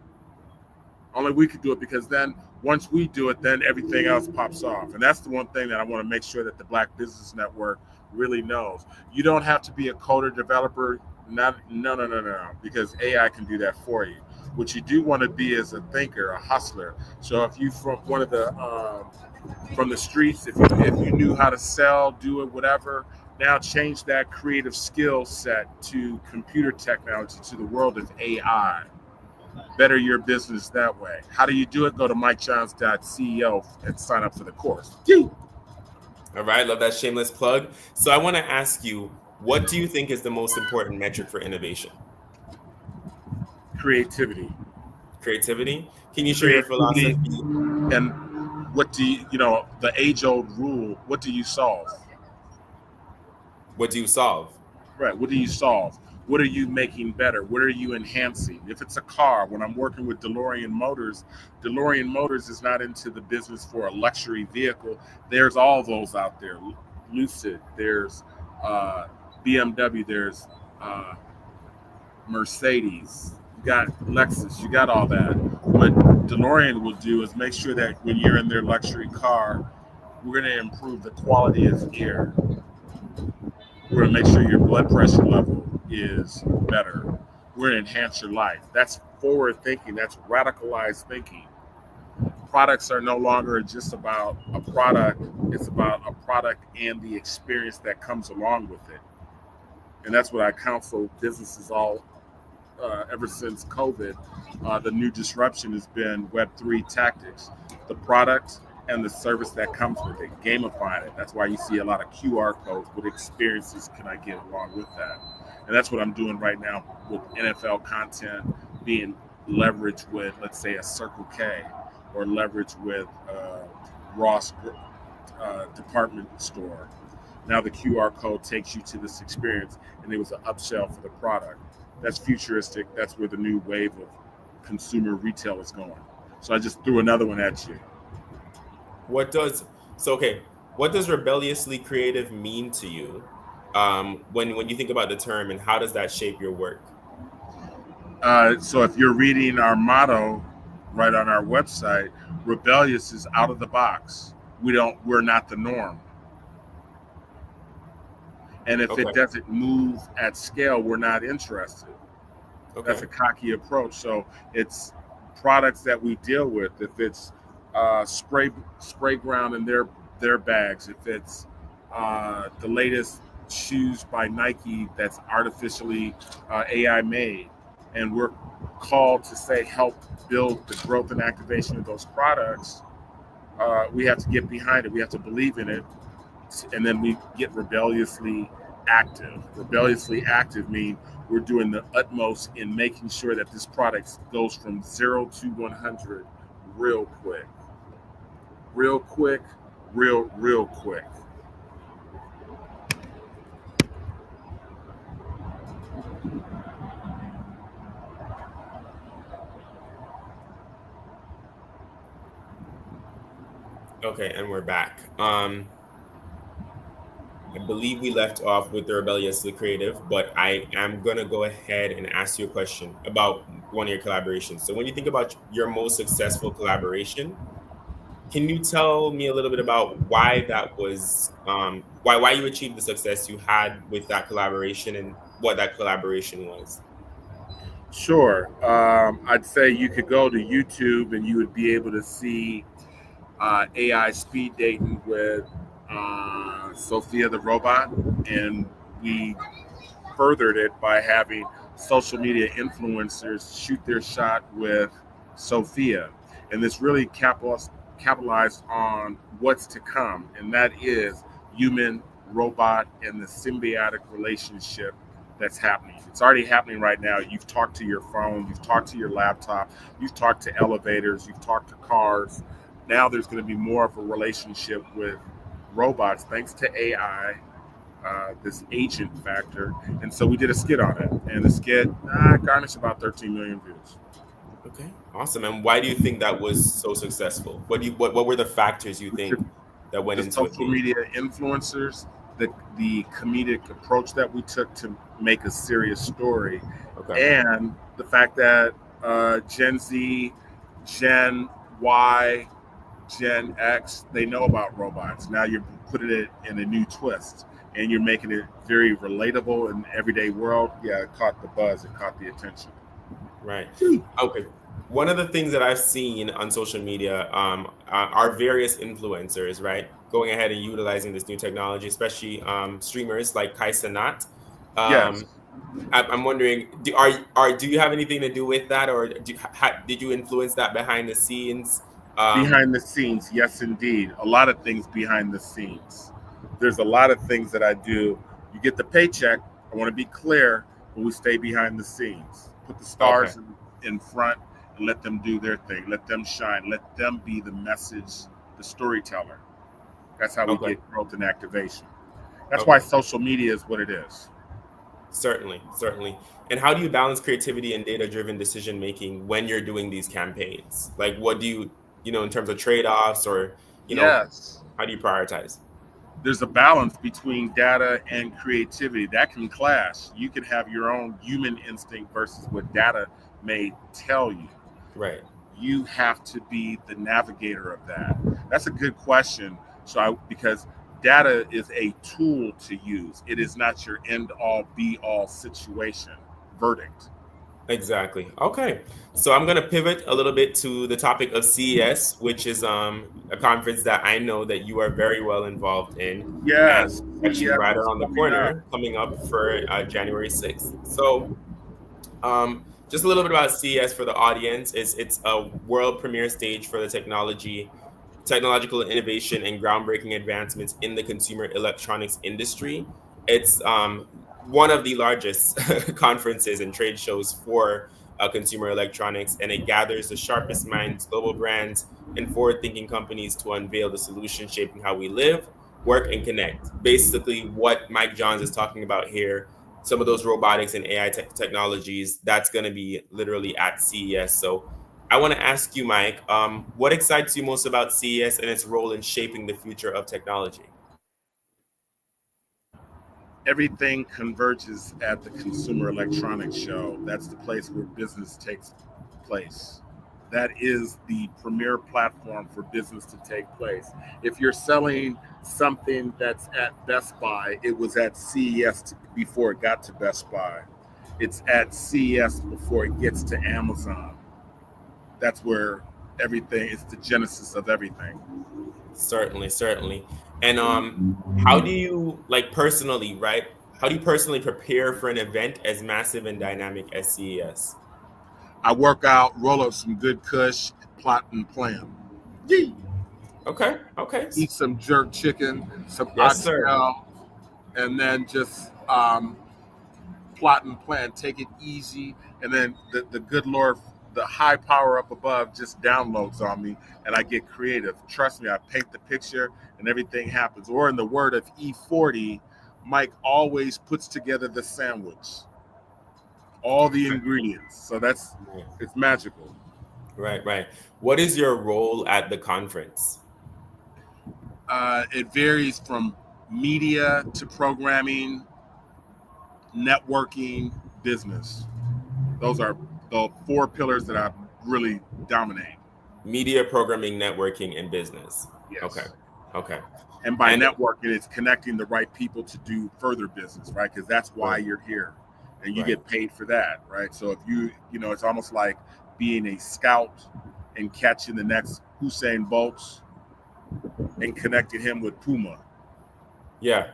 Only we could do it, because then Once we do it, then everything else pops off. And that's the one thing that I want to make sure that the Black Business Network really knows. You don't have to be a coder developer. No, because AI can do that for you. What you do want to be is a thinker, a hustler. So if you from one of the from the streets, if you knew how to sell, do it, whatever, now change that creative skill set to computer technology, to the world of AI. Better your business that way. How do you do it? Go to mikejohns.co and sign up for the course. All right, love that shameless plug. So I want to ask you, what do you think is the most important metric for innovation? Creativity. Creativity? Can you share your philosophy? And what do you, the age-old rule, what do you solve? What do you solve? Right, what do you solve? What are you making better? What are you enhancing? If it's a car, when I'm working with DeLorean Motors is not into the business for a luxury vehicle. There's all those out there. Lucid, there's BMW, there's Mercedes, you got Lexus, you got all that. What DeLorean will do is make sure that when you're in their luxury car, we're going to improve the quality of air. We're going to make sure your blood pressure level is better. We're going to enhance your life. That's forward thinking. That's radicalized thinking. Products are no longer just about a product. It's about a product and the experience that comes along with it. And that's what I counsel businesses all ever since COVID. The new disruption has been Web3 tactics. The product and the service that comes with it, gamifying it. That's why you see a lot of QR codes. What experiences can I get along with that? And that's what I'm doing right now with NFL content being leveraged with, let's say, a Circle K, or leveraged with Ross department store. Now the QR code takes you to this experience, and it was an upsell for the product. That's futuristic. That's where the new wave of consumer retail is going. So I just threw another one at you. What does rebelliously creative mean to you when you think about the term, and how does that shape your work? So if you're reading our motto right on our website, rebellious is out of the box. We're not the norm. And if it doesn't move at scale, we're not interested. That's a cocky approach. So it's products that we deal with. If it's spray ground in their bags, if it's the latest shoes by Nike that's artificially AI made, and we're called to say help build the growth and activation of those products, we have to get behind it. We have to believe in it, and then we get rebelliously active. Rebelliously active means we're doing the utmost in making sure that this product goes from 0 to 100 real quick. Real quick. Okay, and we're back. I believe we left off with the rebelliously creative, but I am going to go ahead and ask you a question about one of your collaborations. So when you think about your most successful collaboration, can you tell me a little bit about why that was, why you achieved the success you had with that collaboration, and what that collaboration was? Sure. I'd say you could go to YouTube and you would be able to see AI speed dating with Sophia the robot, and we furthered it by having social media influencers shoot their shot with Sophia, and this really capitalized on what's to come, and that is human robot and the symbiotic relationship that's happening. It's already happening right now. You've talked to your phone, you've talked to your laptop, you've talked to elevators, you've talked to cars. Now there's going to be more of a relationship with robots thanks to AI, this agent factor. And so we did a skit on it, and the skit garnished about 13 million views. Okay, awesome. And why do you think that was so successful? What were the factors you think that went into it? Social media influencers, the comedic approach that we took to make a serious story, and the fact that Gen Z, Gen Y, Gen X, they know about robots. Now you're putting it in a new twist and you're making it very relatable in everyday world. Yeah, it caught the buzz, it caught the attention. Right. Okay. One of the things that I've seen on social media are various influencers, right, going ahead and utilizing this new technology, especially streamers like Kai Cenat. Yes. I'm wondering, do you have anything to do with that, or did you influence that behind the scenes? Behind the scenes, yes, indeed. A lot of things behind the scenes. There's a lot of things that I do. You get the paycheck. I want to be clear, but we stay behind the scenes. Put the stars in front and let them do their thing. Let them shine. Let them be the message, the storyteller. That's how we get growth and activation. That's why social media is what it is. Certainly. And how do you balance creativity and data-driven decision making when you're doing these campaigns? Like, what do you in terms of trade-offs, or Yes. how do you prioritize? There's a balance between data and creativity that can clash. You can have your own human instinct versus what data may tell you. Right. You have to be the navigator of that. That's a good question. Because data is a tool to use. It is not your end all be all situation verdict. Exactly. Okay. So I'm going to pivot a little bit to the topic of CES, which is a conference that I know that you are very well involved in. Yes. And actually right around the corner, coming up for January 6th. So just a little bit about CES for the audience. It's a world premiere stage for the technological innovation and groundbreaking advancements in the consumer electronics industry. It's one of the largest conferences and trade shows for consumer electronics, and it gathers the sharpest minds, global brands, and forward-thinking companies to unveil the solutions shaping how we live, work, and connect. Basically, what Mike Johns is talking about here, some of those robotics and AI technologies, that's going to be literally at CES. So I want to ask you, Mike, what excites you most about CES and its role in shaping the future of technology? Everything converges at the Consumer Electronics Show. That's the place where business takes place. That is the premier platform for business to take place. If you're selling something that's at Best Buy, it was at CES before it got to Best Buy. It's at CES before it gets to Amazon. That's where everything is, the genesis of everything. Certainly. And how do you personally, right? How do you personally prepare for an event as massive and dynamic as CES? I work out, roll up some good kush, plot and plan. Yee! Okay. Eat some jerk chicken, some oxtail, and then just plot and plan. Take it easy, and then the good Lord, the high power up above, just downloads on me, and I get creative. Trust me, I paint the picture, and everything happens. Or in the word of E40, Mike always puts together the sandwich, all the ingredients. So it's magical. Right. What is your role at the conference? It varies from media to programming, networking, business. Those are the four pillars that I really dominate. Media, programming, networking, and business. Yes. Okay. And by networking, it's connecting the right people to do further business, right? Because that's why you're here, and you get paid for that, right? So if it's almost like being a scout and catching the next Usain Bolt and connecting him with Puma. Yeah,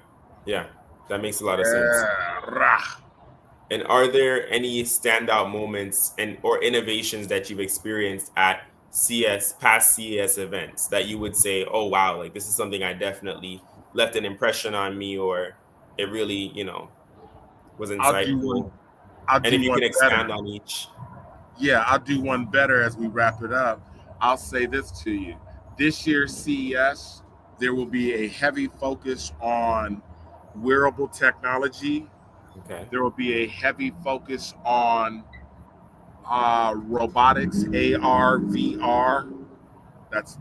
that makes a lot of sense. And are there any standout moments or innovations that you've experienced at past CES events that you would say, oh wow, like this is something I definitely left an impression on me, or it really, was insightful? And if you can expand on each. Yeah, I'll do one better as we wrap it up. I'll say this to you. This year's CES, there will be a heavy focus on wearable technology. Okay. There will be a heavy focus on robotics, AR, VR. That's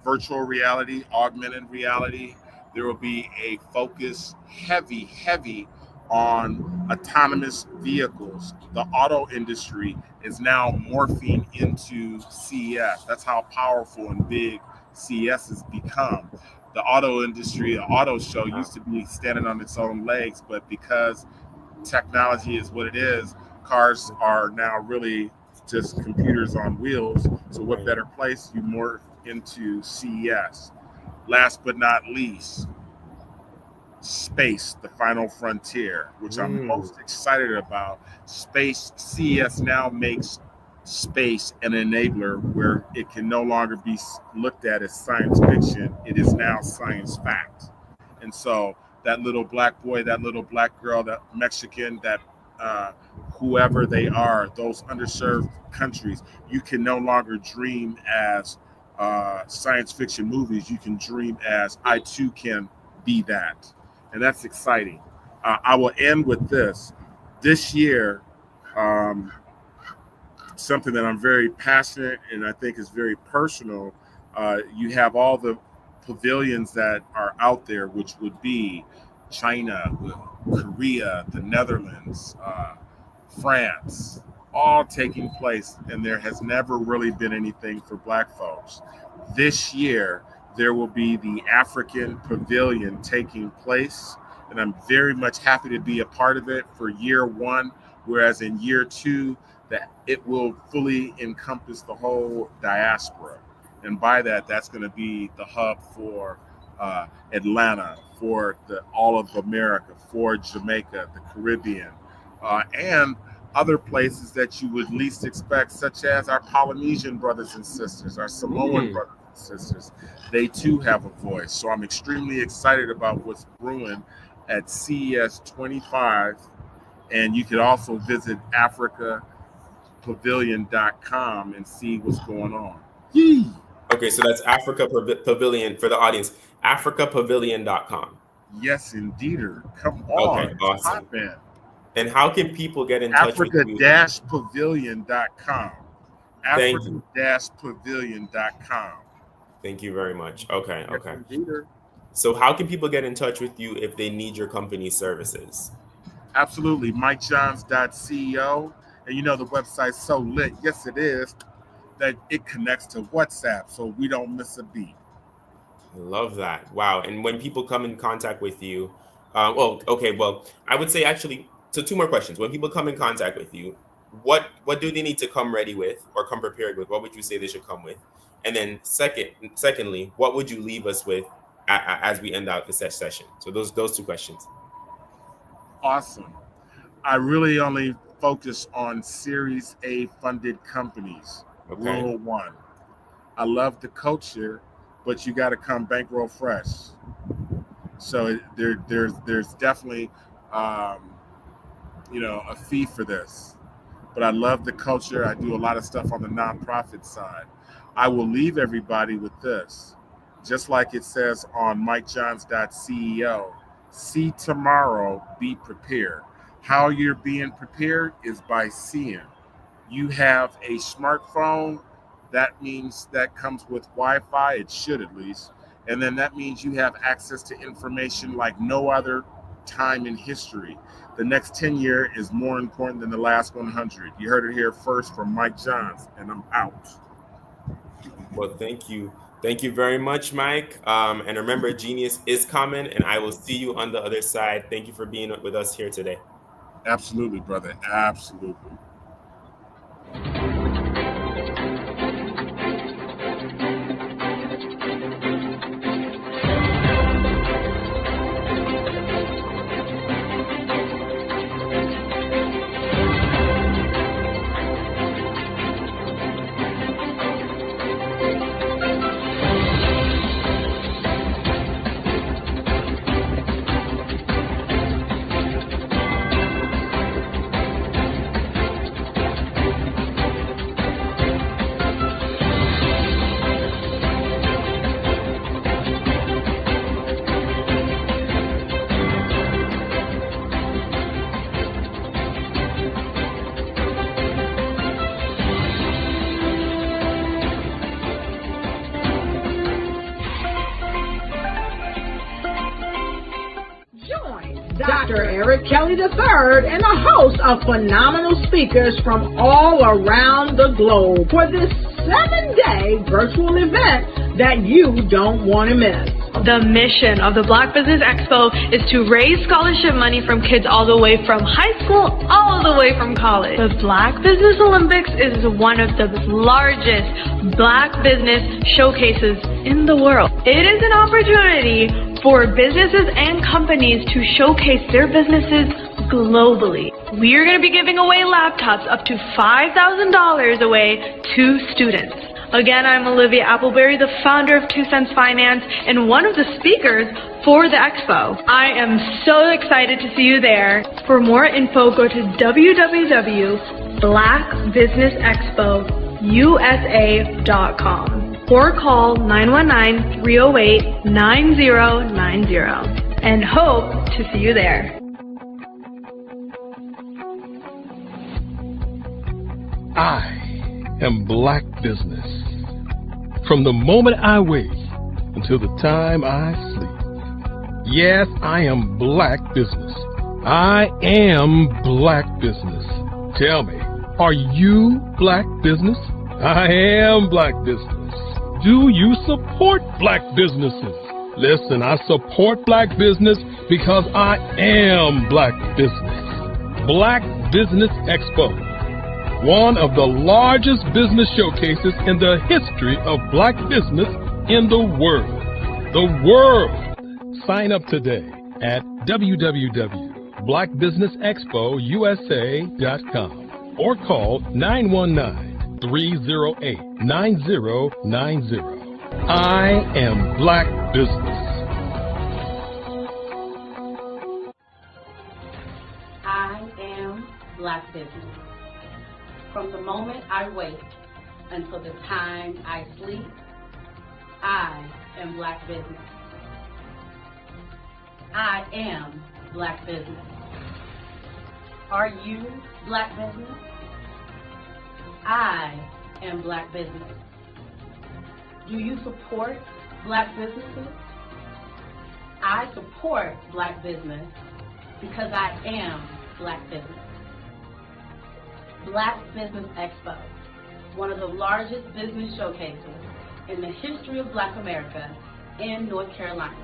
virtual reality, augmented reality. There will be a focus heavy on autonomous vehicles. The auto industry is now morphing into CES. That's how powerful and big CES has become. The auto industry, the auto show used to be standing on its own legs, but because technology is what it is, cars are now really just computers on wheels. So what better place you morph into CES? Last but not least, space, the final frontier, which I'm most excited about. Space, CES now makes space an enabler where it can no longer be looked at as science fiction. It is now science fact. And so that little black boy, that little black girl, that Mexican, that whoever they are, those underserved countries, you can no longer dream as science fiction movies. You can dream as I too can be that. And that's exciting. I will end with this. This year, something that I'm very passionate and I think is very personal, you have all the pavilions that are out there, which would be China, Korea, the Netherlands, France, all taking place, and there has never really been anything for Black folks. This year, there will be the African Pavilion taking place, and I'm very much happy to be a part of it for year one, whereas in year two, that it will fully encompass the whole diaspora. And by that, that's going to be the hub for Atlanta, for all of America, for Jamaica, the Caribbean, and other places that you would least expect, such as our Polynesian brothers and sisters, our Samoan brothers and sisters. They too have a voice. So I'm extremely excited about what's brewing at CES 25. And you could also visit africapavilion.com and see what's going on. Yee! Okay, so that's Africa Pavilion for the audience, africapavilion.com. Yes, indeeder. Come on. Okay, awesome. Hop in. And how can people get in touch with you? Africa-pavilion.com. Africa-pavilion.com. Thank you very much. Okay, Yes, okay. indeeder. So how can people get in touch with you if they need your company's services? Absolutely. MikeJohns.co. And you know the website's so lit, yes it is, that it connects to WhatsApp so we don't miss a beat. I love that. Wow. And when people come in contact with you, I would say actually, so two more questions. When people come in contact with you, what do they need to come ready with or come prepared with? What would you say they should come with? And then secondly, what would you leave us with as we end out the session? So those two questions. Awesome. I really only focus on Series A funded companies. Okay. Rule one. I love the culture, but you got to come bankroll fresh. So there's definitely a fee for this. But I love the culture. I do a lot of stuff on the nonprofit side. I will leave everybody with this. Just like it says on MikeJohns.co, see tomorrow, be prepared. How you're being prepared is by seeing. You have a smartphone, that means that comes with Wi-Fi, it should at least. And then that means you have access to information like no other time in history. The next 10 years is more important than the last 100. You heard it here first from Mike Johns, and I'm out. Well, thank you. Thank you very much, Mike. And remember, genius is coming, and I will see you on the other side. Thank you for being with us here today. Absolutely, brother. Absolutely. Dr. Eric Kelly III and the host of phenomenal speakers from all around the globe for this 7-day virtual event that you don't want to miss. The mission of the Black Business Expo is to raise scholarship money from kids all the way from high school all the way from college. The Black Business Olympics is one of the largest Black business showcases in the world. It is an opportunity for businesses and companies to showcase their businesses globally. We are going to be giving away laptops up to $5,000 away to students. Again, I'm Olivia Appleberry, the founder of 2 Cents Finance and one of the speakers for the expo. I am so excited to see you there. For more info, go to www.blackbusinessexpousa.com or call 919-308-9090 and hope to see you there. I am Black Business. From the moment I wake until the time I sleep. Yes, I am Black Business. I am Black Business. Tell me, are you Black Business? I am Black Business. Do you support Black businesses? Listen, I support Black business because I am Black Business. Black Business Expo, one of the largest business showcases in the history of Black business in the world. The world! Sign up today at www.blackbusinessexpousa.com or call 919-308-9090. I am Black Business. I am Black Business. From the moment I wake until the time I sleep, I am Black Business. I am Black Business. Are you Black Business? I am Black Business. Do you support Black businesses? I support Black business because I am Black Business. Black Business Expo, one of the largest business showcases in the history of Black America in North Carolina.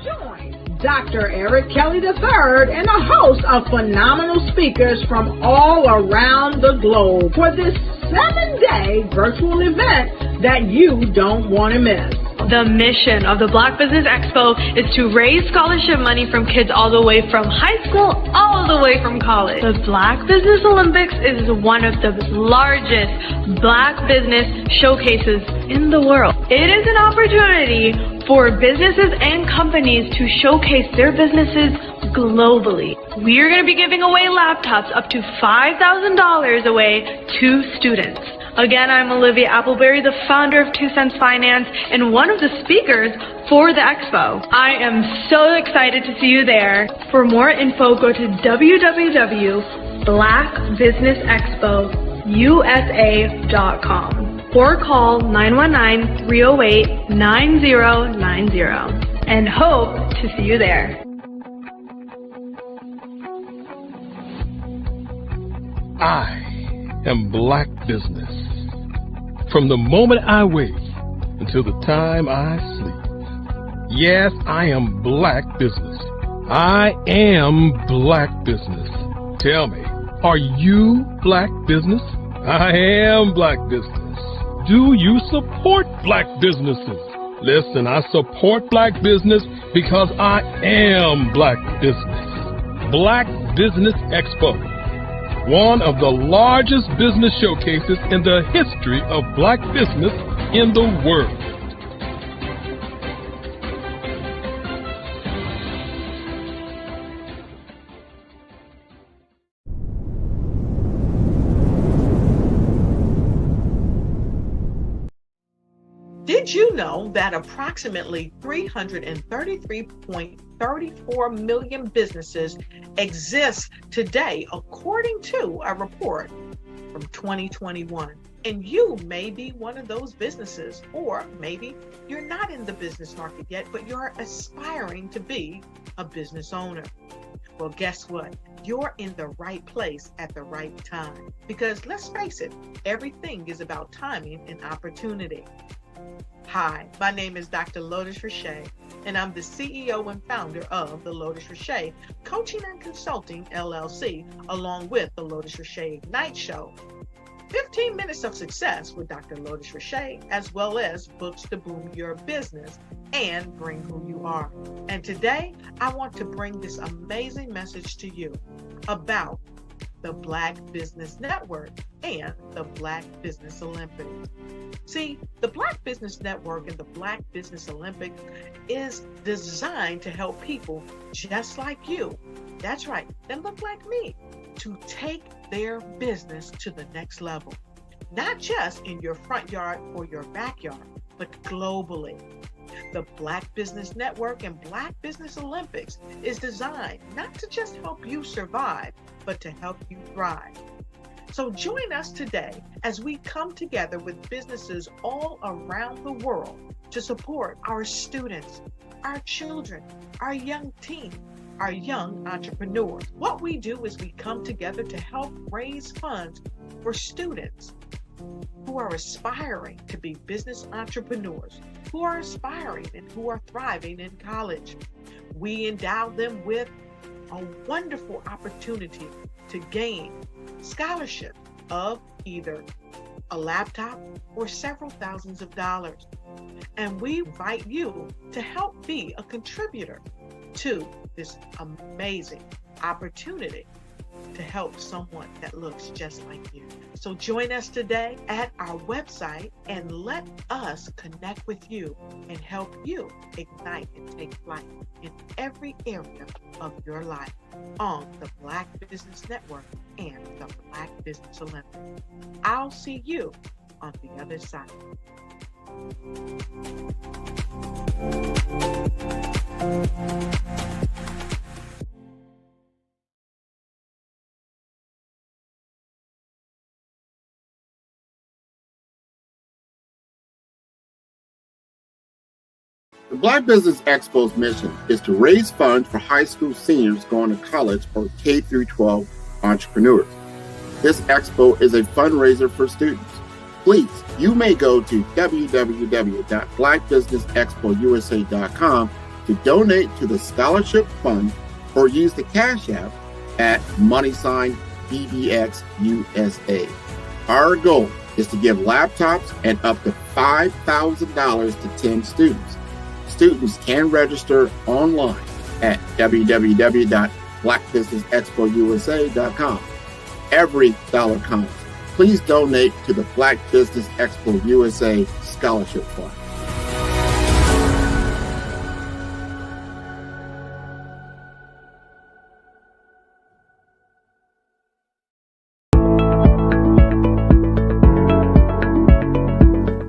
Join Dr. Eric Kelly III and a host of phenomenal speakers from all around the globe for this 7-day virtual event that you don't want to miss. The mission of the Black Business Expo is to raise scholarship money from kids all the way from high school all the way from college. The Black Business Olympics is one of the largest Black business showcases in the world. It is an opportunity for businesses and companies to showcase their businesses globally. We are going to be giving away laptops up to $5,000 away to students. Again, I'm Olivia Appleberry, the founder of 2 Cents Finance and one of the speakers for the expo. I am so excited to see you there. For more info, go to www.blackbusinessexpousa.com or call 919-308-9090 and hope to see you there. I am Black Business. From the moment I wake until the time I sleep. Yes, I am Black Business. I am Black Business. Tell me, are you Black Business? I am Black Business. Do you support Black businesses? Listen, I support Black business because I am Black Business. Black Business Expo, one of the largest business showcases in the history of Black business in the world. Did you know that approximately 333.34 million businesses exist today, according to a report from 2021? And you may be one of those businesses, or maybe you're not in the business market yet, but you're aspiring to be a business owner. Well, guess what? You're in the right place at the right time. Because let's face it, everything is about timing and opportunity. Hi, my name is Dr. Lotus Richey, and I'm the CEO and founder of the Lotus Richey Coaching and Consulting LLC, along with the Lotus Richey Ignite Show. 15 minutes of success with Dr. Lotus Richey, as well as books to boom your business and bring who you are. And today, I want to bring this amazing message to you about the Black Business Network and the Black Business Olympics. See, the Black Business Network and the Black Business Olympics is designed to help people just like you, that's right, that look like me, to take their business to the next level. Not just in your front yard or your backyard, but globally. The Black Business Network and Black Business Olympics is designed not to just help you survive, but to help you thrive. So join us today as we come together with businesses all around the world to support our students, our children, our young teens, our young entrepreneurs. What we do is we come together to help raise funds for students who are aspiring to be business entrepreneurs, who are aspiring and who are thriving in college. We endow them with a wonderful opportunity to gain scholarship of either a laptop or several thousands of dollars. And we invite you to help be a contributor to this amazing opportunity to help someone that looks just like you. So join us today at our website and let us connect with you and help you ignite and take flight in every area of your life on the Black Business Network and the Black Business Olympics. I'll see you on the other side. The Black Business Expo's mission is to raise funds for high school seniors going to college or K-12 entrepreneurs. This expo is a fundraiser for students. Please, you may go to www.blackbusinessexpousa.com to donate to the scholarship fund or use the Cash App at $BBXUSA. Our goal is to give laptops and up to $5,000 to 10 students. Students can register online at www.blackbusinessexpousa.com. Every dollar counts. Please donate to the Black Business Expo USA Scholarship Fund.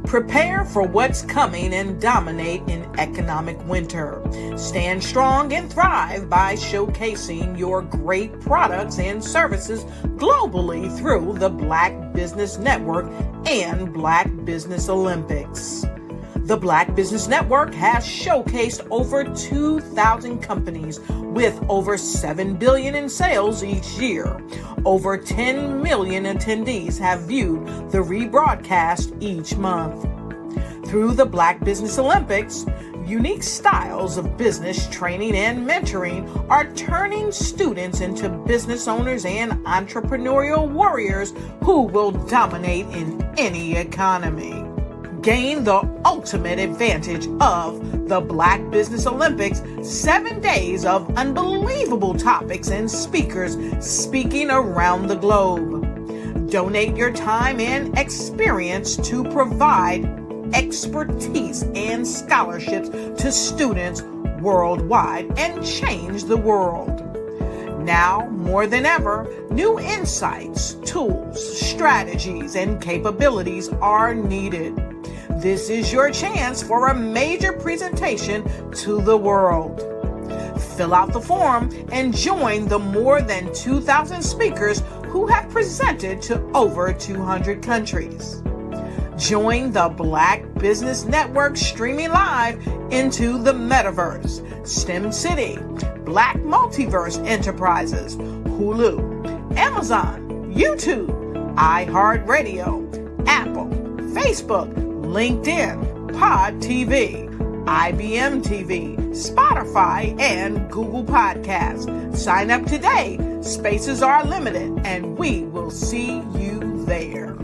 Prepare for what's coming and dominate in economic winter. Stand strong and thrive by showcasing your great products and services globally through the Black Business Network and Black Business Olympics. The Black Business Network has showcased over 2,000 companies with over $7 billion in sales each year. Over 10 million attendees have viewed the rebroadcast each month. Through the Black Business Olympics, unique styles of business training and mentoring are turning students into business owners and entrepreneurial warriors who will dominate in any economy. Gain the ultimate advantage of the Black Business Olympics, 7 days of unbelievable topics and speakers speaking around the globe. Donate your time and experience to provide expertise and scholarships to students worldwide and change the world. Now, more than ever, new insights, tools, strategies, and capabilities are needed. This is your chance for a major presentation to the world. Fill out the form and join the more than 2,000 speakers who who have presented to over 200 countries. Join the Black Business Network streaming live into the Metaverse, STEM City, Black Multiverse Enterprises, Hulu, Amazon, YouTube, iHeartRadio, Apple, Facebook, LinkedIn, Pod TV, IBM TV, Spotify, and Google Podcasts. Sign up today. Spaces are limited, and we will see you there.